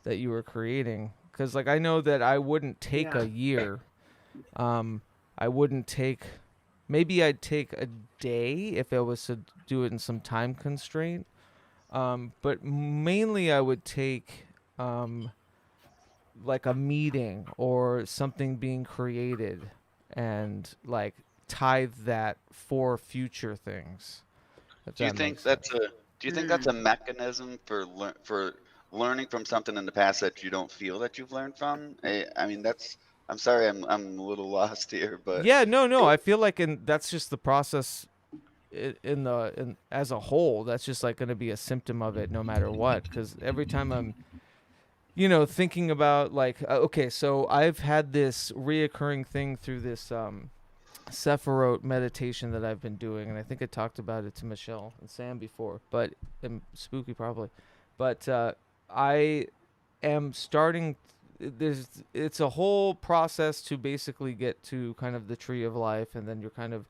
that you were creating. Because like I know that I wouldn't take yeah. a year. I wouldn't take. Maybe I'd take a day if I was to do it in some time constraint. But mainly I would take like a meeting or something being created, and like tithe that for future things, if Do you that think makes sense. that's a do you think that's a Mm. mechanism for learning from something in the past that you don't feel that you've learned from? I mean, that's. I'm sorry, I'm a little lost here, but Yeah, no, it, I feel like that's just the process in as a whole. That's just like going to be a symptom of it no matter what, because every time I'm thinking about like okay, so I've had this reoccurring thing through this Sephiroth meditation that I've been doing, and I think I talked about it to Michelle and Sam before, but and Spooky probably. But I am starting. It's a whole process to basically get to kind of the tree of life, and then you're kind of,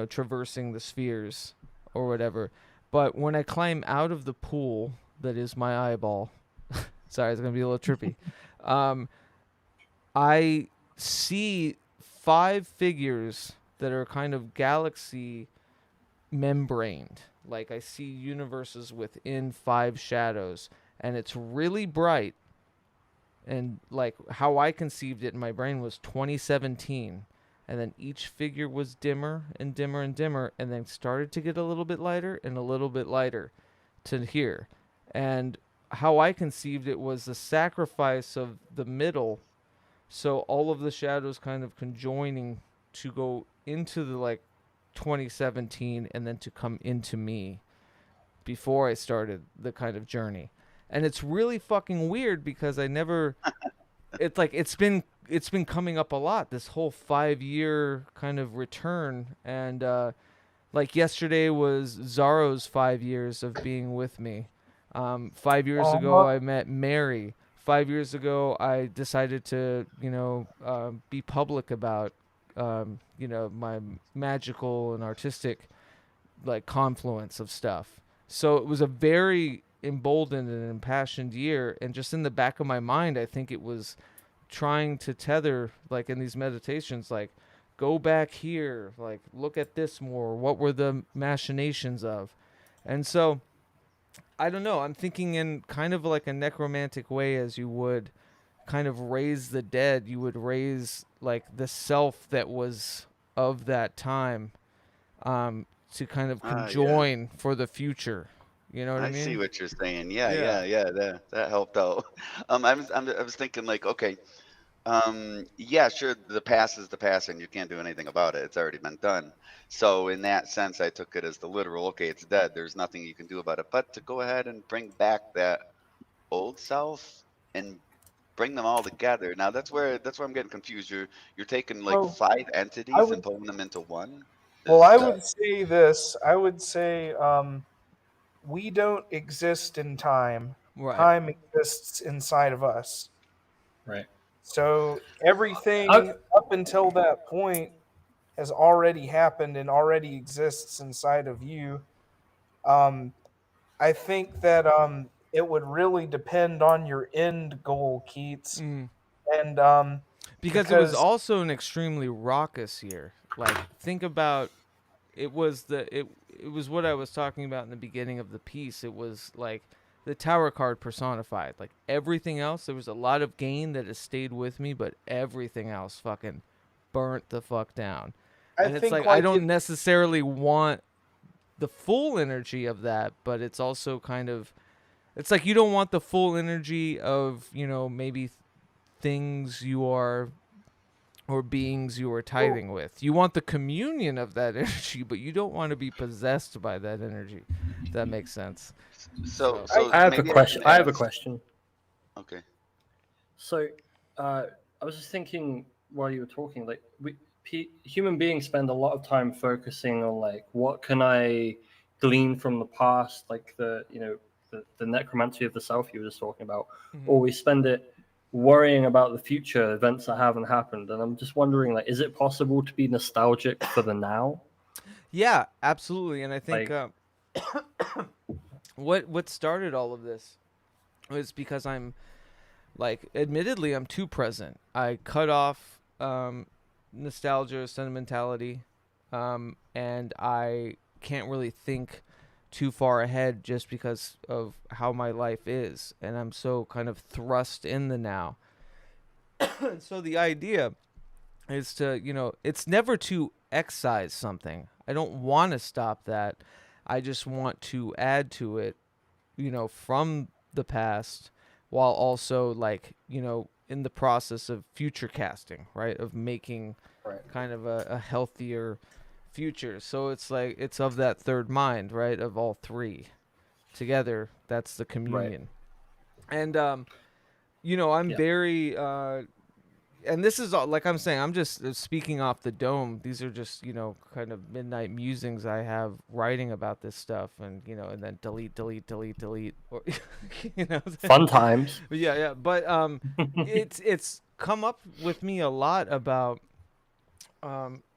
traversing the spheres or whatever. But when I climb out of the pool that is my eyeball, sorry, it's gonna be a little trippy. Um, I see 5 figures that are kind of galaxy membraned. Like I see universes within 5 shadows, and it's really bright. And like how I conceived it in my brain was 2017, and then each figure was dimmer and dimmer and dimmer, and then started to get a little bit lighter and a little bit lighter to here. And how I conceived it was the sacrifice of the middle So all of the shadows kind of conjoining to go into the like 2017 and then to come into me before I started the kind of journey. And it's really fucking weird because I never it's like it's been coming up a lot, this whole 5 year kind of return. And like yesterday was Zaro's 5 years of being with me. 5 years ago I met Mary. 5 years ago I decided to, be public about my magical and artistic like confluence of stuff. So it was a very emboldened and impassioned year, and just in the back of my mind I think it was trying to tether, like in these meditations, like go back here, like look at this more, what were the machinations of. And so I don't know, I'm thinking in kind of like a necromantic way, as you would kind of raise the dead, you would raise like the self that was of that time, to kind of Yeah. conjoin for the future. You know what I I see mean? what you're saying. Yeah, Yeah. yeah, yeah. That helped out. I was thinking like, okay, yeah, sure, the past is the past, and you can't do anything about it. It's already been done. So in that sense, I took it as the literal. Okay, it's dead. There's nothing you can do about it. But to go ahead and bring back that old self and bring them all together. Now that's where I'm getting confused. You're taking like Well, five I entities and would pulling them into one. well, Is I that would say this. I would say we don't exist in time. Right. Time exists inside of us. Right. So I, everything up until that point has already happened and already exists inside of you. Um, I think that it would really depend on your end goal, Keats, Mm. and Because it was because also an extremely raucous year. Like think about, it was what I was talking about in the beginning of the piece. It was like the tower card personified. Like everything else, there was a lot of gain that has stayed with me, but everything else fucking burnt the fuck down. I And it's think like I like don't necessarily want the full energy of that, but it's also kind of, it's like you don't want the full energy of, maybe things you are or beings you are well, tithing with. You want the communion of that energy, but you don't want to be possessed by that energy. If that makes sense. so? So, I So I have a maybe I question. can I have a ask. question. Okay. So, I was just thinking while you were talking, like human beings spend a lot of time focusing on like what can I glean from the past, like the necromancy of the self you were just talking about, or we spend it worrying about the future events that haven't happened. And I'm just wondering, like, is it possible to be nostalgic for the now? yeah, absolutely. And I think Like, what started all of this was because I'm like, admittedly, I'm too present. I cut off nostalgia, sentimentality, and I can't really think too far ahead just because of how my life is, and I'm so kind of thrust in the now. And so the idea is to, it's never to excise something. I don't want to stop that. I just want to add to it, from the past, while also like, in the process of future casting, right? Of making right, kind of a healthier future. So it's like it's of that third mind, right? Of all three together, that's the right, communion. And I'm yeah, very and this is all, like I'm saying, I'm just speaking off the dome. These are just, kind of midnight musings I have writing about this stuff, and and then delete, delete, delete, delete, or you know. fun times. Yeah, yeah. But it's come up with me a lot about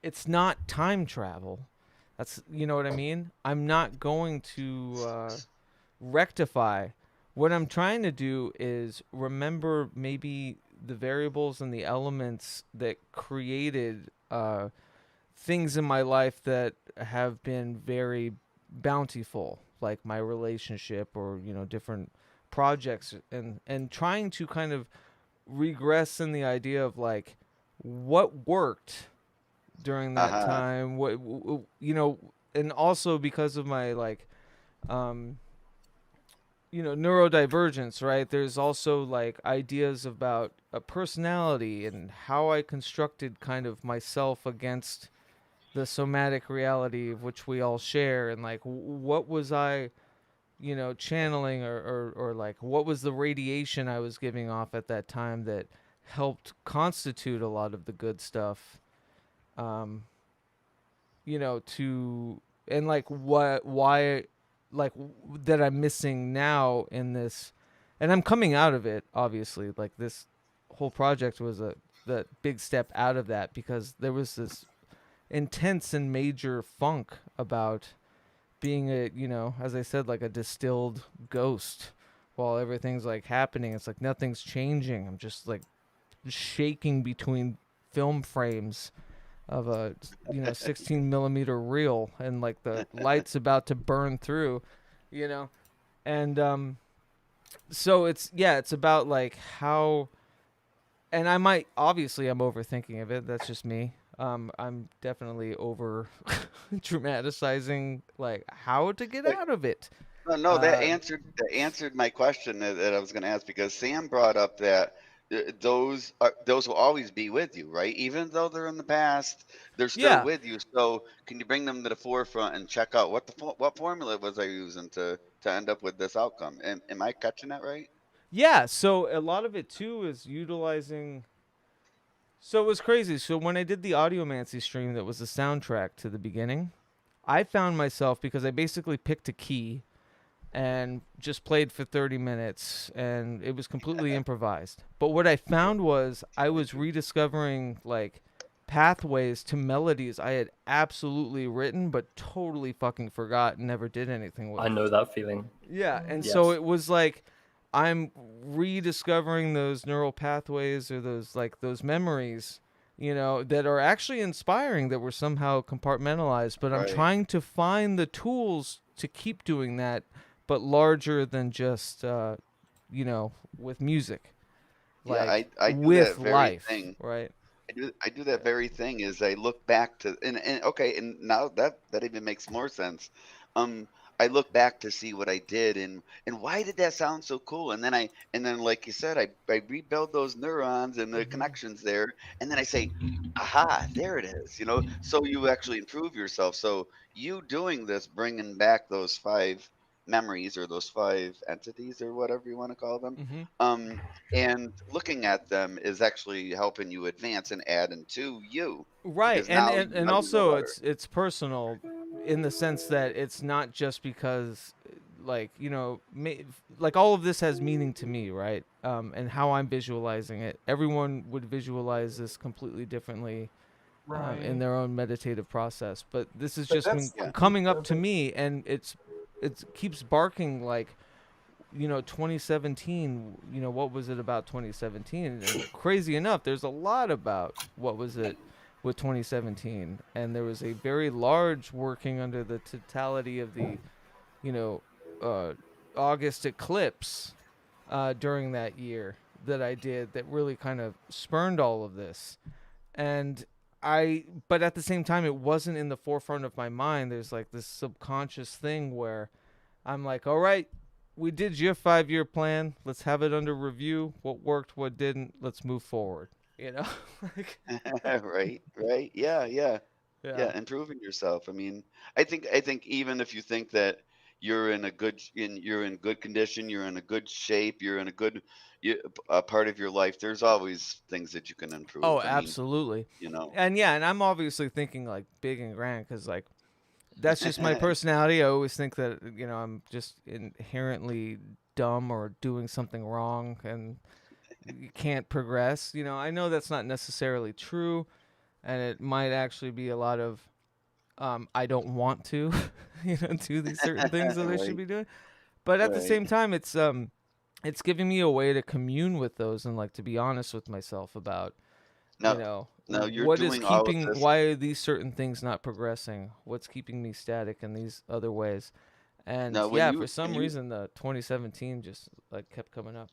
it's not time travel. That's, what I mean. I'm not going to rectify. What I'm trying to do is remember maybe the variables and the elements that created things in my life that have been very bountiful, like my relationship or different projects, and trying to kind of regress in the idea of like what worked during Uh that huh. time, and also because of my like um neurodivergence, right? There's also like ideas about a personality and how I constructed kind of myself against the somatic reality of which we all share, and like what was I, channeling, or like what was the radiation I was giving off at that time that helped constitute a lot of the good stuff, um, to, and like why, like that I'm missing now in this, and I'm coming out of it, obviously. Like this whole project was a the big step out of that, because there was this intense and major funk about being a, as I said, like a distilled ghost while everything's like happening. It's like nothing's changing. I'm just like shaking between film frames of a 16 millimeter reel, and like the light's about to burn through, you know and so it's about like how, and I might, obviously I'm overthinking of it, that's just me. I'm definitely over dramatizing like how to get But out of it. no, uh that answered my question that I was going to ask, because Sam brought up that those will always be with you, right? Even though they're in the past, they're still yeah. with you. So can you bring them to the forefront and check out what formula was I using to end up with this outcome? Am I catching that right? Yeah, so a lot of it too is utilizing. So it was crazy. So when I did the Audiomancy stream that was the soundtrack to the beginning, I found myself, because I basically picked a key and just played for 30 minutes, and it was completely improvised. But what I found was I was rediscovering like pathways to melodies I had absolutely written but totally fucking forgot and never did anything I with. know that feeling. Yeah, and so Yes. it was like I'm rediscovering those neural pathways, or those memories, that are actually inspiring, that were somehow compartmentalized, but I'm Right. trying to find the tools to keep doing that, but larger than just with music, Yeah, like I do with that very life, thing. right? I do that very thing is I look back to, and okay, and now that even makes more sense. Um, I look back to see what I did, and why did that sound so cool? And then like you said, I rebuild those neurons and the Hmm. connections there, and then I say, aha, there it is. So you actually improve yourself. So you doing this, bringing back those five memories or those five entities or whatever you want to call them. Hmm. Um, and looking at them is actually helping you advance and add into you, Right, because and now and, and you know also better. it's personal, in the sense that it's not just because, like, like all of this has meaning to me, right? And how I'm visualizing it, everyone would visualize this completely differently, in their own meditative process. But this has just been Yeah. coming up to me, and it keeps barking like, 2017. What was it about 2017? And crazy enough, there's a lot about what was it with 2017, and there was a very large working under the totality of the, you know, uh, August eclipse, during that year, that I did, that really kind of spurned all of this. And but at the same time, it wasn't in the forefront of my mind. There's like this subconscious thing where I'm like, all right, we did your 5 year plan. Let's have it under review. What worked, what didn't. Let's move forward. You know, like, Right, right. Yeah, yeah. yeah. Yeah, improving yourself. I mean, I think even if you think that you're in good condition, you're in a good shape, you're in a good part of your life, there's always things that you can Oh, improve. I mean, absolutely. you know. And yeah, and I'm obviously thinking like big and grand, because like that's just my personality. I always think that I'm just inherently dumb or doing something wrong, and you can't progress. I know that's not necessarily true, and it might actually be a lot of I don't want to, do these certain things that I should Right, be doing. But at the right. same time, it's giving me a way to commune with those, and like to be honest with myself about, Now, now you're what is doing all of keeping, this. why are these certain things not progressing? What's keeping me static in these other ways? And Now, yeah, for some reason, the 2017 just like kept coming up.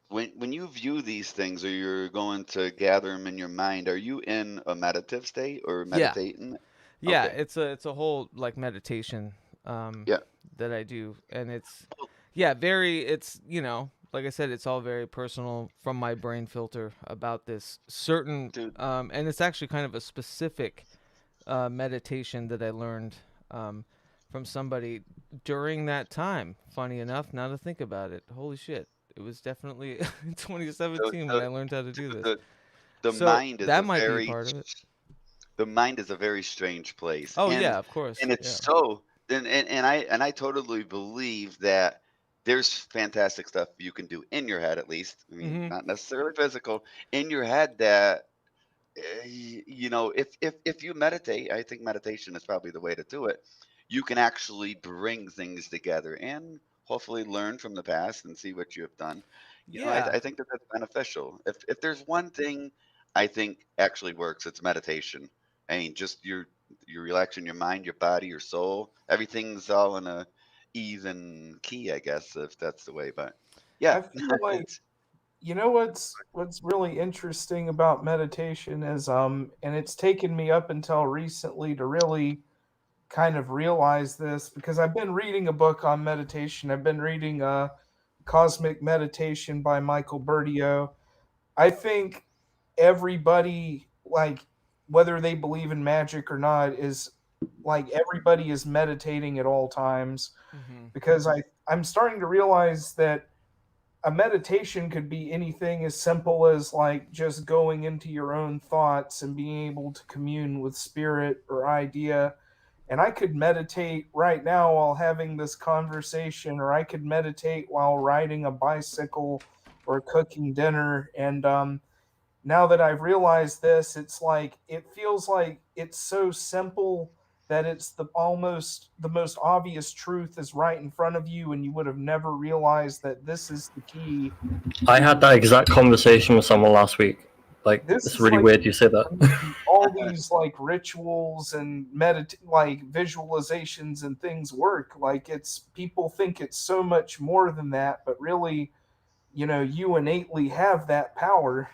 when you view these things or you're going to gather them in your mind, are you in a meditative state or Yeah. meditating? Yeah, Okay. it's a whole like meditation, Yeah. that I do, and it's Yeah, very. It's like I said, it's all very personal from my brain filter about this certain, Dude, and it's actually kind of a specific meditation that I learned from somebody during that time. Funny enough, now to think about it, holy shit, it was definitely in the 2017 when the I learned how to do this. the, the So mind is that a might be a very part of it. the mind is a very strange place, Oh and yeah, of course. Yeah. it's so and I totally believe that there's fantastic stuff you can do in your head, at least. I mean, Mhm. not necessarily physical, in your head that if you meditate, I think meditation is probably the way to do it. You can actually bring things together and hopefully learn from the past and see what you have done. Yeah. I think that that's beneficial. If there's one thing I think actually works, it's meditation. I mean, just you're relaxing your mind, your body, your soul. Everything's all in a even key, I guess, if that's the way. But yeah, I feel like it's what's really interesting about meditation is and it's taken me up until recently to really kind of realize this because I've been reading a book on meditation. I've been reading Cosmic Meditation by Michael Berdio. I think everybody, like, whether they believe in magic or not, is like everybody is meditating at all times Mhm. because I'm starting to realize that a meditation could be anything as simple as like just going into your own thoughts and being able to commune with spirit or idea. And I could meditate right now while having this conversation, or I could meditate while riding a bicycle or cooking dinner. And now that I've realized this, it's like it feels like it's so simple that it's the almost the most obvious truth is right in front of you, and you would have never realized that this is the key I had to that exact conversation with someone last week. Like, this it's is really like weird you say that. all these like rituals and like visualizations and things work. Like it's people think it's so much more than that, but really, you innately have that power.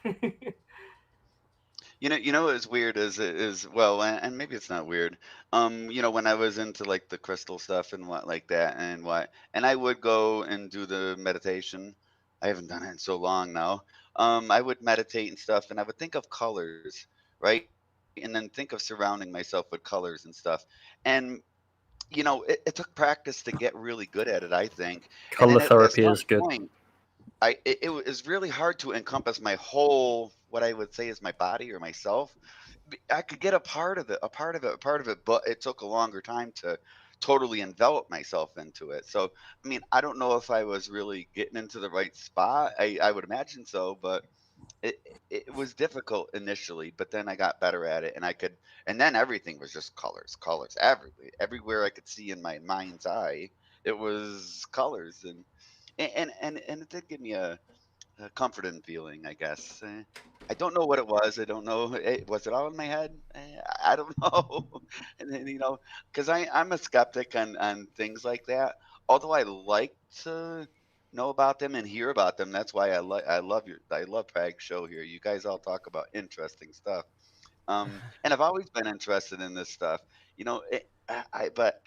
What's weird is well, and maybe it's not weird. When I was into like the crystal stuff and what like that, and I would go and do the meditation. I haven't done it in so long now. I would meditate and stuff, and I would think of colors, right, and then think of surrounding myself with colors and stuff. And it took practice to get really good at it, I think. And then Color at therapy some is good. point, it was really hard to encompass my whole what I would say is my body or myself. I could get a part of it, a part of it, a part of it, but it took a longer time to totally envelop myself into it. So, I mean, I don't know if I was really getting into the right spot. I would imagine so, but it it was difficult initially, but then I got better at it, and and then everything was just colors, colors, everywhere I could see in my mind's eye, it was colors, and it did give me a comforting feeling, I guess. I don't know what it was. I don't know. Was it all in my head? I don't know. And then, because I'm a skeptic on things like that. Although I like to know about them and hear about them. That's why I love Prag's show here. You guys all talk about interesting stuff. And I've always been interested in this stuff. But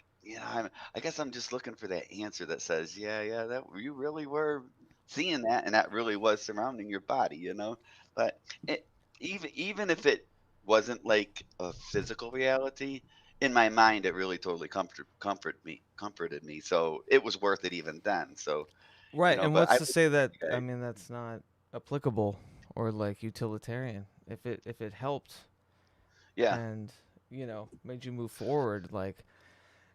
I guess I'm just looking for that answer that says, yeah, yeah, that you really were seeing that, and that really was surrounding your body. But it, even if it wasn't like a physical reality, in my mind, it really totally comforted me. So it was worth it even then. So, Right. And but what's I to like say that you I guys. mean that's not applicable or like utilitarian if it helped Yeah. and made you move forward like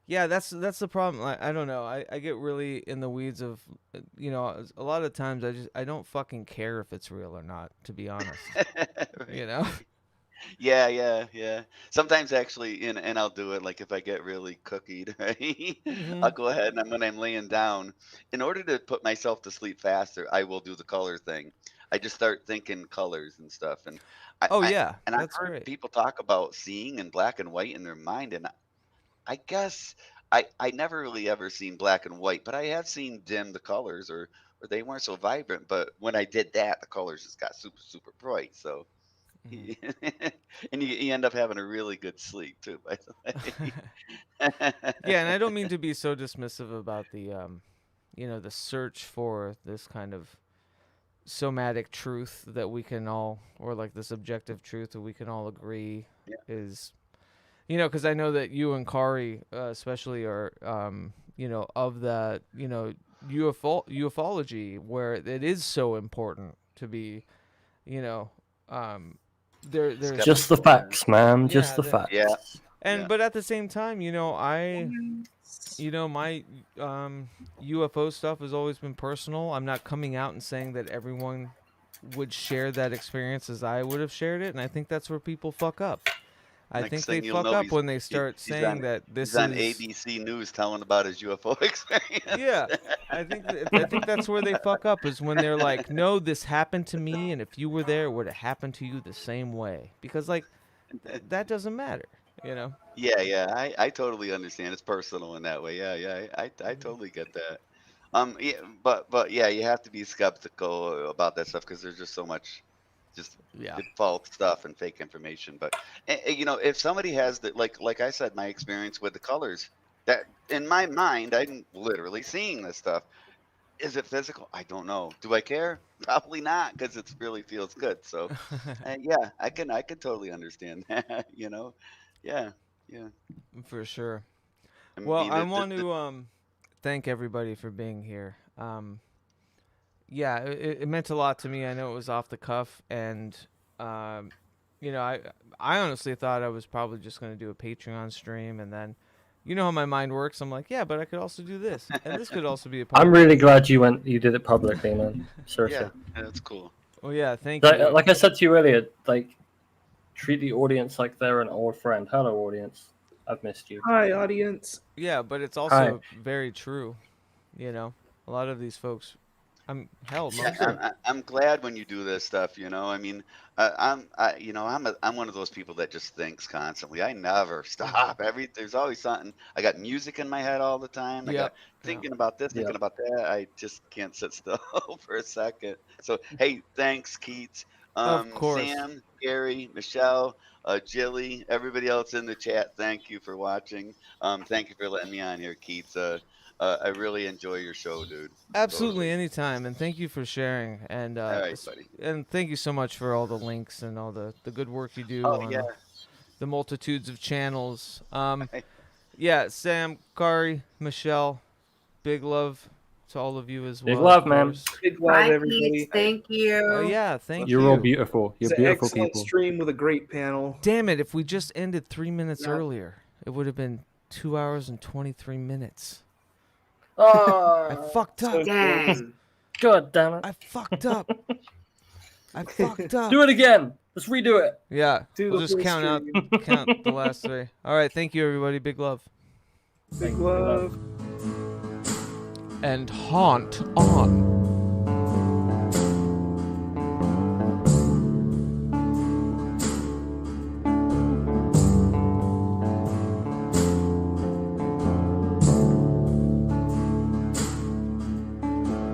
yeah, that's the problem. I don't know. I get really in the weeds of a lot of times I don't fucking care if it's real or not, to be honest. Right. You know? Yeah, yeah, yeah. Sometimes actually, and I'll do it like if I get really cookied, right? I'll Mhm. go ahead and when I'm laying down, in order to put myself to sleep faster, I will do the color thing. I just start thinking colors and stuff, and I, Oh I yeah, and I've that's heard great. people talk about seeing in black and white in their mind, and I guess I never really ever seen black and white, but I have seen dim the colors or they weren't so vibrant. But when I did that, the colors just got super super bright. So. Mhm. And you end up having a really good sleep too, by the way. Yeah, and I don't mean to be so dismissive about the the search for this kind of somatic truth that we can all, or like this objective truth that we can all agree is, because I know that you and Kari especially are, of that, ufology, where it is so important to be, there's Just the facts, man. Just Yeah, the the- facts. Yeah. and but at the same time, my UFO stuff has always been personal. I'm not coming out and saying that everyone would share that experience as I would have shared it, and I think that's where people fuck up. I Next think thing they you'll fuck know, up when they start he's saying on- that this He's on is ABC News telling about his UFO experience. Yeah, I think that's where they fuck up, is when they're like, no, this happened to me, and if you were there, it would have happened to you the same way. Because like that doesn't matter, Yeah, I totally understand. It's personal in that way. Yeah, I totally get that. Yeah, but yeah, you have to be skeptical about that stuff because there's just so much, just Yeah. false stuff and fake information. But if somebody has the like I said, my experience with the colors, that in my mind, I'm literally seeing this stuff. Is it physical? I don't know. Do I care? Probably not, because it really feels good. So, yeah, I can totally understand that. Yeah, yeah. For sure. I Well, mean, I want to thank everybody for being here. Yeah, it meant a lot to me. I know it was off the cuff, and I honestly thought I was probably just going to do a Patreon stream, and then, how my mind works. I'm like, yeah, but I could also do this, and this could also be a part. I'm really glad you did it publicly, man. Seriously. yeah, that's cool. Well, yeah, thank Like, you. like I said to you earlier, like, treat the audience like they're an old friend. Hello, audience. I've missed you. Hi, audience. Yeah, but it's also very true. A lot of these folks, most of them. I'm glad when you do this stuff. I mean, I'm one of those people that just thinks constantly. I never stop. There's always something. I got music in my head all the time. I got thinking about this, thinking about that. I just can't sit still for a second. So hey, thanks, Keats. Of course. Sam, Gary, Michelle, Jilly, everybody else in the chat. Thank you for watching. Thank you for letting me on here, Keats. I really enjoy your show, dude. Absolutely, anytime, and thank you for sharing. And All right, buddy. and thank you so much for all the links and all the good work you do Oh on yeah. the multitudes of channels. Yeah, Sam, Kari, Michelle, big love to all of you as well. Big love, of man. course. Big love, Bye, everybody. Keith. Thank you. Oh yeah, thank you. You're all beautiful. You're It's an beautiful excellent people. stream with a great panel. Damn it! If we just ended 3 minutes Yeah. earlier, it would have been 2 hours and 23 minutes. I Oh, fucked up. Dang. God damn it. I fucked up. I fucked up. Do it again. Let's redo it. Yeah, Do we'll the just full stream. count the last three. All right, thank you, everybody. Big love. Big love. And haunt on.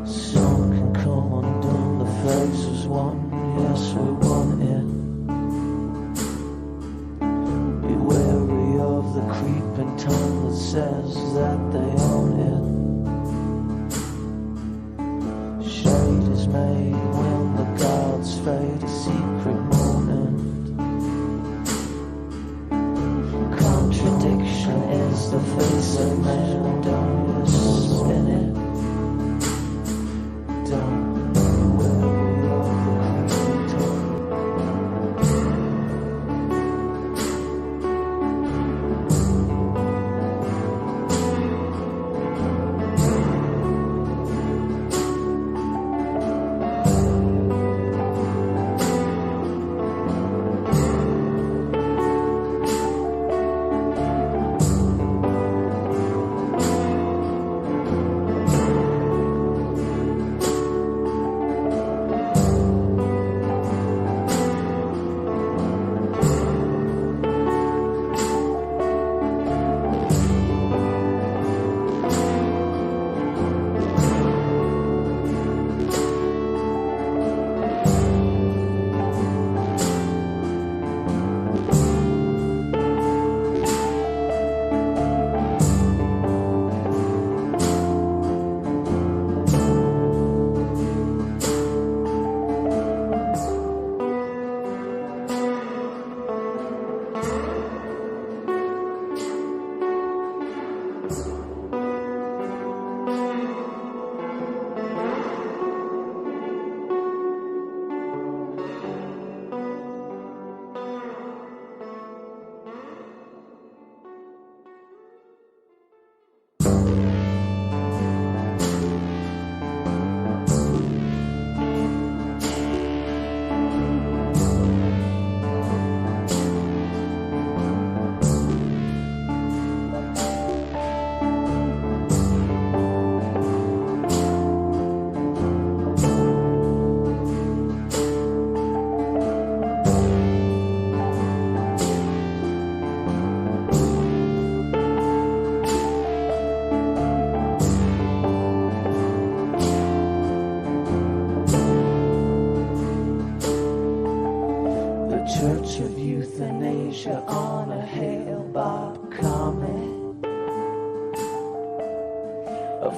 Sun can come undone, the face is one, yes we want it. Be wary of the creeping tongue that says that they own it. Shade is made when the gods fade, a secret moment. Contradiction is the face of man, don't you spin it. Don't be wary of the creeping tongue.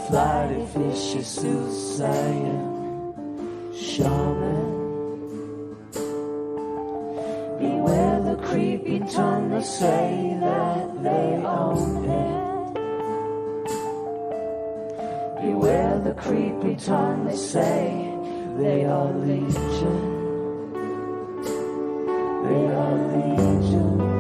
flighty fishy soothsaying shaman. Beware the creepy tongue that say that they own it. Beware the creepy tongue that say they are legion. They are legion.